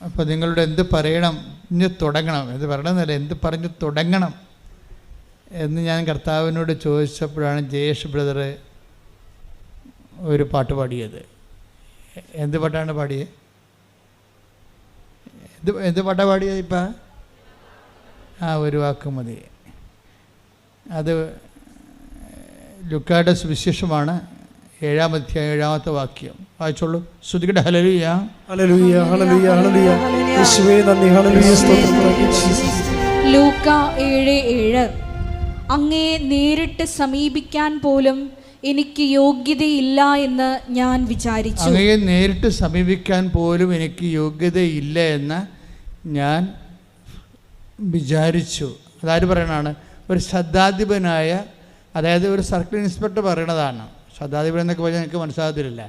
അപ്പോൾ നിങ്ങളുടെ എന്ത് പറയണം ഇനി തുടങ്ങണം, എന്ത് പറയണമെന്നല്ല, എന്ത് പറഞ്ഞ് തുടങ്ങണം എന്ന് ഞാൻ കർത്താവിനോട് ചോദിച്ചപ്പോഴാണ് ജയേഷ് ബ്രദർ ഒരു പാട്ട് പാടിയത്. എന്ത് പാട്ടാണ് പാടിയത്? എന്ത് പാട്ടാണ് പാടിയത്? ഇപ്പം ഒരു വാക്ക് മതി. അത് ലുക്കായുടെ സുവിശേഷമാണ്, 7-ാം അധ്യായം 7-ാമത്തെ വാക്യം. വായിച്ചോളൂ. ശ്രുതികട്ടെ. ഹല്ലേലൂയ, ഹല്ലേലൂയ, ഹല്ലേലൂയ, ഹല്ലേലൂയ. യേശുവേ നന്ദി, ഹല്ലേലൂയ, സ്തോത്രം. ലൂക്ക 7:7. അങ്ങേ നേരിട്ട് സമീപിക്കാൻ പോലും എനിക്ക് യോഗ്യതയില്ല എന്ന് ഞാൻ വിചാരിച്ചു. അങ്ങയെ നേരിട്ട് സമീപിക്കാൻ പോലും എനിക്ക് യോഗ്യതയില്ല എന്ന് ഞാൻ വിചാരിച്ചു. അതാര് പറയണതാണ്? ഒരു ശതാധിപനായ, അതായത് ഒരു സർക്കിൾ ഇൻസ്പെക്ടർ പറയണതാണ്. ശതാധിപൻ എന്നൊക്കെ പറഞ്ഞാൽ എനിക്ക് മനസ്സിലാകത്തില്ല.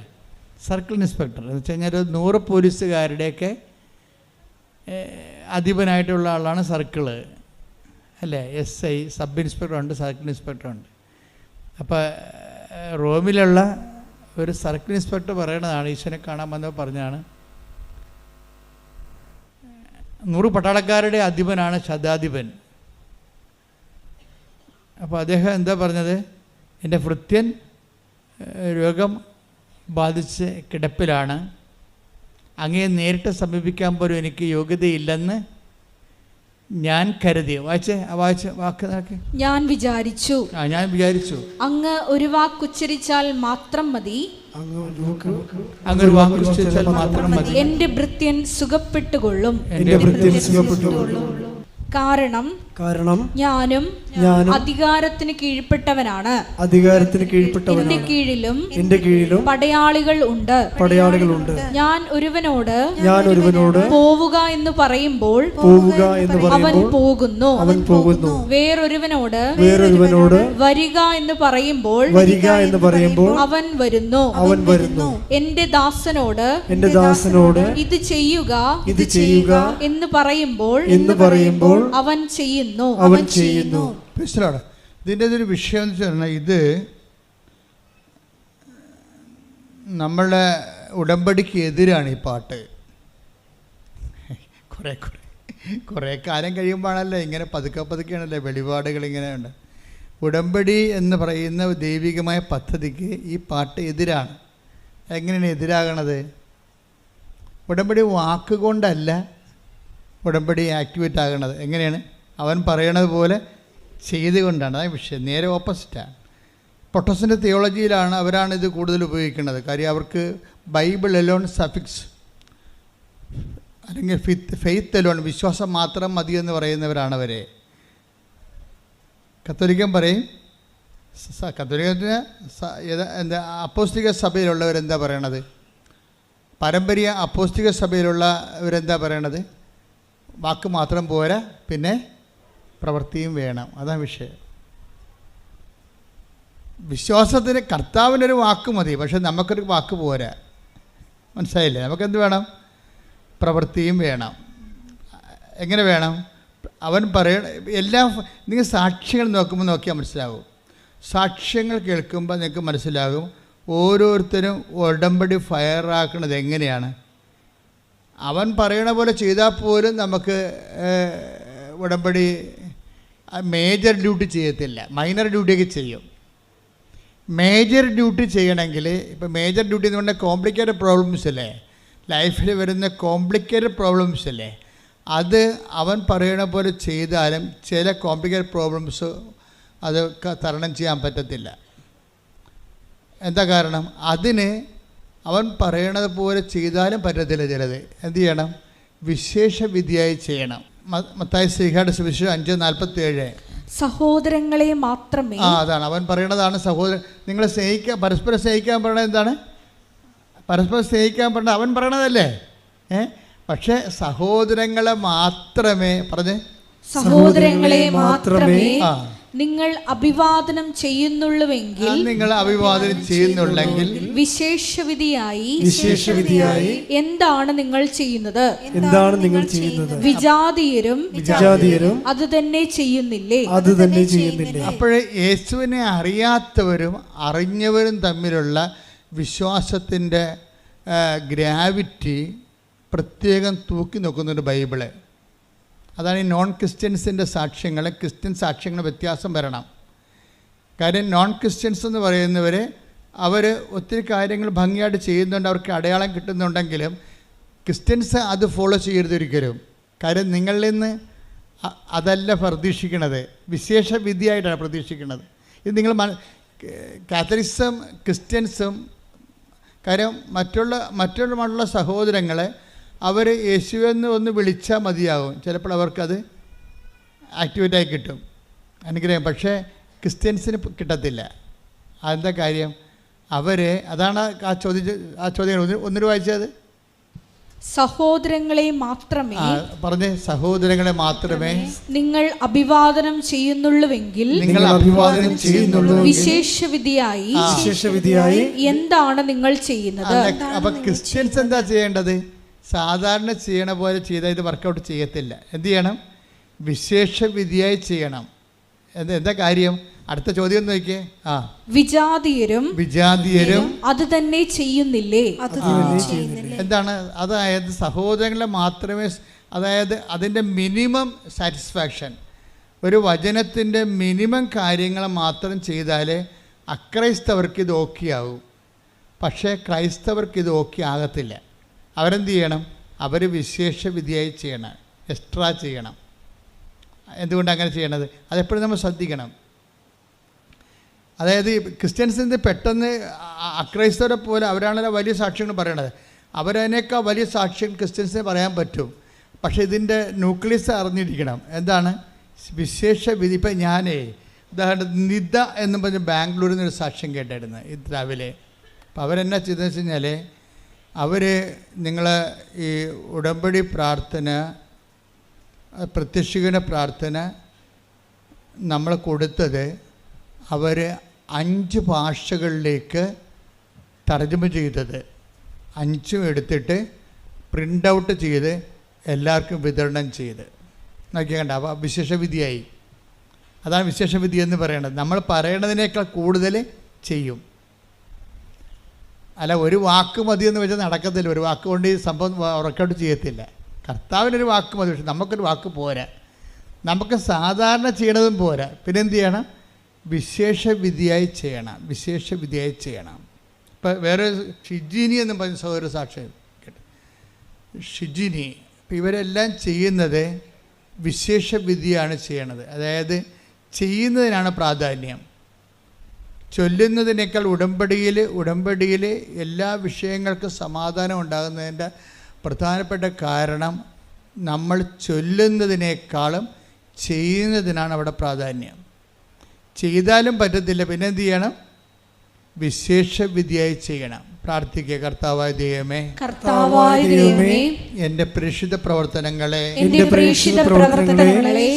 സർക്കിൾ ഇൻസ്പെക്ടർ എന്ന് വെച്ച് കഴിഞ്ഞാൽ 100 പോലീസുകാരുടെയൊക്കെ അധിപനായിട്ടുള്ള ആളാണ് സർക്കിള്, അല്ലേ? SI, സബ് ഇൻസ്പെക്ടറുണ്ട്, സർക്കിൾ ഇൻസ്പെക്ടറുണ്ട്. അപ്പോൾ റോമിലുള്ള ഒരു സർക്കിൾ ഇൻസ്പെക്ടർ പറയണതാണ്, ഈശ്വരനെ കാണാൻ വന്നപ്പോൾ പറഞ്ഞാണ്, 100 പട്ടാളക്കാരുടെ അധിപനാണ് ശതാധിപൻ. അപ്പോൾ അദ്ദേഹം എന്താ പറഞ്ഞത്? എൻ്റെ ഭൃത്യൻ രോഗം ബാധിച്ച് കിടപ്പിലാണ്, അങ്ങയെ നേരിട്ട് സമീപിക്കാൻ പോലും എനിക്ക് യോഗ്യതയില്ലെന്ന് ഞാൻ കരുതി. വായിച്ച് വാക്ക് നോക്കി. ഞാൻ വിചാരിച്ചു. ഞാൻ വിചാരിച്ചു അങ്ങ് ഒരു വാക്കുച്ചരിച്ചാൽ മാത്രം മതി, അങ്ങൊരു വാക്കുച്ചരിച്ചാൽ മാത്രം മതി, എന്റെ ഭൃത്യൻ സുഖപ്പെട്ടുകൊള്ളും. കാരണം ഞാനും അധികാരത്തിന് കീഴ്പ്പെട്ടവനാണ്. എന്റെ കീഴിലും പടയാളികൾ ഉണ്ട്. ഞാൻ ഒരുവനോട് പോവുക എന്ന് പറയുമ്പോൾ അവൻ പോകുന്നു. വേറൊരുവനോട് വരിക എന്ന് പറയുമ്പോൾ അവൻ വരുന്നു. എന്റെ ദാസനോട് ഇത് ചെയ്യുക എന്ന് പറയുമ്പോൾ അവൻ ചെയ്യുന്നു. ഇതിൻ്റെ ഒരു വിഷയം എന്ന് വെച്ചാൽ, ഇത് നമ്മളുടെ ഉടമ്പടിക്ക് എതിരാണ് ഈ പാട്ട്. കുറേ കാലം കഴിയുമ്പോഴാണല്ലോ ഇങ്ങനെ പതുക്കെയാണല്ലോ വെളിപാടുകൾ ഇങ്ങനെ ഉണ്ട്. ഉടമ്പടി എന്ന് പറയുന്ന ദൈവികമായ പദ്ധതിക്ക് ഈ പാട്ട് എതിരാണ്. എങ്ങനെയാണ് എതിരാകണത്? ഉടമ്പടി വാക്കുകൊണ്ടല്ല ഉടമ്പടി ആക്ടിവേറ്റ് ആകണത്. എങ്ങനെയാണ്? അവൻ പറയണത് പോലെ ചെയ്തുകൊണ്ടാണ്. അതാണ് വിഷയം. നേരെ ഓപ്പോസിറ്റാണ്. പൊട്ടസിൻ്റെ തിയോളജിയിലാണ് അവരാണ് ഇത് കൂടുതൽ ഉപയോഗിക്കുന്നത്. കാര്യം അവർക്ക് ബൈബിൾ എലോൺ സഫിക്സ് അല്ലെങ്കിൽ ഫെയ്ത്ത് എലോൺ, വിശ്വാസം മാത്രം മതി എന്ന് പറയുന്നവരാണ് അവരെ. കത്തോലിക്കൻ പറയും, കത്തോലിക്കത്തിന് എന്താ അപ്പോസ്തലിക സഭയിലുള്ളവരെന്താ പറയണത്? പാരമ്പര്യ അപ്പോസ്തലിക സഭയിലുള്ളവരെന്താ പറയണത്? വാക്ക് മാത്രം പോരാ, പിന്നെ പ്രവൃത്തിയും വേണം. അതാണ് വിഷയം. വിശ്വാസത്തിന് കർത്താവിനൊരു വാക്ക് മതി, പക്ഷെ നമുക്കൊരു വാക്ക് പോരാ. മനസ്സിലായില്ലേ? നമുക്കെന്ത് വേണം? പ്രവൃത്തിയും വേണം. എങ്ങനെ വേണം? അവൻ എല്ലാം നിങ്ങൾ സാക്ഷ്യങ്ങൾ നോക്കിയാൽ മനസ്സിലാകും. സാക്ഷ്യങ്ങൾ കേൾക്കുമ്പോൾ നിങ്ങൾക്ക് മനസ്സിലാകും ഓരോരുത്തരും ഉടമ്പടി ഫയറാക്കുന്നത് എങ്ങനെയാണ്. അവൻ പറയണ പോലെ ചെയ്താൽ പോലും നമുക്ക് ഉടമ്പടി മേജർ ഡ്യൂട്ടി ചെയ്യത്തില്ല, മൈനർ ഡ്യൂട്ടിയൊക്കെ ചെയ്യും. മേജർ ഡ്യൂട്ടി ചെയ്യണമെങ്കിൽ, ഇപ്പോൾ മേജർ ഡ്യൂട്ടി എന്ന് പറഞ്ഞാൽ കോംപ്ലിക്കേറ്റഡ് പ്രോബ്ലംസ് അല്ലേ, ലൈഫിൽ വരുന്ന കോംപ്ലിക്കേറ്റഡ് പ്രോബ്ലംസ് അല്ലേ, അത് അവൻ പറയണ പോലെ ചെയ്താലും ചില കോംപ്ലിക്കേറ്റഡ് പ്രോബ്ലംസ് അത് തരണം ചെയ്യാൻ പറ്റത്തില്ല. എന്താ കാരണം? അതിന് അവൻ പറയണത് പോലെ ചെയ്താലും പറ്റത്തില്ല. ചിലത് എന്ത് ചെയ്യണം? വിശേഷ വിധിയായി ചെയ്യണം. മത്തായി ശ്രീഹായുടെ സുവിശേഷം 5:47. സഹോദരങ്ങളെ മാത്രമേ. അതാണ് അവൻ പറയണതാണ്. നിങ്ങളെ സ്നേഹിക്കാൻ, പരസ്പരം സ്നേഹിക്കാൻ പറയണത് എന്താണ്? പരസ്പരം സ്നേഹിക്കാൻ പറഞ്ഞത് അവൻ പറയണതല്ലേ. പക്ഷെ സഹോദരങ്ങളെ മാത്രമേ സഹോദരങ്ങളെ മാത്രമേ നിങ്ങൾ അഭിവാദനം ചെയ്യുന്നുള്ളെങ്കിൽ വിശേഷവിധിയായി എന്താണ് നിങ്ങൾ ചെയ്യുന്നത്? വിജാതീയരും അത് തന്നെ ചെയ്യുന്നില്ലേ? അപ്പോഴേ യേശുവിനെ അറിയാത്തവരും അറിഞ്ഞവരും തമ്മിലുള്ള വിശ്വാസത്തിൻ്റെ ഗ്രാവിറ്റി പ്രത്യേകം തൂക്കി നോക്കുന്നുണ്ട് ബൈബിള്. അതാണ് ഈ നോൺ ക്രിസ്ത്യൻസിൻ്റെ സാക്ഷ്യങ്ങൾ ക്രിസ്ത്യൻ സാക്ഷ്യങ്ങൾ വ്യത്യാസം വരണം. കാര്യം നോൺ ക്രിസ്ത്യൻസ് എന്ന് പറയുന്നവർ അവർ ഒത്തിരി കാര്യങ്ങൾ ഭംഗിയായിട്ട് ചെയ്യുന്നുണ്ട്, അവർക്ക് അടയാളം കിട്ടുന്നുണ്ടെങ്കിലും ക്രിസ്ത്യൻസ് അത് ഫോളോ ചെയ്യരുത് ഒരിക്കലും. കാര്യം നിങ്ങളിൽ നിന്ന് അതല്ല പ്രതീക്ഷിക്കുന്നത്, വിശേഷ വിധിയായിട്ടാണ് പ്രതീക്ഷിക്കുന്നത്. ഇത് നിങ്ങൾ കാത്തലിക്സും ക്രിസ്ത്യൻസും കാര്യം മറ്റുള്ള സഹോദരങ്ങളെ അവർ യേശുവെന്ന് ഒന്ന് വിളിച്ചാൽ മതിയാകും, ചിലപ്പോൾ അവർക്കത് ആക്ടിവേറ്റായി കിട്ടും, അനുഗ്രഹം. പക്ഷേ ക്രിസ്ത്യൻസിന് കിട്ടത്തില്ല. അതെന്താ കാര്യം? അതാണ് ആ ചോദ്യം ഒന്നിനു വായിച്ചത്. സഹോദരങ്ങളെ മാത്രമേ പറഞ്ഞേ, സഹോദരങ്ങളെ മാത്രമേ നിങ്ങൾ അഭിവാദനം ചെയ്യുന്നുള്ളുവെങ്കിൽ വിശേഷവിധിയായി എന്താണ് നിങ്ങൾ ചെയ്യുന്നത്? അപ്പൊ ക്രിസ്ത്യൻസ് എന്താ ചെയ്യേണ്ടത്? സാധാരണ ചെയ്യണ പോലെ ചെയ്താൽ ഇത് വർക്കൗട്ട് ചെയ്യത്തില്ല. എന്ത് ചെയ്യണം? വിശേഷ വിധിയായി ചെയ്യണം. എന്താ കാര്യം? അടുത്ത ചോദ്യം നോക്കിയേ. വിജാതീയരും അത് തന്നെ ചെയ്യുന്നില്ലേ? എന്താണ്? അതായത് സഹോദരങ്ങളെ മാത്രമേ, അതായത് അതിൻ്റെ മിനിമം സാറ്റിസ്ഫാക്ഷൻ, ഒരു വചനത്തിൻ്റെ മിനിമം കാര്യങ്ങൾ മാത്രം ചെയ്താലേ അക്രൈസ്തവർക്ക് ഇത് ഓക്കെ ആകും. പക്ഷേ ക്രൈസ്തവർക്ക് ഇത് ഓക്കെ ആകത്തില്ല. അവരെന്ത് ചെയ്യണം? അവർ വിശേഷ വിധിയായി ചെയ്യണം, എക്സ്ട്രാ ചെയ്യണം. എന്തുകൊണ്ടാണ് അങ്ങനെ ചെയ്യണത്? അതെപ്പോഴും നമ്മൾ ശ്രദ്ധിക്കണം. അതായത് ക്രിസ്ത്യൻസിൻ്റെ പെട്ടെന്ന് അക്രൈസ്തവരെ പോലെ അവരാണല്ലോ വലിയ സാക്ഷ്യങ്ങൾ പറയണത്, അവരതിനേക്കാൾ വലിയ സാക്ഷ്യം ക്രിസ്ത്യൻസിനെ പറയാൻ പറ്റും. പക്ഷേ ഇതിൻ്റെ ന്യൂക്ലിയസ് അറിഞ്ഞിരിക്കണം. എന്താണ് വിശേഷ വിധി? ഇപ്പം ഞാനേ ഉദാഹരണത്തിന് നിദ എന്ന് പറഞ്ഞ് ബാംഗ്ലൂരിൽ നിന്നൊരു സാക്ഷ്യം കേട്ടായിരുന്നു ഇത് രാവിലെ. അപ്പം അവരെന്നാ ചെയ്തതെന്ന് വെച്ച് കഴിഞ്ഞാൽ, അവർ നിങ്ങൾ ഈ ഉടമ്പടി പ്രാർത്ഥന, പ്രത്യക്ഷീകരണ പ്രാർത്ഥന നമ്മൾ കൊടുത്തത് അവർ 5 ഭാഷകളിലേക്ക് തർജ്ജമ ചെയ്തത്, 5 എടുത്തിട്ട് പ്രിൻ്റ് ഔട്ട് ചെയ്ത് എല്ലാവർക്കും വിതരണം ചെയ്ത് നോക്കിയാൽ അപ്പോൾ വിശേഷവിധിയായി. അതാണ് വിശേഷവിധി എന്ന് പറയുന്നത്. നമ്മൾ പറയണതിനേക്കാൾ കൂടുതൽ ചെയ്യും. അല്ല ഒരു വാക്ക് മതി എന്ന് വെച്ചാൽ നടക്കത്തില്ല. ഒരു വാക്ക് കൊണ്ട് ഈ സംഭവം വർക്കൗട്ട് ചെയ്യത്തില്ല. കർത്താവിനൊരു വാക്ക് മതി, പക്ഷെ നമുക്കൊരു വാക്ക് പോരാ. നമുക്ക് സാധാരണ ചെയ്യണതും പോരാ. പിന്നെ എന്ത് ചെയ്യണം? വിശേഷവിധിയായി ചെയ്യണം, വിശേഷവിധിയായി ചെയ്യണം. ഇപ്പം വേറെ ഷിജിനി എന്ന് പറഞ്ഞ സഹോദര സാക്ഷ്യം കേട്ടോ, ഷിജിനി. ഇപ്പം ഇവരെല്ലാം ചെയ്യുന്നത് വിശേഷവിധിയാണ് ചെയ്യണത്. അതായത് ചെയ്യുന്നതിനാണ് പ്രാധാന്യം, ചൊല്ലുന്നതിനേക്കാൾ ഉടമ്പടിയിൽ എല്ലാ വിഷയങ്ങൾക്കും സമാധാനം ഉണ്ടാകുന്നതിൻ്റെ പ്രധാനപ്പെട്ട കാരണം നമ്മൾ ചൊല്ലുന്നതിനേക്കാളും ചെയ്യുന്നതിനാണ് അവിടെ പ്രാധാന്യം. ചെയ്താലും പറ്റത്തില്ല, പിന്നെ എന്ത് ചെയ്യണം? വിശേഷവിധിയായി ചെയ്യണം. പ്രാർത്ഥിക്കുക. കർത്താവായ ദൈവമേ, എൻ്റെ പ്രേക്ഷിത പ്രവർത്തനങ്ങളെ,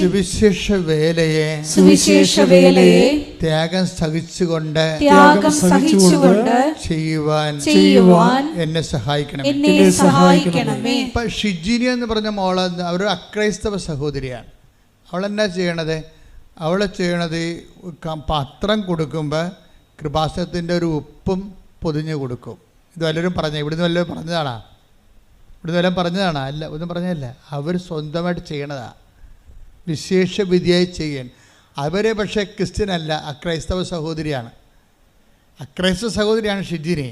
സുവിശേഷ വേലയെ ത്യാഗം സഹിച്ചുകൊണ്ട് ചെയ്യുവാൻ എന്നെ സഹായിക്കണമേ. ഇപ്പൊ ഷിജിനി എന്ന് പറഞ്ഞ മോള് അവരൊരു അക്രൈസ്തവ സഹോദരിയാണ്. അവളെന്നാ ചെയ്യണത്? അവളെ ചെയ്യണത് പത്രം കൊടുക്കുമ്പോൾ കൃപാസനത്തിൻ്റെ ഒരു ഉപ്പും പൊതിഞ്ഞ് കൊടുക്കും. ഇത് വല്ലവരും ഇവിടുന്ന് വല്ലവരും പറഞ്ഞതാണോ? അല്ല, ഒന്നും പറഞ്ഞതല്ല. അവർ സ്വന്തമായിട്ട് ചെയ്യണതാണ്, വിശേഷ വിധിയായി ചെയ്യാൻ. അവരെ പക്ഷേ ക്രിസ്ത്യനല്ല, അക്രൈസ്തവ സഹോദരിയാണ് ഷിജിനി.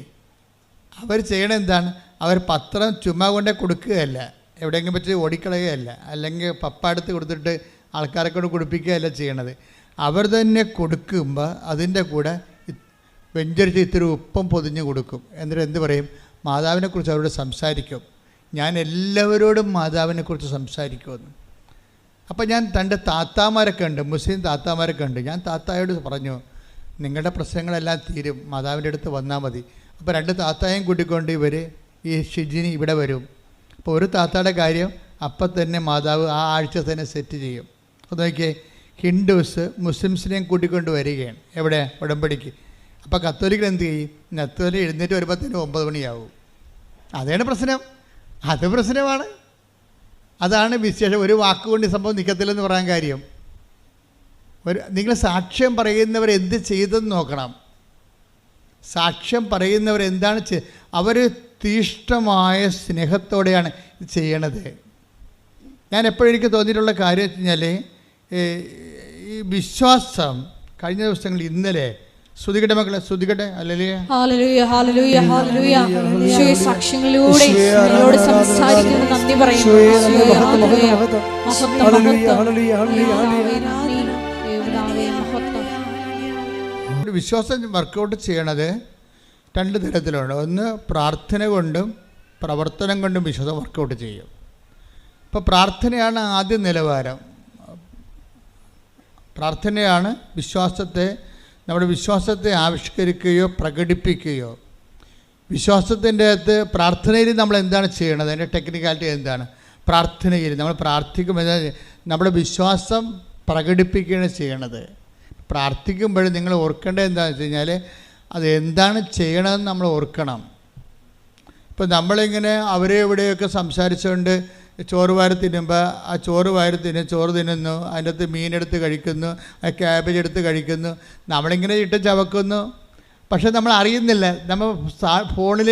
അവർ ചെയ്യണത് എന്താണ്? അവർ പത്രം ചുമ്മാ കൊണ്ടേ കൊടുക്കുകയല്ല, എവിടെയെങ്കിലും വെച്ച് ഓടിക്കളയുകയല്ല, അല്ലെങ്കിൽ പപ്പ കൊടുത്തിട്ട് ആൾക്കാരെ കൊണ്ട് കുടിപ്പിക്കുകയല്ല ചെയ്യണത്. അവർ തന്നെ കൊടുക്കുമ്പോൾ അതിൻ്റെ കൂടെ വെഞ്ചരിച്ച് ഇത്തിരി ഉപ്പം പൊതിഞ്ഞ് കൊടുക്കും. എന്നിട്ട് എന്ത് പറയും? മാതാവിനെക്കുറിച്ച് അവരോട് സംസാരിക്കും. ഞാൻ എല്ലാവരോടും മാതാവിനെക്കുറിച്ച് സംസാരിക്കുമെന്ന്. അപ്പോൾ ഞാൻ തൻ്റെ താത്താമാരൊക്കെ ഉണ്ട്, മുസ്ലിം താത്താമാരൊക്കെ ഉണ്ട്. ഞാൻ താത്തായോട് പറഞ്ഞു, നിങ്ങളുടെ പ്രശ്നങ്ങളെല്ലാം തീരും, മാതാവിൻ്റെ അടുത്ത് വന്നാൽ മതി. അപ്പോൾ 2 താത്തായും കൂട്ടിക്കൊണ്ട് ഈ ഷിജിനി ഇവിടെ വരും. അപ്പോൾ ഒരു താത്തയുടെ കാര്യം അപ്പം തന്നെ മാതാവ് ആ ആഴ്ച തന്നെ സെറ്റ് ചെയ്യും. അപ്പോൾ നോക്കിയേ, ഹിന്ദുസ് മുസ്ലിംസിനെയും കൂട്ടിക്കൊണ്ട് വരികയാണ്. എവിടെ? ഉടമ്പടിക്ക്. അപ്പോൾ കത്തോലിക്കൽ എന്ത് ചെയ്യും? കത്തോലിക്കൽ എഴുന്നേറ്റ് വരുമ്പോഴത്തേനും 9 മണിയാവും. അതാണ് പ്രശ്നം, അത് പ്രശ്നമാണ്. അതാണ് വിശേഷം. ഒരു വാക്കുകൊണ്ട് സംഭവം നിൽക്കത്തില്ലെന്ന് പറയാൻ കാര്യം. നിങ്ങൾ സാക്ഷ്യം പറയുന്നവർ എന്ത് ചെയ്തെന്ന് നോക്കണം. സാക്ഷ്യം പറയുന്നവർ എന്താണ് അവർ തീഷ്ണമായ സ്നേഹത്തോടെയാണ് ഇത് ചെയ്യണത്. ഞാൻ എപ്പോഴും എനിക്ക് തോന്നിയിട്ടുള്ള കാര്യം വെച്ച് കഴിഞ്ഞാൽ ഈ വിശ്വാസം കഴിഞ്ഞ ദിവസങ്ങളിൽ ഇന്നലെ സ്തുതിക്കട്ടെ മക്കളെ, സ്തുതിക്കട്ടെ. ഹല്ലേലൂയ ഹല്ലേലൂയ ഹല്ലേലൂയ. യേശുവേ, സാക്ഷ്യങ്ങളിലൂടെ ഞങ്ങളോട് സംസാരിക്കുന്ന നന്ദി പറയുന്നു. ഹല്ലേലൂയ ഹല്ലേലൂയ ഹല്ലേലൂയ. വിശ്വാസം വർക്കൗട്ട് ചെയ്യണത് രണ്ട് തരത്തിലുണ്ട്. ഒന്ന് പ്രാർത്ഥന കൊണ്ടും പ്രവർത്തനം കൊണ്ടും വിശ്വാസം വർക്കൗട്ട് ചെയ്യും. ഇപ്പോൾ പ്രാർത്ഥനയാണ് ആദ്യ നിലവാരം. പ്രാർത്ഥനയാണ് നമ്മുടെ വിശ്വാസത്തെ ആവിഷ്കരിക്കുകയോ പ്രകടിപ്പിക്കുകയോ. വിശ്വാസത്തിൻ്റെ അകത്ത് പ്രാർത്ഥനയിൽ നമ്മൾ എന്താണ് ചെയ്യണത്, അതിൻ്റെ ടെക്നിക്കാലിറ്റി എന്താണ്? പ്രാർത്ഥനയിൽ നമ്മൾ പ്രാർത്ഥിക്കുമ്പോൾ നമ്മുടെ വിശ്വാസം പ്രകടിപ്പിക്കുകയാണ് ചെയ്യണത്. പ്രാർത്ഥിക്കുമ്പോൾ നിങ്ങൾ ഓർക്കേണ്ടത് എന്താണെന്ന് വെച്ച് കഴിഞ്ഞാൽ അത് എന്താണ് ചെയ്യണമെന്ന് നമ്മൾ ഓർക്കണം. ഇപ്പോൾ നമ്മളിങ്ങനെ അവരെ ഇവിടെയൊക്കെ സംസാരിച്ചുകൊണ്ട് ചോറ് വാരി തിന്നുമ്പോൾ ആ ചോറ് തിന്നുന്നു, അതിൻ്റെ അകത്ത് മീനെടുത്ത് കഴിക്കുന്നു, ആ ക്യാബേജ് എടുത്ത് കഴിക്കുന്നു, നമ്മളിങ്ങനെ ഇട്ട് ചവക്കുന്നു. പക്ഷെ നമ്മൾ അറിയുന്നില്ല. നമ്മൾ ഫോണിൽ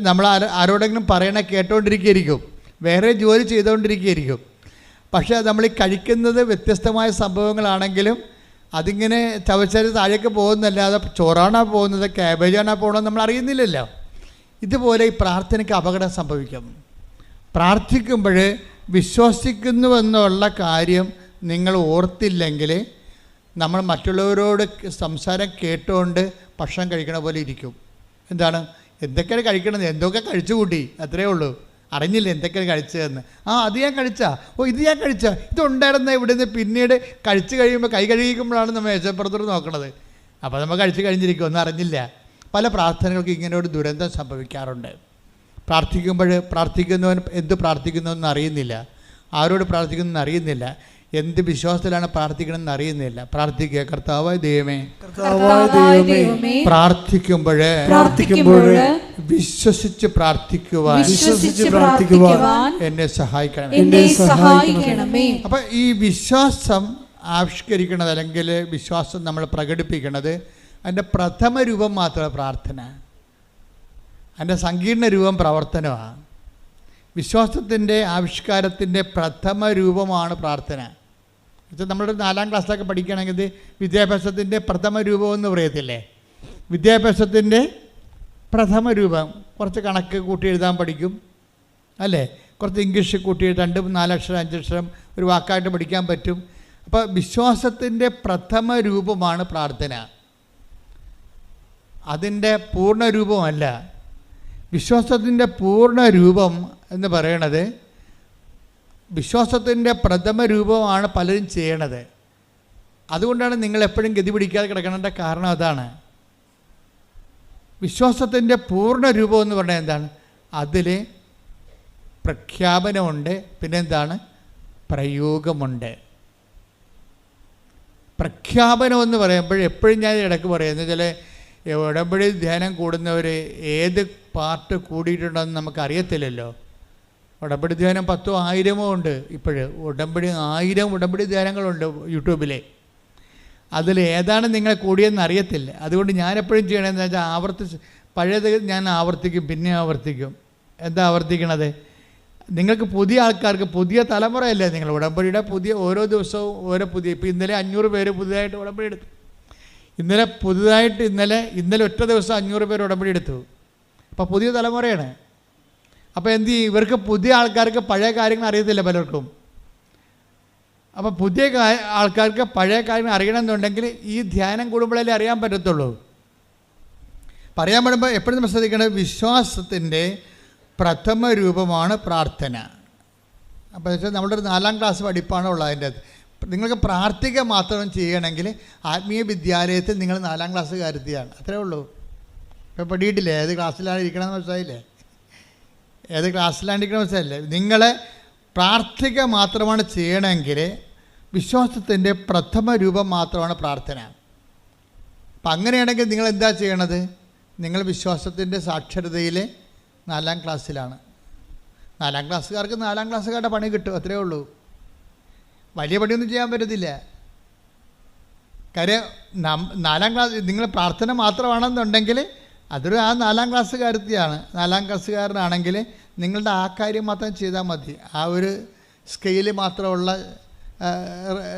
നമ്മൾ ആരോടെങ്കിലും പറയണ കേട്ടോണ്ടിരിക്കുകയായിരിക്കും, വേറെ ജോലി ചെയ്തുകൊണ്ടിരിക്കുകയായിരിക്കും. പക്ഷേ നമ്മൾ ഈ കഴിക്കുന്നത് വ്യത്യസ്തമായ സംഭവങ്ങളാണെങ്കിലും അതിങ്ങനെ ചവച്ചാൽ താഴേക്ക് പോകുന്നല്ലാതെ ചോറാണോ പോകുന്നത്, ക്യാബേജാണോ പോകുന്നത് നമ്മൾ അറിയുന്നില്ലല്ലോ. ഇതുപോലെ ഈ പ്രാർത്ഥനയ്ക്ക് അപകടം സംഭവിക്കും. പ്രാർത്ഥിക്കുമ്പോൾ വിശ്വസിക്കുന്നുവെന്നുള്ള കാര്യം നിങ്ങൾ ഓർത്തില്ലെങ്കിൽ നമ്മൾ മറ്റുള്ളവരോട് സംസാരം കേട്ടുകൊണ്ട് ഭക്ഷണം കഴിക്കണ പോലെ ഇരിക്കും. എന്താണ്, എന്തൊക്കെയാണ് കഴിക്കണത്, എന്തൊക്കെ കഴിച്ചു കൂട്ടി, അത്രയേ ഉള്ളൂ. അറിഞ്ഞില്ല എന്തൊക്കെയാണ് കഴിച്ചതെന്ന്. അത് ഞാൻ കഴിച്ചാ, ഇത് ഞാൻ കഴിച്ചാ, ഇതുണ്ടായിരുന്ന ഇവിടെ നിന്ന് പിന്നീട് കഴിച്ച് കഴിയുമ്പോൾ കൈ കഴുകിക്കുമ്പോഴാണ് നമ്മൾ മേശപ്പുറത്തോട് നോക്കണത്. അപ്പോൾ നമ്മൾ കഴിച്ച് കഴിഞ്ഞിരിക്കും, ഒന്നും അറിഞ്ഞില്ല. പല പ്രാർത്ഥനകൾക്ക് ഇങ്ങനെ ഒരു ദുരന്തം സംഭവിക്കാറുണ്ട്. പ്രാർത്ഥിക്കുന്നവൻ എന്ത് പ്രാർത്ഥിക്കുന്നതെന്ന് അറിയുന്നില്ല, ആരോട് പ്രാർത്ഥിക്കുന്നതെന്ന് അറിയുന്നില്ല, എന്ത് വിശ്വാസത്തിലാണ് പ്രാർത്ഥിക്കണമെന്ന് അറിയുന്നില്ല. പ്രാർത്ഥിക്കുക, കർത്താവായ ദൈവമേ, പ്രാർത്ഥിക്കുമ്പോൾ വിശ്വസിച്ച് പ്രാർത്ഥിക്കുവാൻ എന്നെ സഹായിക്കണമേ. അപ്പം ഈ വിശ്വാസം ആവിഷ്കരിക്കണത് അല്ലെങ്കിൽ വിശ്വാസം നമ്മൾ പ്രകടിപ്പിക്കുന്നത് അതിൻ്റെ പ്രഥമ രൂപം മാത്രമാണ് പ്രാർത്ഥന. അതിൻ്റെ സങ്കീർണ രൂപം പ്രവർത്തനമാണ്. വിശ്വാസത്തിൻ്റെ ആവിഷ്കാരത്തിൻ്റെ പ്രഥമ രൂപമാണ് പ്രാർത്ഥന. നമ്മുടെ 4ാം ക്ലാസ്സിലൊക്കെ പഠിക്കുകയാണെങ്കിൽ ഇത് വിദ്യാഭ്യാസത്തിൻ്റെ പ്രഥമ രൂപം എന്ന് പറയത്തില്ലേ. വിദ്യാഭ്യാസത്തിൻ്റെ പ്രഥമ രൂപം കുറച്ച് കണക്ക് കൂട്ടി എഴുതാൻ പഠിക്കും അല്ലേ, കുറച്ച് ഇംഗ്ലീഷ് കൂട്ടി 2, 4 അക്ഷരം 5 അക്ഷരം ഒരു വാക്കായിട്ട് പഠിക്കാൻ പറ്റും. അപ്പോൾ വിശ്വാസത്തിൻ്റെ പ്രഥമ രൂപമാണ് പ്രാർത്ഥന, അതിൻ്റെ പൂർണ്ണ രൂപമല്ല. വിശ്വാസത്തിൻ്റെ പൂർണ്ണ രൂപം എന്ന് പറയണത് വിശ്വാസത്തിൻ്റെ പ്രഥമ രൂപമാണ് പലരും ചെയ്യണത്. അതുകൊണ്ടാണ് നിങ്ങൾ എപ്പോഴും ഗതി പിടിക്കാതെ കിടക്കണതിൻ്റെ കാരണം അതാണ്. വിശ്വാസത്തിൻ്റെ പൂർണ്ണ രൂപം എന്ന് പറഞ്ഞാൽ എന്താണ്? അതിൽ പ്രഖ്യാപനമുണ്ട്, പിന്നെന്താണ്, പ്രയോഗമുണ്ട്. പ്രഖ്യാപനം എന്ന് പറയുമ്പോൾ എപ്പോഴും ഞാൻ ഇടയ്ക്ക് പറയുന്നത് ചില ഉടമ്പടി ധ്യാനം കൂടുന്നവർ ഏത് പാർട്ട് കൂടിയിട്ടുണ്ടെന്ന് നമുക്കറിയത്തില്ലല്ലോ. ഉടമ്പടി ധ്യാനം 10,000 1000 ഉണ്ട്. ഇപ്പോഴ് 1000 ഉടമ്പടി ധ്യാനങ്ങളുണ്ട് യൂട്യൂബിൽ. അതിൽ ഏതാണ് നിങ്ങൾ കൂടിയെന്ന് അറിയത്തില്ല. അതുകൊണ്ട് ഞാനെപ്പോഴും ചെയ്യണമെന്ന് വെച്ചാൽ പഴയത് ഞാൻ ആവർത്തിക്കും, പിന്നെ ആവർത്തിക്കും. എന്താ ആവർത്തിക്കണത്? നിങ്ങൾക്ക് പുതിയ ആൾക്കാർക്ക്, പുതിയ തലമുറയല്ലേ നിങ്ങൾ, ഉടമ്പടിയുടെ ഓരോ ദിവസവും ഓരോ ഇപ്പോൾ ഇന്നലെ 500 പേര് പുതിയതായിട്ട് ഉടമ്പടി എടുത്തു. ഇന്നലെ ഒറ്റ ദിവസം 500 പേര് ഉടമ്പടി എടുത്തു. അപ്പോൾ പുതിയ തലമുറയാണ്. അപ്പോൾ എന്ത് ചെയ്യും? ഇവർക്ക് പുതിയ ആൾക്കാർക്ക് പഴയ കാര്യങ്ങൾ അറിയത്തില്ല പലർക്കും. അപ്പോൾ പുതിയ ആൾക്കാർക്ക് പഴയ കാര്യങ്ങൾ അറിയണമെന്നുണ്ടെങ്കിൽ ഈ ധ്യാനം കൂടുമ്പോഴല്ലേ അറിയാൻ പറ്റത്തുള്ളൂ. പറയാൻ പറ്റുമ്പോൾ എപ്പോഴും നമ്മൾ ശ്രദ്ധിക്കേണ്ടത് വിശ്വാസത്തിൻ്റെ പ്രഥമ രൂപമാണ് പ്രാർത്ഥന. അപ്പോൾ വെച്ചാൽ നമ്മുടെ ഒരു 4ാം ക്ലാസ് പഠിപ്പാണ് ഉള്ളത്. അതിൻ്റെ നിങ്ങൾക്ക് പ്രാർത്ഥിക്കുക മാത്രം ചെയ്യണമെങ്കിൽ ആത്മീയ വിദ്യാലയത്തിൽ നിങ്ങൾ 4ാം ക്ലാസ്സുകാരെത്തിയാണ്, അത്രേ ഉള്ളൂ. ഇപ്പോൾ പഠിയിട്ടില്ലേ ഏത് ക്ലാസ്സിലാണ് ഇരിക്കണമെന്ന് മനസ്സിലായില്ലേ? ഏത് ക്ലാസ്സിലാണ് ഇരിക്കണമെന്ന് മനസ്സിലായില്ലേ? നിങ്ങളെ പ്രാർത്ഥിക്കുക മാത്രമാണ് ചെയ്യണമെങ്കിൽ വിശ്വാസത്തിൻ്റെ പ്രഥമ രൂപം മാത്രമാണ് പ്രാർത്ഥന. അപ്പം അങ്ങനെയാണെങ്കിൽ നിങ്ങൾ എന്താ ചെയ്യണത്? നിങ്ങൾ വിശ്വാസത്തിൻ്റെ സാക്ഷരതയിൽ 4ാം ക്ലാസ്സിലാണ്. 4ാം ക്ലാസ്സുകാർക്ക് 4ാം ക്ലാസ്സുകാരുടെ പണി കിട്ടും, അത്രയേ ഉള്ളൂ. വലിയ പണിയൊന്നും ചെയ്യാൻ പറ്റത്തില്ല. കാര്യം 4ാം ക്ലാസ് നിങ്ങൾ പ്രാർത്ഥന മാത്രമാണെന്നുണ്ടെങ്കിൽ അതൊരു ആ 4ാം ക്ലാസ്സുകാരത്തിയാണ്. 4ാം ക്ലാസ്സുകാരനാണെങ്കിൽ നിങ്ങളുടെ ആ കാര്യം മാത്രം ചെയ്താൽ മതി. ആ ഒരു സ്കെയില് മാത്രമുള്ള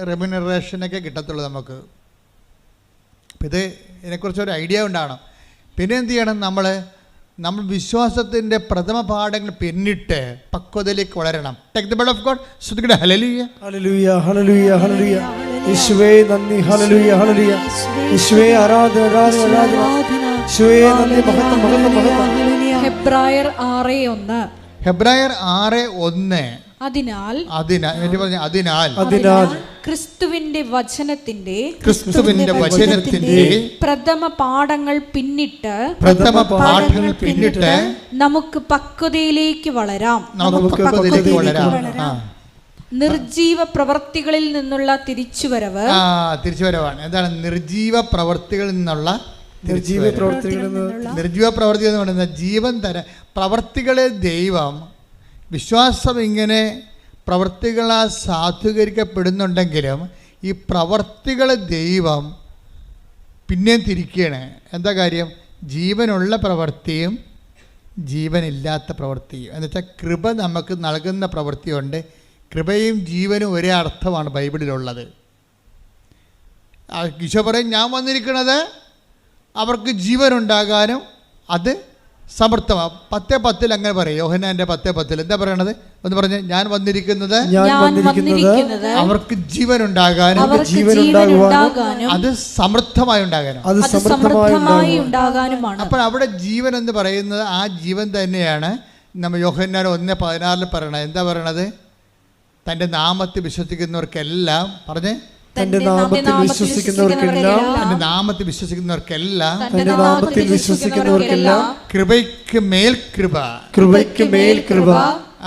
റെമ്യൂണറേഷനൊക്കെ കിട്ടത്തുള്ളൂ നമുക്ക്. അപ്പം ഇതിനെക്കുറിച്ചൊരു ഐഡിയ ഉണ്ടാകണം. പിന്നെ എന്ത് ചെയ്യണം? നമ്മൾ വിശ്വാസത്തിൻ്റെ പ്രഥമ പാഠങ്ങൾ പിന്നിട്ട് പക്വതയിലേക്ക് വളരണം. Take the word of God. ശ്രുതിക്കട്ടെ ഹല്ലേലൂയ ഹല്ലേലൂയ ഹല്ലേലൂയ ഹല്ലേലൂയ. യേശുവേ നന്ദി. ഹല്ലേലൂയ ഹല്ലേലൂയ. യേശുവേ ആരാധന ആരാധന ആരാധന. യേശുവേ നന്ദി. മഹത്വം മഹത്വം മഹത്വം. ഹെബ്രായർ 6:1. ഹെബ്രായർ 6:1. അതിനാൽ ക്രിസ്തുവിന്റെ വചനത്തിന്റെ പ്രഥമ പാഠങ്ങൾ പിന്നിട്ട് നമുക്ക് പക്വതയിലേക്ക് വളരാം. നിർജീവ പ്രവർത്തികളിൽ നിന്നുള്ള തിരിച്ചുവരവാണ്. എന്താണ് നിർജീവ പ്രവർത്തികളിൽ നിന്നുള്ള നിർജീവ പ്രവർത്തി എന്ന് പറയുന്നത് ജീവൻ തരാൻ പ്രവർത്തികളെ ദൈവം വിശ്വാസം ഇങ്ങനെ പ്രവർത്തികളാൽ സാധൂകരിക്കപ്പെടുന്നുണ്ടെങ്കിലും ഈ പ്രവർത്തികളെ ദൈവം പിന്നെയും തിരിക്കുകയാണ്. എന്താ കാര്യം? ജീവനുള്ള പ്രവൃത്തിയും ജീവനില്ലാത്ത പ്രവൃത്തിയും. എന്നുവെച്ചാൽ കൃപ നമുക്ക് നൽകുന്ന പ്രവൃത്തിയുണ്ട്. കൃപയും ജീവനും ഒരേ അർത്ഥമാണ് ബൈബിളിലുള്ളത്. ഈശോ പറയും, ഞാൻ വന്നിരിക്കുന്നത് അവർക്ക് ജീവനുണ്ടാകാനും അത് സമർത്ഥമാണ്. 10:10 അങ്ങനെ പറയും. യോഹന്നാന്റെ 10:10 എന്താ പറയണത്? ഒന്ന് പറഞ്ഞ്, ഞാൻ വന്നിരിക്കുന്നത് അവർക്ക് ജീവനുണ്ടാകാനും അത് സമൃദ്ധമായി ഉണ്ടാകാനും. അപ്പോൾ അവിടെ ജീവൻ എന്ന് പറയുന്നത് ആ ജീവൻ തന്നെയാണ്. നമ്മൾ യോഹന്നാൻ 1:16 പറയണത്. എന്താ പറയണത്? തൻ്റെ നാമത്തിൽ വിശ്വസിക്കുന്നവർക്കെല്ലാം പറഞ്ഞേ, തന്റെ നാമത്തിൽ വിശ്വസിക്കുന്നവർക്കെല്ലാം കൃപയ്ക്ക് മേൽ കൃപ.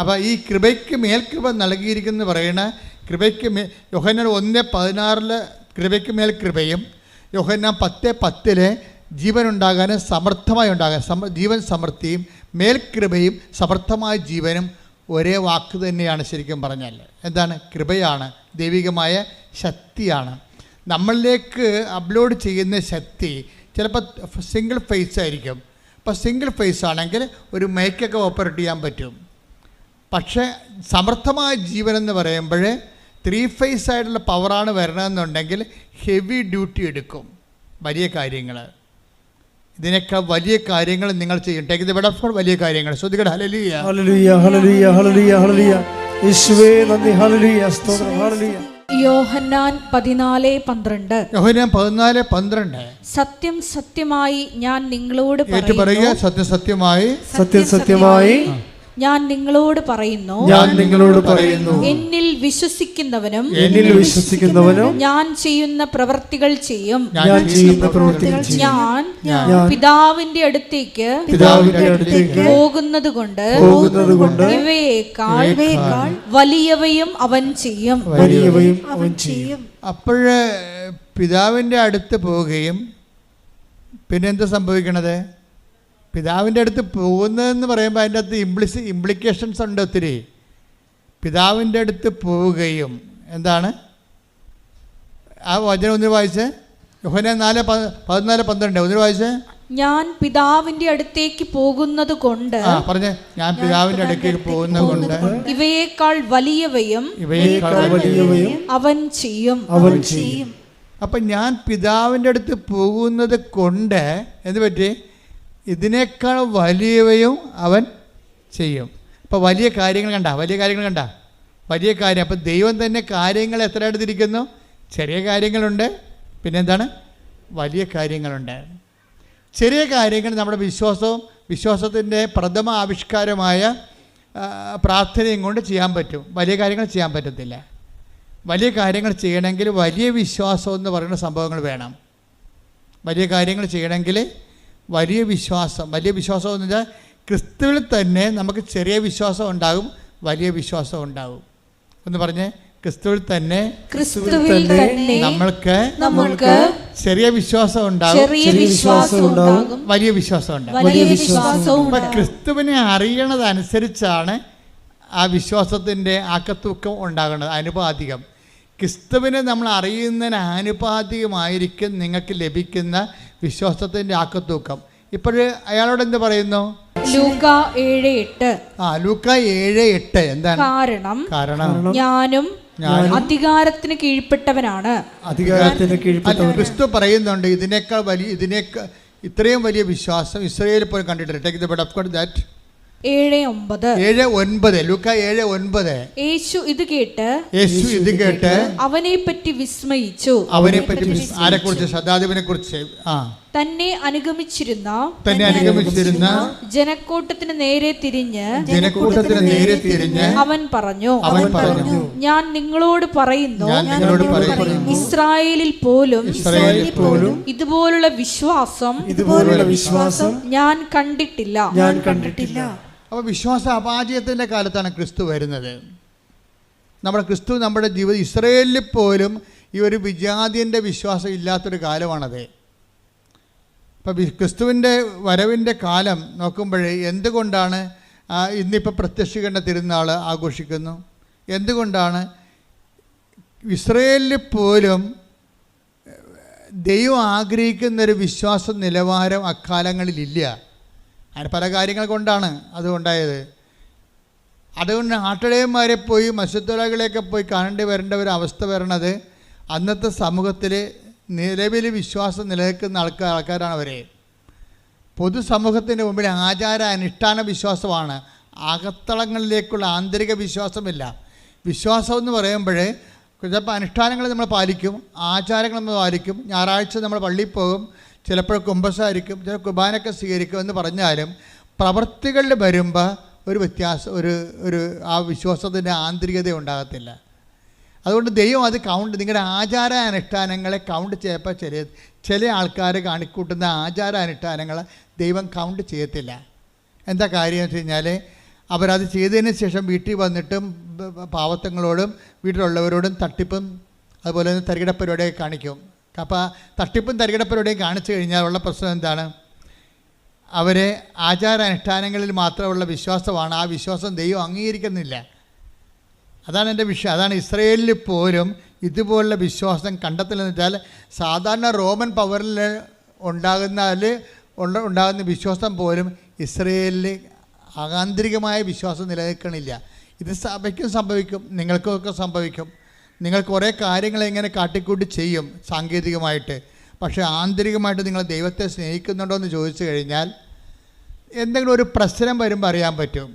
അപ്പൊ ഈ കൃപയ്ക്ക് മേൽ കൃപ നൽകിയിരിക്കുന്ന പറയണ കൃപയ്ക്ക് മേൽ യോഹന്നാൻ 1:16 കൃപയ്ക്ക് മേൽ കൃപയും യോഹന്നാൻ 10:10 ജീവനുണ്ടാകാനും സമർത്ഥമായി ഉണ്ടാകാൻ ജീവൻ സമൃദ്ധിയും മേൽകൃപയും സമർത്ഥമായ ജീവനും ഒരേ വാക്ക് തന്നെയാണ്. ശരിക്കും പറഞ്ഞാൽ എന്താണ്? കൃപയാണ്, ദൈവികമായ ശക്തിയാണ്. നമ്മളിലേക്ക് അപ്ലോഡ് ചെയ്യുന്ന ശക്തി ചിലപ്പോൾ സിംഗിൾ ഫേസ് ആയിരിക്കും. അപ്പോൾ സിംഗിൾ ഫേസ് ആണെങ്കിൽ ഒരു മൈക്കൊക്കെ ഓപ്പറേറ്റ് ചെയ്യാൻ പറ്റും. പക്ഷേ സമർത്ഥമായ ജീവൻ എന്ന് പറയുമ്പോൾ 3 ഫേസ് ആയിട്ടുള്ള പവറാണ് വരണമെന്നുണ്ടെങ്കിൽ ഹെവി ഡ്യൂട്ടി എടുക്കും. വലിയ കാര്യങ്ങൾ, ഇതിനേക്കാൾ വലിയ കാര്യങ്ങൾ നിങ്ങൾ ചെയ്യും. Take the word of God. വലിയ കാര്യങ്ങൾ. ശ്രദ്ധിക്കട്ടെ. ഹല്ലേലൂയ ഹല്ലേലൂയ ഹല്ലേലൂയ ഹല്ലേലൂയ ഹല്ലേലൂയ. യേശുവേ നന്ദി. ഹല്ലേലൂയ സ്തോത്രം. ഹല്ലേലൂയ. യോഹന്നാൻ 14:12 സത്യം സത്യമായി ഞാൻ നിങ്ങളോട് സത്യമായി ഞാൻ നിങ്ങളോട് പറയുന്നു, എന്നിൽ വിശ്വസിക്കുന്നവനും ഞാൻ ചെയ്യുന്ന പ്രവൃത്തികൾ ചെയ്യും. ഞാൻ പിതാവിന്റെ അടുത്തേക്ക് പോകുന്നത് കൊണ്ട് ഇവയേക്കാൾ വലിയവയും അവൻ ചെയ്യും. അപ്പോഴ് പിതാവിന്റെ അടുത്ത് പോവുകയും പിന്നെന്താ സംഭവിക്കണത്? പിതാവിൻ്റെ അടുത്ത് പോകുന്നതെന്ന് പറയുമ്പോൾ അതിൻ്റെ അകത്ത് ഇംപ്ലിക്കേഷൻസ് ഉണ്ട് ഒത്തിരി. പിതാവിൻ്റെ അടുത്ത് പോവുകയും എന്താണ് ആ വചനം ഒന്ന് വായിച്ച്. യോഹന്നാൻ 4:14-12 ഒന്ന് വായിച്ച്. ഞാൻ പിതാവിന്റെ അടുത്തേക്ക് പോകുന്നത് കൊണ്ട് പറഞ്ഞേ, ഞാൻ പിതാവിന്റെ അടുത്തേക്ക് പോകുന്നത് കൊണ്ട് ഇവയേക്കാൾ വലിയവയും അവൻ ചെയ്യും. അപ്പം ഞാൻ പിതാവിൻ്റെ അടുത്ത് പോകുന്നത് കൊണ്ട് എന്ത് പറ്റി? ഇതിനേക്കാൾ വലിയവയും അവൻ ചെയ്യും. അപ്പോൾ വലിയ കാര്യങ്ങൾ കണ്ട വലിയ കാര്യം. അപ്പം ദൈവം തന്നെ കാര്യങ്ങൾ എത്ര എടുത്തിരിക്കുന്നു? ചെറിയ കാര്യങ്ങളുണ്ട്, പിന്നെന്താണ്? വലിയ കാര്യങ്ങളുണ്ട്. ചെറിയ കാര്യങ്ങൾ നമ്മുടെ വിശ്വാസത്തിൻ്റെ പ്രഥമ ആവിഷ്കാരമായ പ്രാർത്ഥനയും കൊണ്ട് ചെയ്യാൻ പറ്റും. വലിയ കാര്യങ്ങൾ ചെയ്യാൻ പറ്റത്തില്ല. വലിയ കാര്യങ്ങൾ ചെയ്യണമെങ്കിൽ വലിയ വിശ്വാസം എന്ന് പറയുന്ന സംഭവങ്ങൾ വേണം. വലിയ കാര്യങ്ങൾ ചെയ്യണമെങ്കിൽ വലിയ വിശ്വാസം എന്ന് വെച്ചാൽ ക്രിസ്തുവിൽ തന്നെ നമുക്ക് ചെറിയ വിശ്വാസം ഉണ്ടാകും, വലിയ വിശ്വാസം ഉണ്ടാകും. എന്ന് പറഞ്ഞ്, ക്രിസ്തുവിൽ തന്നെ നമ്മൾക്ക് ചെറിയ വിശ്വാസം ഉണ്ടാകും, വലിയ വിശ്വാസം ഉണ്ടാകും. അപ്പം ക്രിസ്തുവിനെ അറിയണതനുസരിച്ചാണ് ആ വിശ്വാസത്തിൻ്റെ ആക്കത്തൂക്കം ഉണ്ടാകുന്നത്, ആനുപാതികം. ക്രിസ്തുവിനെ നമ്മൾ അറിയുന്നതിന് ആനുപാതികമായിരിക്കും നിങ്ങൾക്ക് ലഭിക്കുന്ന വിശ്വാസത്തിൻ്റെ ആക്കത്തൂക്കം. ഇപ്പോൾ അയാളോട് എന്ത് പറയുന്നു? ലൂക്ക 7:8. ലൂക്ക 7:8 എന്താണ്? കാരണം ഞാനും അധികാരത്തിന് കീഴ്പ്പെട്ടവനാണ്. അധികാരത്തിന് കീഴ്പ്പെട്ടവൻ. ക്രിസ്തു പറയുന്നുണ്ട് ഇത്രയും വലിയ വിശ്വാസം ഇസ്രായേലിൽ പോലും കണ്ടിട്ടില്ല. Take the word of God that 7:9 ലൂക്ക 7:9. യേശു ഇത് കേട്ട് അവനെപ്പറ്റി വിസ്മയിച്ചു. ആരെക്കുറിച്ച്? ശതാധിപനെ കുറിച്ച്. തന്നെ അനുഗമിച്ചിരുന്ന ജനക്കൂട്ടത്തിന് നേരെ തിരിഞ്ഞ് അവൻ പറഞ്ഞു, ഞാൻ നിങ്ങളോട് പറയുന്നു, ഇസ്രായേലിൽ പോലും ഇതുപോലുള്ള വിശ്വാസം ഞാൻ കണ്ടിട്ടില്ല. അപ്പോൾ വിശ്വാസ അപാചയത്തിൻ്റെ കാലത്താണ് ക്രിസ്തു വരുന്നത്. നമ്മുടെ ജീവിതം ഇസ്രായേലിൽ പോലും ഈ ഒരു വിജാതിയൻ്റെ വിശ്വാസം ഇല്ലാത്തൊരു കാലമാണത്. അപ്പോൾ ക്രിസ്തുവിൻ്റെ വരവിൻ്റെ കാലം നോക്കുമ്പോഴേ എന്തുകൊണ്ടാണ് ഇന്നിപ്പോൾ പ്രത്യക്ഷീകരണ തിരുനാൾ ആഘോഷിക്കുന്നു? എന്തുകൊണ്ടാണ്? ഇസ്രായേലിൽ പോലും ദൈവം ആഗ്രഹിക്കുന്നൊരു വിശ്വാസ നിലവാരം അക്കാലങ്ങളിലില്ല. അതിന് പല കാര്യങ്ങൾ കൊണ്ടാണ് അതുണ്ടായത്. അതുകൊണ്ട് ആട്ടിടയന്മാരെ പോയി മത്സ്യത്തൊഴിലാളികളെയൊക്കെ പോയി കാണേണ്ടി വരേണ്ട ഒരു അവസ്ഥ വരണത് അന്നത്തെ സമൂഹത്തിൽ നിലവിൽ വിശ്വാസം നിലനിൽക്കുന്ന ആൾക്കാരാണ് അവരെ. പൊതുസമൂഹത്തിൻ്റെ മുമ്പിൽ ആചാര അനുഷ്ഠാന വിശ്വാസമാണ്, അകത്തളങ്ങളിലേക്കുള്ള ആന്തരിക വിശ്വാസമില്ല. വിശ്വാസം എന്ന് പറയുമ്പോൾ ചിലപ്പോൾ അനുഷ്ഠാനങ്ങൾ നമ്മൾ പാലിക്കും, ആചാരങ്ങൾ നമ്മൾ പാലിക്കും, ഞായറാഴ്ച നമ്മൾ പള്ളിയിൽ പോകും, ചിലപ്പോൾ കുമ്പസാരിക്കും, ചില കുർബാനയൊക്കെ സ്വീകരിക്കും എന്ന് പറഞ്ഞാലും പ്രവൃത്തികളിൽ വരുമ്പോൾ ഒരു വ്യത്യാസം ഒരു ആ വിശ്വാസത്തിൻ്റെ ആന്തരികത ഉണ്ടാകത്തില്ല. അതുകൊണ്ട് ദൈവം അത് നിങ്ങളുടെ ആചാര അനുഷ്ഠാനങ്ങളെ കൗണ്ട് ചെയ്യപ്പോൾ ചില ആൾക്കാർ കാണിക്കൂട്ടുന്ന ആചാര അനുഷ്ഠാനങ്ങൾ ദൈവം കൗണ്ട് ചെയ്യത്തില്ല. എന്താ കാര്യം എന്ന് വെച്ച് കഴിഞ്ഞാൽ അവരത് ചെയ്തതിന് ശേഷം വീട്ടിൽ വന്നിട്ടും പാവത്തങ്ങളോടും വീട്ടിലുള്ളവരോടും തട്ടിപ്പും അതുപോലെ തന്നെ തരികിട പരിപാടിയൊക്കെ കാണിക്കും. അപ്പോൾ തട്ടിപ്പും തരികിട പരിപാടിയും കാണിച്ചു കഴിഞ്ഞാൽ ഉള്ള പ്രശ്നം എന്താണ്? അവരെ ആചാര അനുഷ്ഠാനങ്ങളിൽ മാത്രമുള്ള വിശ്വാസമാണ്, ആ വിശ്വാസം ദൈവം അംഗീകരിക്കുന്നില്ല. അതാണ് എൻ്റെ വിഷയം. അതാണ് ഇസ്രായേലിൽ പോലും ഇതുപോലുള്ള വിശ്വാസം കണ്ടെത്തലെന്ന് വെച്ചാൽ സാധാരണ റോമൻ പവറിൽ ഉണ്ടാകുന്ന വിശ്വാസം പോലും ഇസ്രായേലിൽ ആന്തരികമായ വിശ്വാസം നിലനിൽക്കണില്ല. ഇത് സഭയ്ക്കും സംഭവിക്കും, നിങ്ങൾക്കൊക്കെ സംഭവിക്കും. നിങ്ങൾ കുറേ കാര്യങ്ങൾ ഇങ്ങനെ കാട്ടിക്കൂട്ടി ചെയ്യും സാങ്കേതികമായിട്ട്, പക്ഷേ ആന്തരികമായിട്ട് നിങ്ങൾ ദൈവത്തെ സ്നേഹിക്കുന്നുണ്ടോ എന്ന് ചോദിച്ചു കഴിഞ്ഞാൽ എന്തെങ്കിലും ഒരു പ്രശ്നം വരുമ്പോൾ അറിയാൻ പറ്റും.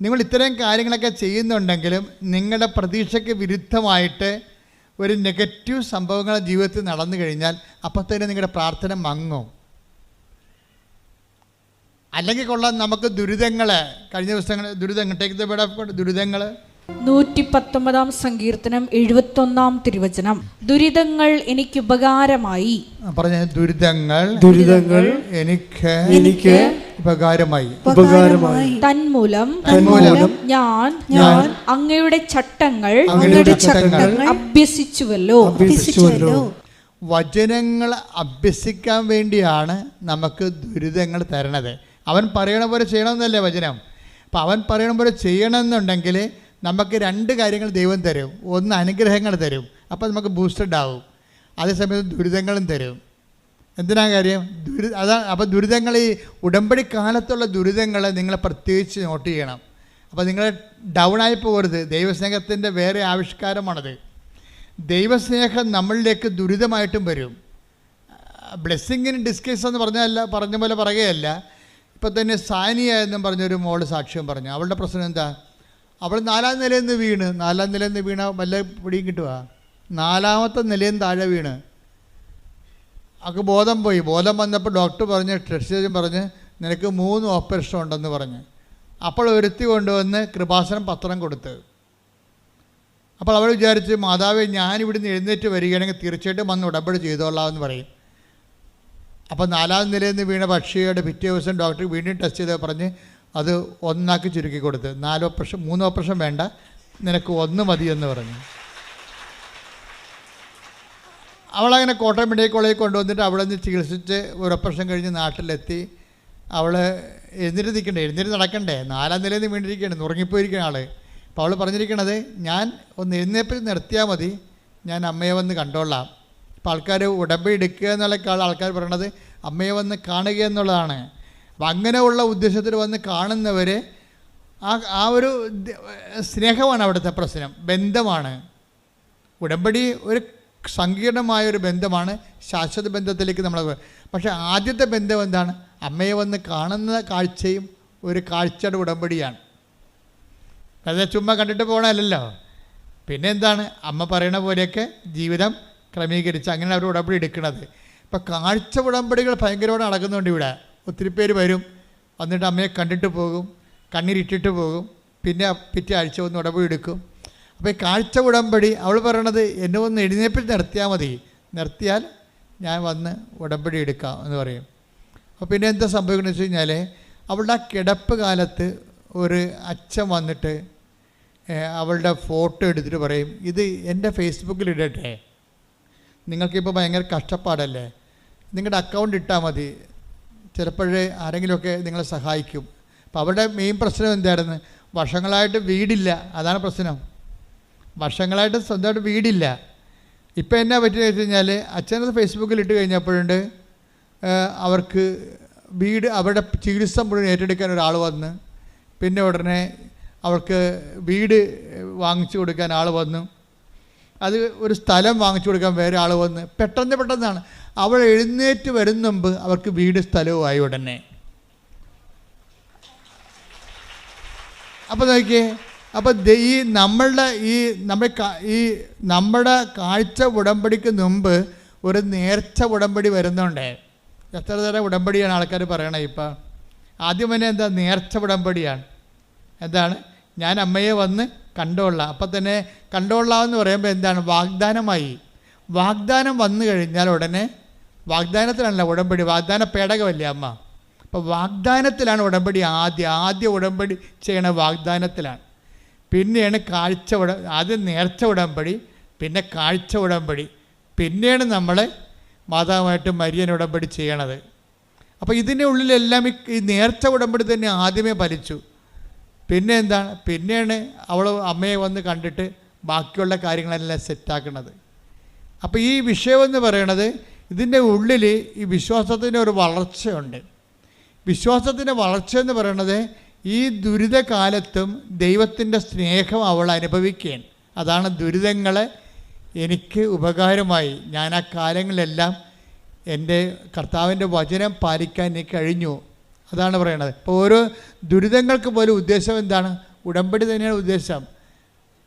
നിങ്ങൾ ഇത്രയും കാര്യങ്ങളൊക്കെ ചെയ്യുന്നുണ്ടെങ്കിലും നിങ്ങളുടെ പ്രതീക്ഷയ്ക്ക് വിരുദ്ധമായിട്ട് ഒരു നെഗറ്റീവ് സംഭവങ്ങൾ ജീവിതത്തിൽ നടന്നു കഴിഞ്ഞാൽ അപ്പം തന്നെ നിങ്ങളുടെ പ്രാർത്ഥന മങ്ങും. അല്ലെങ്കിൽ കൊള്ളാം നമുക്ക് ദുരിതങ്ങൾ, കഴിഞ്ഞ ദിവസങ്ങൾ ദുരിതങ്ങൾ 119 സങ്കീർത്തനം 71 തിരുവചനം, ദുരിതങ്ങൾ എനിക്ക് ഉപകാരമായി. പറഞ്ഞ ദുരിതങ്ങൾ എനിക്ക് ഉപകാരമായി. തന്മൂലം ഞാൻ അങ്ങയുടെ ചട്ടങ്ങൾ അഭ്യസിച്ചുവല്ലോ. വചനങ്ങൾ അഭ്യസിക്കാൻ വേണ്ടിയാണ് നമുക്ക് ദുരിതങ്ങൾ തരണത്. അവൻ പറയണ പോലെ ചെയ്യണമെന്നല്ലേ വചനം. അപ്പം അവൻ പറയണ പോലെ ചെയ്യണമെന്നുണ്ടെങ്കിൽ നമുക്ക് രണ്ട് കാര്യങ്ങൾ ദൈവം തരും. ഒന്ന് അനുഗ്രഹങ്ങൾ തരും, അപ്പോൾ നമുക്ക് ബൂസ്റ്റഡ് ആവും. അതേസമയത്ത് ദുരിതങ്ങളും തരും. എന്തിനാ കാര്യം? അതാണ്. അപ്പോൾ ദുരിതങ്ങൾ, ഈ ഉടമ്പടി കാലത്തുള്ള ദുരിതങ്ങൾ നിങ്ങൾ പ്രത്യേകിച്ച് നോട്ട് ചെയ്യണം. അപ്പോൾ നിങ്ങൾ ഡൗൺ ആയി പോകരുത്. ദൈവസ്നേഹത്തിൻ്റെ വേറെ ആവിഷ്കാരമാണത്. ദൈവസ്നേഹം നമ്മളിലേക്ക് ദുരിതമായിട്ടും വരും. ബ്ലെസ്സിങ്ങിന് ഡിസ്കസ് എന്ന് പറഞ്ഞ പോലെ പറയുകയല്ല. ഇപ്പോൾ തന്നെ സാനിയ എന്നും പറഞ്ഞൊരു മോള് സാക്ഷ്യം പറഞ്ഞു. അവളുടെ പ്രശ്നം എന്താ? അവൾ 4ാം നിലയിൽ നിന്ന് വീണ വല്ല പിടിയും കിട്ടുക. 4ാമത്തെ നിലയിൽ നിന്ന് താഴെ വീണ് അവൾക്ക് ബോധം പോയി. ബോധം വന്നപ്പോൾ ഡോക്ടർ പറഞ്ഞ്, ടെസ്റ്റ് പറഞ്ഞ് നിനക്ക് 3 ഓപ്പറേഷൻ ഉണ്ടെന്ന് പറഞ്ഞ്. അപ്പോൾ ഒരുത്തി കൊണ്ടുവന്ന് കൃപാസനം പത്രം കൊടുത്ത്. അപ്പോൾ അവൾ വിചാരിച്ച്, മാതാവേ ഞാനിവിടുന്ന് എഴുന്നേറ്റ് വരികയാണെങ്കിൽ തീർച്ചയായിട്ടും വന്ന് ഉടമ്പടി ചെയ്തോളാം എന്ന് പറയും. അപ്പോൾ 4ാം നിലയിൽ നിന്ന് വീണ പക്ഷിയുടെ പിറ്റേ ദിവസം ഡോക്ടർ വീണ്ടും ടെസ്റ്റ് ചെയ്ത് പറഞ്ഞ് അത് 1 ചുരുക്കി കൊടുത്ത്. 3 ഓപ്പറേഷൻ വേണ്ട, നിനക്ക് 1 മതിയെന്ന് പറഞ്ഞു. അവളങ്ങനെ കോട്ടയം മെഡിക്കൽ കോളേജിൽ കൊണ്ടുവന്നിട്ട് അവിടെ നിന്ന് ചികിത്സിച്ച് ഒരു ഓപ്പറേഷൻ കഴിഞ്ഞ് നാട്ടിലെത്തി. അവൾ എഴുന്നേറ്റ് നടക്കണ്ടേ, 4ാം നിലയിൽ നിന്ന് വീണ്ടിരിക്കുകയാണ്, ഉറങ്ങിപ്പോയിരിക്കുന്ന ആൾ. അപ്പോൾ അവൾ പറഞ്ഞിരിക്കണത്, ഞാൻ ഒന്ന് എഴുന്നേറ്റ് നിർത്തിയാൽ മതി, ഞാൻ അമ്മയെ വന്ന് കണ്ടോളാം. അപ്പോൾ ആൾക്കാർ ഉടമ്പടി എടുക്കുക എന്നുള്ള ആൾക്കാർ പറയണത് അമ്മയെ വന്ന് കാണുക എന്നുള്ളതാണ്. അപ്പം അങ്ങനെയുള്ള ഉദ്ദേശത്തിൽ വന്ന് കാണുന്നവർ ആ ഒരു സ്നേഹമാണ് അവിടുത്തെ പ്രശ്നം, ബന്ധമാണ്. ഉടമ്പടി ഒരു സങ്കീർണമായൊരു ബന്ധമാണ്, ശാശ്വത ബന്ധത്തിലേക്ക് നമ്മൾ. പക്ഷേ ആദ്യത്തെ ബന്ധം എന്താണ്? അമ്മയെ വന്ന് കാണുന്ന കാഴ്ചയും ഒരു കാഴ്ചയുടെ ഉടമ്പടിയാണ്. അതായത് ചുമ്മാ കണ്ടിട്ട് പോകണമല്ലോ. പിന്നെ എന്താണ്? അമ്മ പറയണ പോലെയൊക്കെ ജീവിതം ക്രമീകരിച്ച് അങ്ങനെ അവർ ഉടമ്പടി എടുക്കുന്നത്. ഇപ്പം കാഴ്ച ഉടമ്പടികൾ ഭയങ്കരമായിട്ട് നടക്കുന്നുണ്ട് ഇവിടെ. ഒത്തിരി പേര് വരും, വന്നിട്ട് അമ്മയെ കണ്ടിട്ട് പോകും, കണ്ണീരിട്ടിട്ട് പോകും, പിന്നെ പിറ്റേ ആഴ്ച ഒന്ന് ഉടമ്പടി എടുക്കും. അപ്പോൾ ഈ കാഴ്ച ഉടമ്പടി അവൾ പറയണത് എന്നെ ഒന്ന് എഴുന്നേപ്പിച്ച് നിർത്തിയാൽ മതി, നിർത്തിയാൽ ഞാൻ വന്ന് ഉടമ്പടി എടുക്കാം എന്ന് പറയും. അപ്പോൾ പിന്നെ എന്താ സംഭവിക്കുന്നത് വെച്ച് കഴിഞ്ഞാൽ അവളുടെ ആ കിടപ്പ് കാലത്ത് ഒരു അച്ഛൻ വന്നിട്ട് അവളുടെ ഫോട്ടോ എടുത്തിട്ട് പറയും, ഇത് എൻ്റെ ഫേസ്ബുക്കിൽ ഇടട്ടെ, നിങ്ങൾക്കിപ്പോൾ ഭയങ്കര കഷ്ടപ്പാടല്ലേ, നിങ്ങളുടെ അക്കൗണ്ട് ഇട്ടാൽ മതി, ചിലപ്പോഴേ ആരെങ്കിലുമൊക്കെ നിങ്ങളെ സഹായിക്കും. അപ്പോൾ അവരുടെ മെയിൻ പ്രശ്നം എന്തായിരുന്നു? വർഷങ്ങളായിട്ട് വീടില്ല, അതാണ് പ്രശ്നം. വർഷങ്ങളായിട്ട് സ്വന്തമായിട്ട് വീടില്ല. ഇപ്പോൾ എന്നാ പറ്റിയെന്ന് വെച്ച് കഴിഞ്ഞാൽ അച്ഛനത് ഫേസ്ബുക്കിൽ ഇട്ട് കഴിഞ്ഞപ്പോഴുണ്ട് അവർക്ക് വീട്, അവരുടെ ചികിത്സ മുഴുവൻ ഏറ്റെടുക്കാൻ ഒരാൾ വന്ന്, പിന്നെ ഉടനെ അവർക്ക് വീട് വാങ്ങിച്ചു കൊടുക്കാൻ ആൾ വന്നു, അത് ഒരു സ്ഥലം വാങ്ങിച്ചു കൊടുക്കാൻ വേറെ ആൾ വന്ന്, പെട്ടെന്നാണ് അവൾ എഴുന്നേറ്റ് വരുന്ന മുമ്പ് അവർക്ക് വീട് സ്ഥലവുമായി ഉടനെ. അപ്പോൾ നോക്കിയേ, അപ്പോൾ നമ്മുടെ കാഴ്ച ഉടമ്പടിക്ക് മുമ്പ് ഒരു നേർച്ച ഉടമ്പടി വരുന്നുണ്ട്. എത്ര തരം ഉടമ്പടിയാണ് ആൾക്കാർ പറയണത് ഇപ്പം? ആദ്യം തന്നെ എന്താ? നേർച്ച ഉടമ്പടിയാണ്. എന്താണ്? ഞാൻ അമ്മയെ വന്ന് കണ്ടോളാം. അപ്പം തന്നെ കണ്ടോളാമെന്ന് പറയുമ്പോൾ എന്താണ്? വാഗ്ദാനമായി. വാഗ്ദാനം വന്നു കഴിഞ്ഞാൽ ഉടനെ, വാഗ്ദാനത്തിലാണല്ലോ ഉടമ്പടി, വാഗ്ദാന പേടകമല്ലേ അമ്മ. അപ്പോൾ വാഗ്ദാനത്തിലാണ് ഉടമ്പടി. ആദ്യ ഉടമ്പടി ചെയ്യണ വാഗ്ദാനത്തിലാണ്. പിന്നെയാണ് ആദ്യം നേർച്ച ഉടമ്പടി, പിന്നെ കാഴ്ച ഉടമ്പടി, പിന്നെയാണ് നമ്മൾ മാതാവുമായിട്ട് മരിയൻ ഉടമ്പടി ചെയ്യണത്. അപ്പോൾ ഇതിൻ്റെ ഉള്ളിലെല്ലാം ഈ നേർച്ച ഉടമ്പടി തന്നെ ആദ്യമേ ഫലിച്ചു. പിന്നെ എന്താണ്? പിന്നെയാണ് അവൾ അമ്മയെ വന്ന് കണ്ടിട്ട് ബാക്കിയുള്ള കാര്യങ്ങളെല്ലാം സെറ്റാക്കുന്നത്. അപ്പോൾ ഈ വിഷയമെന്ന് പറയണത്, ഇതിൻ്റെ ഉള്ളിൽ ഈ വിശ്വാസത്തിൻ്റെ ഒരു വളർച്ചയുണ്ട്. വിശ്വാസത്തിൻ്റെ വളർച്ചയെന്ന് പറയണത് ഈ ദുരിതകാലത്തും ദൈവത്തിൻ്റെ സ്നേഹം അവൾ അനുഭവിക്കുകയാണ്. അതാണ് ദുരിതങ്ങളെ എനിക്ക് ഉപകാരമായി, ഞാൻ ആ കാലങ്ങളിലെല്ലാം എൻ്റെ കർത്താവിൻ്റെ വചനം പാലിക്കാൻ എനിക്ക് കഴിഞ്ഞു, അതാണ് പറയണത്. ഇപ്പോൾ ഓരോ ദുരിതങ്ങൾക്ക് പോലും ഉദ്ദേശം എന്താണ്? ഉടമ്പടി തന്നെയാണ് ഉദ്ദേശം.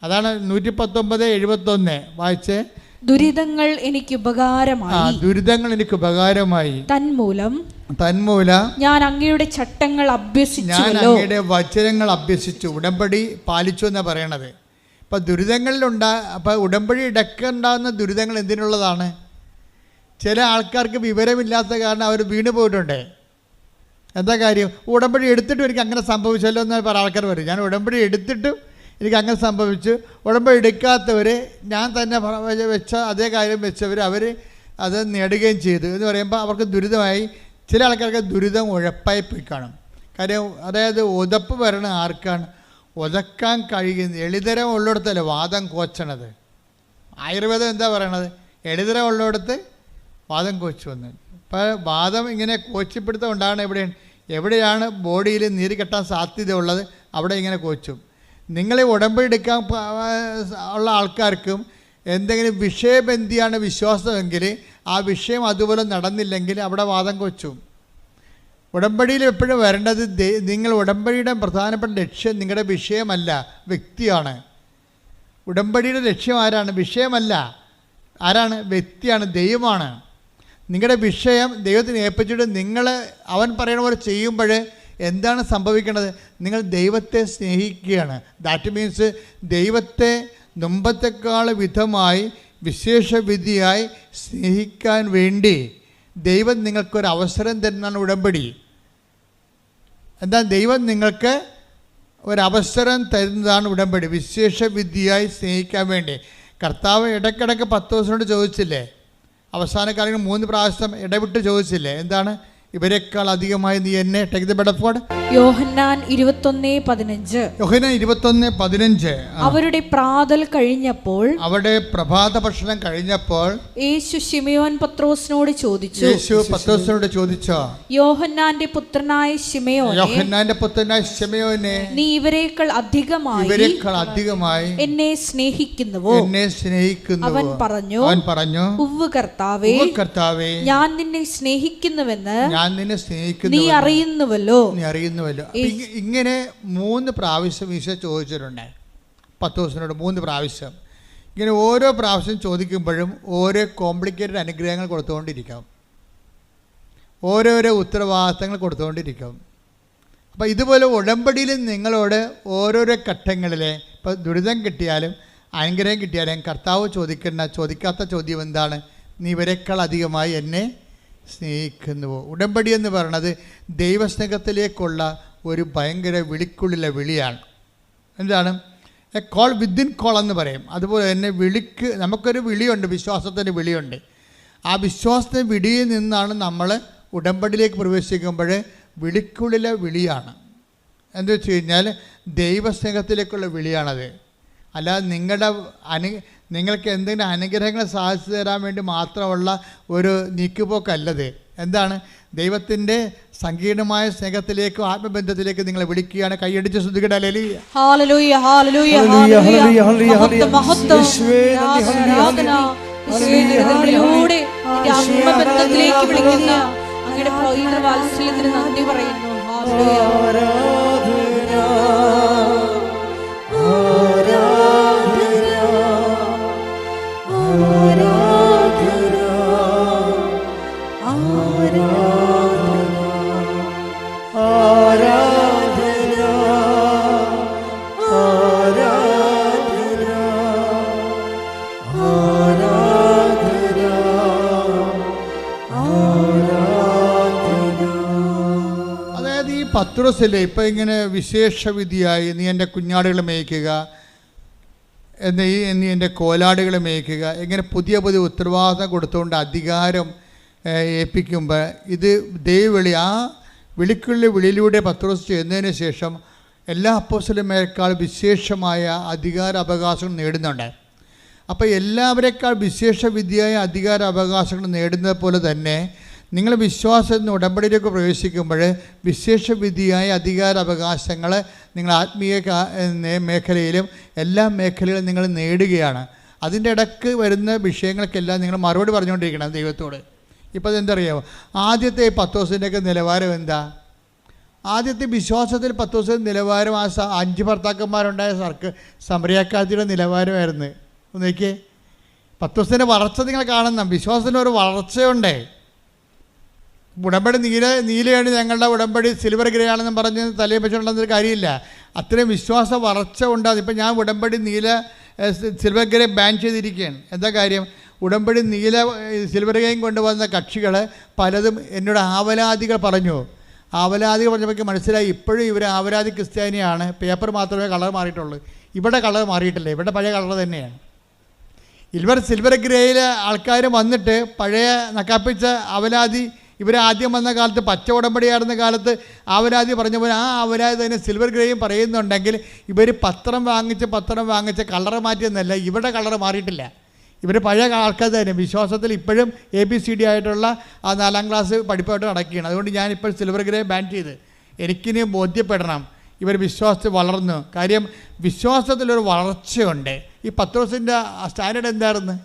അതാണ് 119:71 വായിച്ചേ. ദുരിതങ്ങൾ എനിക്ക് ഉപകാരമായി, ദുരിതങ്ങൾ എനിക്ക് ഉപകാരമായി, തന്മൂലം ഞാൻ അങ്ങയുടെ ചട്ടങ്ങൾ അഭ്യസിച്ചു, ഞാൻ അങ്ങയുടെ വചനങ്ങൾ അഭ്യസിച്ചു. ഉടമ്പടി പാലിച്ചു എന്നാണ് പറയണത്. ഇപ്പം അപ്പം ഉടമ്പടി ഇടക്കുണ്ടാകുന്ന ദുരിതങ്ങൾ എന്തിനുള്ളതാണ്? ചില ആൾക്കാർക്ക് വിവരമില്ലാത്ത കാരണം അവർ വീണ് പോയിട്ടുണ്ട്. എന്താ കാര്യം? ഉടമ്പടി എടുത്തിട്ടും എനിക്ക് അങ്ങനെ സംഭവിച്ചല്ലോ എന്ന് പല ആൾക്കാർ പറയും. ഞാൻ ഉടമ്പടി എടുത്തിട്ടും എനിക്ക് അങ്ങനെ സംഭവിച്ചു. ഉടമ്പടി എടുക്കാത്തവർ ഞാൻ തന്നെ വെച്ച അതേ കാര്യം വെച്ചവർ അവർ അത് നേടുകയും ചെയ്തു എന്ന് പറയുമ്പോൾ അവർക്ക് ദുരിതമായി. ചില ആൾക്കാർക്ക് ദുരിതം ഉഴപ്പായി പോയി കാണും. കാര്യം അതായത് ഉതപ്പ് വരണ ആർക്കാണ്? ഉതക്കാൻ കഴിയുന്ന എളിതരം ഉള്ളിടത്തല്ലേ വാദം കോച്ചണത്. ആയുർവേദം എന്താ പറയണത്? എളിതരം ഉള്ളിടത്ത് വാദം കോച്ചു വന്നത്. ഇപ്പോൾ വാദം ഇങ്ങനെ കോച്ചിപ്പിടുത്തം ഉണ്ടാകണം എവിടെയാണ് ബോഡിയിൽ നീര് കെട്ടാൻ സാധ്യതയുള്ളത് അവിടെ ഇങ്ങനെ കോച്ചും. നിങ്ങളെ ഉടമ്പടി എടുക്കാൻ ഉള്ള ആൾക്കാർക്കും എന്തെങ്കിലും വിഷയബന്ധിയാണ് വിശ്വാസമെങ്കിൽ ആ വിഷയം അതുപോലെ നടന്നില്ലെങ്കിൽ അവിടെ വാദം കൊച്ചും. ഉടമ്പടിയിൽ എപ്പോഴും വരേണ്ടത് നിങ്ങൾ ഉടമ്പടിയുടെ പ്രധാനപ്പെട്ട ലക്ഷ്യം നിങ്ങളുടെ വിഷയമല്ല, വ്യക്തിയാണ്. ഉടമ്പടിയുടെ ലക്ഷ്യം ആരാണ്? വിഷയമല്ല, ആരാണ്? വ്യക്തിയാണ്, ദൈവമാണ്. നിങ്ങളുടെ വിഷയം ദൈവത്തിന് ഏൽപ്പിച്ചിട്ട് അവൻ പറയുന്ന പോലെ ചെയ്യുമ്പോൾ എന്താണ് സംഭവിക്കുന്നത്? നിങ്ങൾ ദൈവത്തെ സ്നേഹിക്കുകയാണ്. ദാറ്റ് മീൻസ് ദൈവത്തെ മുമ്പത്തെക്കാൾ വിധമായി വിശേഷവിധിയായി സ്നേഹിക്കാൻ വേണ്ടി ദൈവം നിങ്ങൾക്കൊരു അവസരം തരുന്നതാണ് ഉടമ്പടി. എന്താ? ദൈവം നിങ്ങൾക്ക് ഒരവസരം തരുന്നതാണ് ഉടമ്പടി, വിശേഷവിധിയായി സ്നേഹിക്കാൻ വേണ്ടി. കർത്താവ് ഇടയ്ക്കിടയ്ക്ക് 10 ദിവസം കൊണ്ട് ചോദിച്ചില്ലേ? അവസാന കാലങ്ങളിൽ 3 പ്രാവശ്യം ഇടവിട്ട് ചോദിച്ചില്ലേ? എന്താണ്? ഇവരെക്കാൾ അധികമായി നീ എന്നെ. Take the word of God. യോഹന്നാൻ 21:15. യോഹന്നാൻ 21:15. അവരുടെ പ്രാതൽ കഴിഞ്ഞപ്പോൾ, അവിടെ പ്രഭാത ഭക്ഷണം കഴിഞ്ഞപ്പോൾ യേശു ശിമയോൻ പത്രോസിനോട് ചോദിച്ചു, യോഹന്നാന്റെ പുത്രനായ ശിമയോനെ, നീ ഇവരെക്കാൾ അധികമായി എന്നെ സ്നേഹിക്കുന്നുവോ? അവൻ പറഞ്ഞു, ഉവ്വ് കർത്താവേ, ഞാൻ നിന്നെ സ്നേഹിക്കുന്നുവെന്ന് നീ അറിയുന്നുവല്ലോ. ഇങ്ങനെ 3 പ്രാവശ്യം ഈശോ ചോദിച്ചിട്ടുണ്ട് പത്രോസിനോട്. 3 പ്രാവശ്യം. ഇങ്ങനെ ഓരോ പ്രാവശ്യം ചോദിക്കുമ്പോഴും ഓരോ കോംപ്ലിക്കേറ്റഡ് അനുഗ്രഹങ്ങൾ കൊടുത്തുകൊണ്ടിരിക്കാം, ഓരോരോ ഉത്തരവാദിത്തങ്ങൾ കൊടുത്തുകൊണ്ടിരിക്കും. അപ്പോൾ ഇതുപോലെ ഉടമ്പടിയിൽ നിങ്ങളോട് ഓരോരോ ഘട്ടങ്ങളിലെ, ഇപ്പോൾ ദുരിതം കിട്ടിയാലും അനുഗ്രഹം കിട്ടിയാലും കർത്താവ് ചോദിക്കാത്ത ചോദ്യം എന്താണ്? നീ ഇവരെക്കാൾ അധികമായി എന്നെ സ്നേഹിക്കുന്നുവോ? ഉടമ്പടി എന്ന് പറയുന്നത് ദൈവസ്നേഹത്തിലേക്കുള്ള ഒരു ഭയങ്കര വിളിക്കുള്ളിലെ വിളിയാണ്. എന്താണ്? എ കോൾ വിത്തിൻ കോൾ എന്ന് പറയും. അതുപോലെ തന്നെ നമുക്കൊരു വിളിയുണ്ട്, വിശ്വാസത്തിൻ്റെ വിളിയുണ്ട്. ആ വിശ്വാസത്തിൻ്റെ വിളിയിൽ നിന്നാണ് നമ്മൾ ഉടമ്പടിയിലേക്ക് പ്രവേശിക്കുമ്പോൾ വിളിക്കുള്ളിലെ വിളിയാണ്. എന്താ വെച്ച് കഴിഞ്ഞാൽ ദൈവസ്നേഹത്തിലേക്കുള്ള വിളിയാണത്. അല്ലാതെ നിങ്ങൾക്ക് എന്തെങ്കിലും അനുഗ്രഹങ്ങൾ സാധിച്ചു തരാൻ വേണ്ടി മാത്രമുള്ള ഒരു നീക്കുപോക്കല്ലത്. എന്താണ്? ദൈവത്തിൻ്റെ സങ്കീർണമായ സ്നേഹത്തിലേക്കും ആത്മബന്ധത്തിലേക്ക് നിങ്ങളെ വിളിക്കുകയാണ്. കൈയടിച്ച് ശ്രദ്ധിക്കട്ടെ. ആത്മബന്ധത്തിലേക്ക് വിളിക്കുന്ന അങ്ങയുടെ പവിത്ര വാത്സല്യത്തിന് നന്ദി പറയുന്നു. പത്രോസില്ലേ ഇപ്പം ഇങ്ങനെ വിശേഷവിധിയായി നീ എൻ്റെ കുഞ്ഞാടുകളെ മേയ്ക്കുക, നീ എൻ്റെ കോലാടുകളെ മേയ്ക്കുക, ഇങ്ങനെ പുതിയ ഉത്തരവാദിത്തം കൊടുത്തുകൊണ്ട് അധികാരം ഏൽപ്പിക്കുമ്പോൾ ഇത് ദൈവവിളി, ആ വിളിയിലൂടെ പത്രോസ് ചെയ്യുന്നതിന് ശേഷം എല്ലാ അപ്പോസ്തലന്മാരെക്കാൾ വിശേഷമായ അധികാര അവകാശങ്ങൾ നേടുന്നുണ്ട്. അപ്പോൾ എല്ലാവരെക്കാൾ വിശേഷവിധിയായ അധികാര അവകാശങ്ങൾ നേടുന്നത് പോലെ തന്നെ നിങ്ങൾ വിശ്വാസത്തിന് ഉടമ്പടിയിലേക്ക് പ്രവേശിക്കുമ്പോൾ വിശേഷവിധിയായ അധികാര അവകാശങ്ങൾ നിങ്ങൾ ആത്മീയ മേഖലയിലും എല്ലാ മേഖലയിലും നിങ്ങൾ നേടുകയാണ്. അതിൻ്റെ ഇടയ്ക്ക് വരുന്ന വിഷയങ്ങൾക്കെല്ലാം നിങ്ങൾ മറുപടി പറഞ്ഞുകൊണ്ടിരിക്കണം ദൈവത്തോട്. ഇപ്പോൾ അതെന്തറിയാമോ? ആദ്യത്തെ പത്രോസിൻ്റെയൊക്കെ നിലവാരം എന്താ? ആദ്യത്തെ വിശ്വാസത്തിൽ പത്രോസിൻ്റെ നിലവാരം ആ 5 ഭർത്താക്കന്മാരുണ്ടായ സമറിയാക്കാത്തിയുടെ നിലവാരമായിരുന്നു. നോക്കിയേ, പത്രോസിൻ്റെ വളർച്ച നിങ്ങൾ കാണുന്ന വിശ്വാസത്തിന് ഒരു വളർച്ചയുണ്ട്. ഉടമ്പടി നീലയാണ് ഞങ്ങളുടെ ഉടമ്പടി, സിൽവർ ഗ്രേ ആണെന്ന് പറഞ്ഞ് തലയിൽ വെച്ചുകൊണ്ടെന്നൊരു കാര്യമില്ല. അത്രയും വിശ്വാസ വളർച്ച ഉണ്ടാകും. ഇപ്പം ഞാൻ ഉടമ്പടി സിൽവർ ഗ്രേ ബാൻ ചെയ്തിരിക്കുകയാണ്. എന്താ കാര്യം? ഉടമ്പടി സിൽവർ ഗ്രേയും കൊണ്ടുവന്ന കക്ഷികൾ പലതും എന്നോട് ആവലാദികൾ പറഞ്ഞപ്പോൾ പറഞ്ഞപ്പോൾ മനസ്സിലായി ഇപ്പോഴും ഇവർ ആവലാദി ക്രിസ്ത്യാനിയാണ്. പേപ്പർ മാത്രമേ കളർ മാറിയിട്ടുള്ളൂ. ഇവിടെ കളർ മാറിയിട്ടില്ല, ഇവിടെ പഴയ കളർ തന്നെയാണ്. സിൽവർ ഗ്രേയിൽ ആൾക്കാർ വന്നിട്ട് പഴയ നക്കാപ്പിച്ച അവലാദി, ഇവർ ആദ്യം വന്ന കാലത്ത് പച്ച ഉടമ്പടിയായിരുന്ന കാലത്ത് ആവലാതി പറഞ്ഞ പോലെ ആ ആവലാതി തന്നെ സിൽവർ ഗ്രേയും പറയുന്നുണ്ടെങ്കിൽ ഇവർ പത്രം വാങ്ങിച്ച് കളർ മാറ്റിയെന്നല്ല, ഇവിടെ കളർ മാറിയിട്ടില്ല. ഇവർ പഴയ ആൾക്കാർ തന്നെ വിശ്വാസത്തിൽ ഇപ്പോഴും ABCD ആയിട്ടുള്ള ആ 4ാം ക്ലാസ് പഠിപ്പായിട്ട് നടക്കുകയാണ്. അതുകൊണ്ട് ഞാനിപ്പോൾ സിൽവർ ഗ്രേ ബാൻ ചെയ്ത് എനിക്കിനി ബോധ്യപ്പെടണം ഇവർ വിശ്വാസത്തിൽ വളർന്നു. കാര്യം വിശ്വാസത്തിലൊരു വളർച്ചയുണ്ട്. ഈ പത്രോസിൻ്റെ സ്റ്റാൻഡേർഡ് എന്തായിരുന്നു?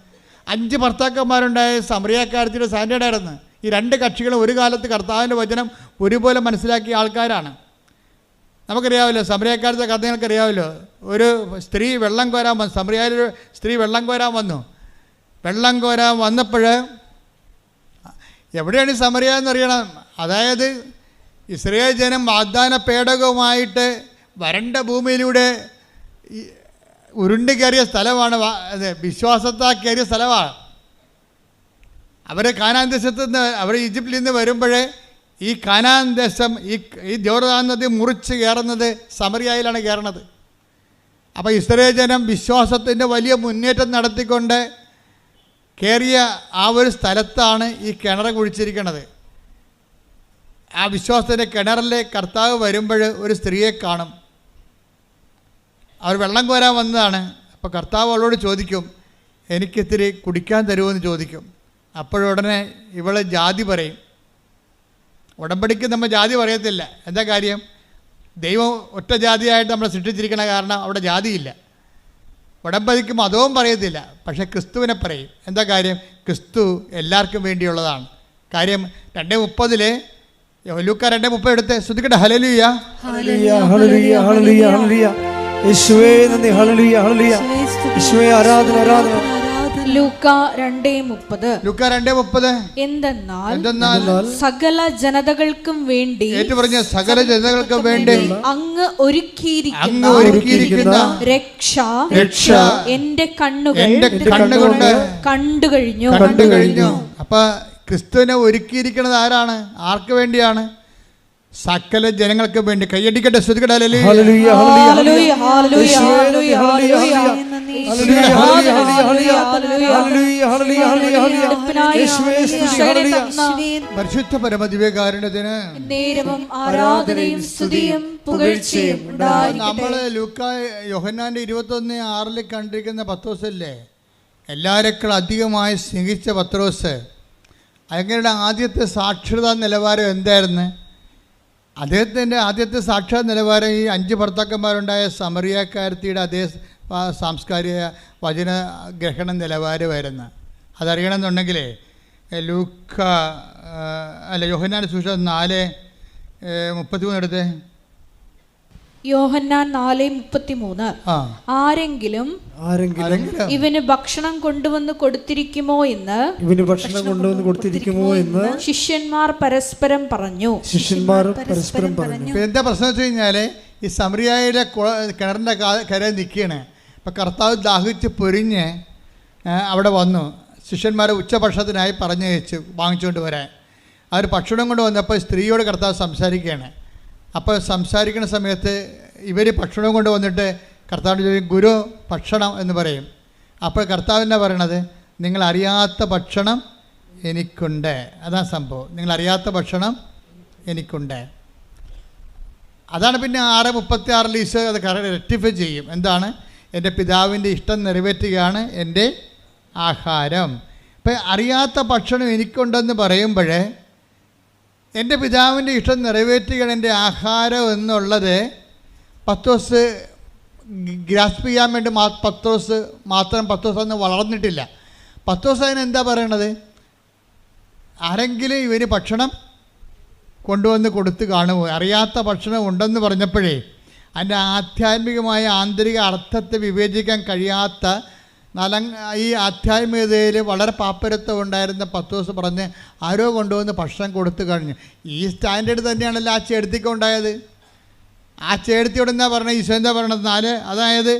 5 ഭർത്താക്കന്മാരുണ്ടായ സമറിയാക്കാരത്തിൻ്റെ സ്റ്റാൻഡേർഡായിരുന്നു. ഈ 2 കക്ഷികളും ഒരു കാലത്ത് കർത്താവിൻ്റെ വചനം ഒരുപോലെ മനസ്സിലാക്കിയ ആൾക്കാരാണ്. നമുക്കറിയാമല്ലോ സമറിയാക്കാരത്തെ കഥ നിങ്ങൾക്കറിയാമല്ലോ. ഒരു സ്ത്രീ വെള്ളം കോരാൻ വന്നു, സമറിയായിലൊരു സ്ത്രീ വെള്ളം കോരാൻ വന്നപ്പോൾ എവിടെയാണ് ഈ സമറിയ എന്നറിയണം. അതായത് ഇസ്രായേൽ ജനം വാഗ്ദാന പേടകവുമായിട്ട് വരണ്ട ഭൂമിയിലൂടെ ഉരുണ്ട് കയറിയ സ്ഥലമാണ്, വിശ്വാസത്താൽ കയറിയ സ്ഥലമാണ്. അവർ കാനാൻ ദേശത്ത് നിന്ന്, അവർ ഈജിപ്തിൽ നിന്ന് വരുമ്പോഴേ ഈ കാനാൻ ദേശം ഈ ജോർദാൻ നദി മുറിച്ച് കയറുന്നത് സമറിയയിലാണ് കയറുന്നത്. അപ്പോൾ ഇസ്രായേൽ ജനം വിശ്വാസത്തിൻ്റെ വലിയ മുന്നേറ്റം നടത്തിക്കൊണ്ട് കയറിയ ആ ഒരു സ്ഥലത്താണ് ഈ കിണർ കുഴിച്ചിരിക്കുന്നത്. ആ വിശ്വാസത്തിൻ്റെ കിണറിലെ കർത്താവ് വരുമ്പോൾ ഒരു സ്ത്രീയെ കാണും. അവർ വെള്ളം കോരാൻ വന്നതാണ്. അപ്പോൾ കർത്താവ് അവളോട് ചോദിക്കും, എനിക്കിത്തിരി കുടിക്കാൻ തരുമോയെന്ന് ചോദിക്കും. അപ്പോഴുടനെ ഇവളെ ജാതി പറയും. ഉടമ്പടിക്ക് നമ്മൾ ജാതി പറയത്തില്ല. എന്താ കാര്യം? ദൈവം ഒറ്റ ജാതിയായിട്ട് നമ്മളെ സൃഷ്ടിച്ചിരിക്കണ കാരണം അവിടെ ജാതിയില്ല. ഉടമ്പടിക്ക് മതവും പറയത്തില്ല, പക്ഷേ ക്രിസ്തുവിനെ പറയും. എന്താ കാര്യം? ക്രിസ്തു എല്ലാവർക്കും വേണ്ടിയുള്ളതാണ്. കാര്യം 2:30 ലൂക്ക 2:30 എടുത്ത് ശ്രദ്ധിക്കട്ടെ. ഹല്ലേലൂയ ഹല്ലേലൂയ ഹല്ലേലൂയ ഹല്ലേലൂയ ഹല്ലേലൂയ. യേശുവേ നന്ദി. ഹല്ലേലൂയ ഹല്ലേലൂയ. യേശുവേ ആരാധന ആരാധന. ലൂക്ക 2:30 എന്തെന്നാൽ സകല ജനതകൾക്കും വേണ്ടി, ഏറ്റുപറഞ്ഞ സകല ജനതകൾക്കും വേണ്ടി അങ്ങ് ഒരുക്കിയിരിക്കുന്ന രക്ഷ എന്റെ കണ്ണുകൾ കണ്ടുകഴിഞ്ഞു. അപ്പൊ ക്രിസ്തുവിനെ ഒരുക്കിയിരിക്കുന്നത് ആരാണ്? ആർക്ക് വേണ്ടിയാണ്? സകല ജനങ്ങൾക്ക് വേണ്ടി. കൈയടിക്കട്ടെ, ശ്രദ്ധിക്കട്ടെ. ഹല്ലേലൂയ ഹല്ലേലൂയ ഹല്ലേലൂയ ഹല്ലേലൂയ ഹല്ലേലൂയ ഹല്ലേലൂയ ഹല്ലേലൂയ ഹല്ലേലൂയ. പരിശുദ്ധ പരമദിവ്യകാരുണ്യത്തിന് നേരവും ആരാധനയും സ്തുതിയും പുകഴ്ചയും ഉണ്ടായിരിക്കട്ടെ. നമ്മള് ലൂക്ക യോഹന്നാന്റെ 21:6 കണ്ടിരിക്കുന്ന പത്രോസല്ലേ, എല്ലാവരെക്കാൾ അധികമായി സ്നേഹിച്ച പത്രോസ്. അങ്ങയുടെ ആദ്യത്തെ സാക്ഷരതാ നിലവാരം എന്തായിരുന്നു? അദ്ദേഹത്തിൻ്റെ ആദ്യത്തെ സാക്ഷാത് നിലവാരം ഈ 5 ഭർത്താക്കന്മാരുണ്ടായ സമറിയാക്കാരത്തിയുടെ അതേ സാംസ്കാരിക വചന ഗ്രഹണ നിലവാരമായിരുന്നു. അതറിയണമെന്നുണ്ടെങ്കിൽ ലൂക്ക യോഹന്നാന്റെ സുവിശേഷം 4:33 എടുത്തേ. യോഹന്നാൻ 4:33 ആരെങ്കിലും ഇവന് ഭക്ഷണം കൊണ്ടുവന്ന് കൊടുത്തിരിക്കുമോ എന്ന് ശിഷ്യന്മാർ പരസ്പരം പറഞ്ഞു. എന്താ പ്രശ്നം വെച്ച് കഴിഞ്ഞാല് ഈ സമറിയായിലെ കിണറിന്റെ കരയിൽ നിൽക്കുകയാണ്. അപ്പം കർത്താവ് ദാഹിച്ച് പൊരിഞ്ഞ് അവിടെ വന്നു. ശിഷ്യന്മാരെ ഉച്ചഭക്ഷണത്തിനായി പറഞ്ഞയച്ചു വാങ്ങിച്ചുകൊണ്ട് വരാൻ. അവർ ഭക്ഷണം കൊണ്ട് വന്നപ്പോൾ സ്ത്രീയോട് കർത്താവ് സംസാരിക്കുകയാണ്. അപ്പോൾ സംസാരിക്കുന്ന സമയത്ത് ഇവർ ഭക്ഷണം കൊണ്ട് വന്നിട്ട് കർത്താവിൻ്റെ ചോദിക്കും, ഗുരു ഭക്ഷണം എന്ന് പറയും. അപ്പോൾ കർത്താവിൻ്റെ പറയണത്, നിങ്ങൾ അറിയാത്ത ഭക്ഷണം എനിക്കുണ്ട്. അതാണ് സംഭവം. നിങ്ങൾ അറിയാത്ത ഭക്ഷണം എനിക്കുണ്ട്. അതാണ് പിന്നെ 6:36 ഈശോ അത് റെക്ടിഫൈ ചെയ്യും. എന്താണ്? എൻ്റെ പിതാവിൻ്റെ ഇഷ്ടം നിറവേറ്റുകയാണ് എൻ്റെ ആഹാരം. ഇപ്പം അറിയാത്ത ഭക്ഷണം എനിക്കുണ്ടെന്ന് പറയുമ്പോൾ എൻ്റെ പിതാവിൻ്റെ ഇഷ്ടം നിറവേറ്റുകയാണ് എൻ്റെ ആഹാരം എന്നുള്ളത് പത്രോസ് ഗ്രാസ്പ് ചെയ്യാൻ വേണ്ടി പത്രോസ് അന്ന് വളർന്നിട്ടില്ല. പത്രോസ് അതിനെന്താ പറയണത്? ആരെങ്കിലും ഇവന് ഭക്ഷണം കൊണ്ടുവന്ന് കൊടുത്ത് കാണുമോ? അറിയാത്ത ഭക്ഷണം ഉണ്ടെന്ന് പറഞ്ഞപ്പോഴേ അതിൻ്റെ ആധ്യാത്മികമായ ആന്തരിക അർത്ഥത്തെ വിവേചിക്കാൻ കഴിയാത്ത ഈ ആധ്യാത്മികതയിൽ വളരെ പാപ്പരത്വം ഉണ്ടായിരുന്ന പത്രോസ് പറഞ്ഞ് ആരോ കൊണ്ടുവന്ന് ഭക്ഷണം കൊടുത്തു കഴിഞ്ഞു. ഈ സ്റ്റാൻഡേർഡ് തന്നെയാണല്ലോ ആ ചേർത്തിക്കുണ്ടായത്. ആ ചേർത്തിയോട് എന്താ പറഞ്ഞത്? ഈശോ എന്താ പറയണത്?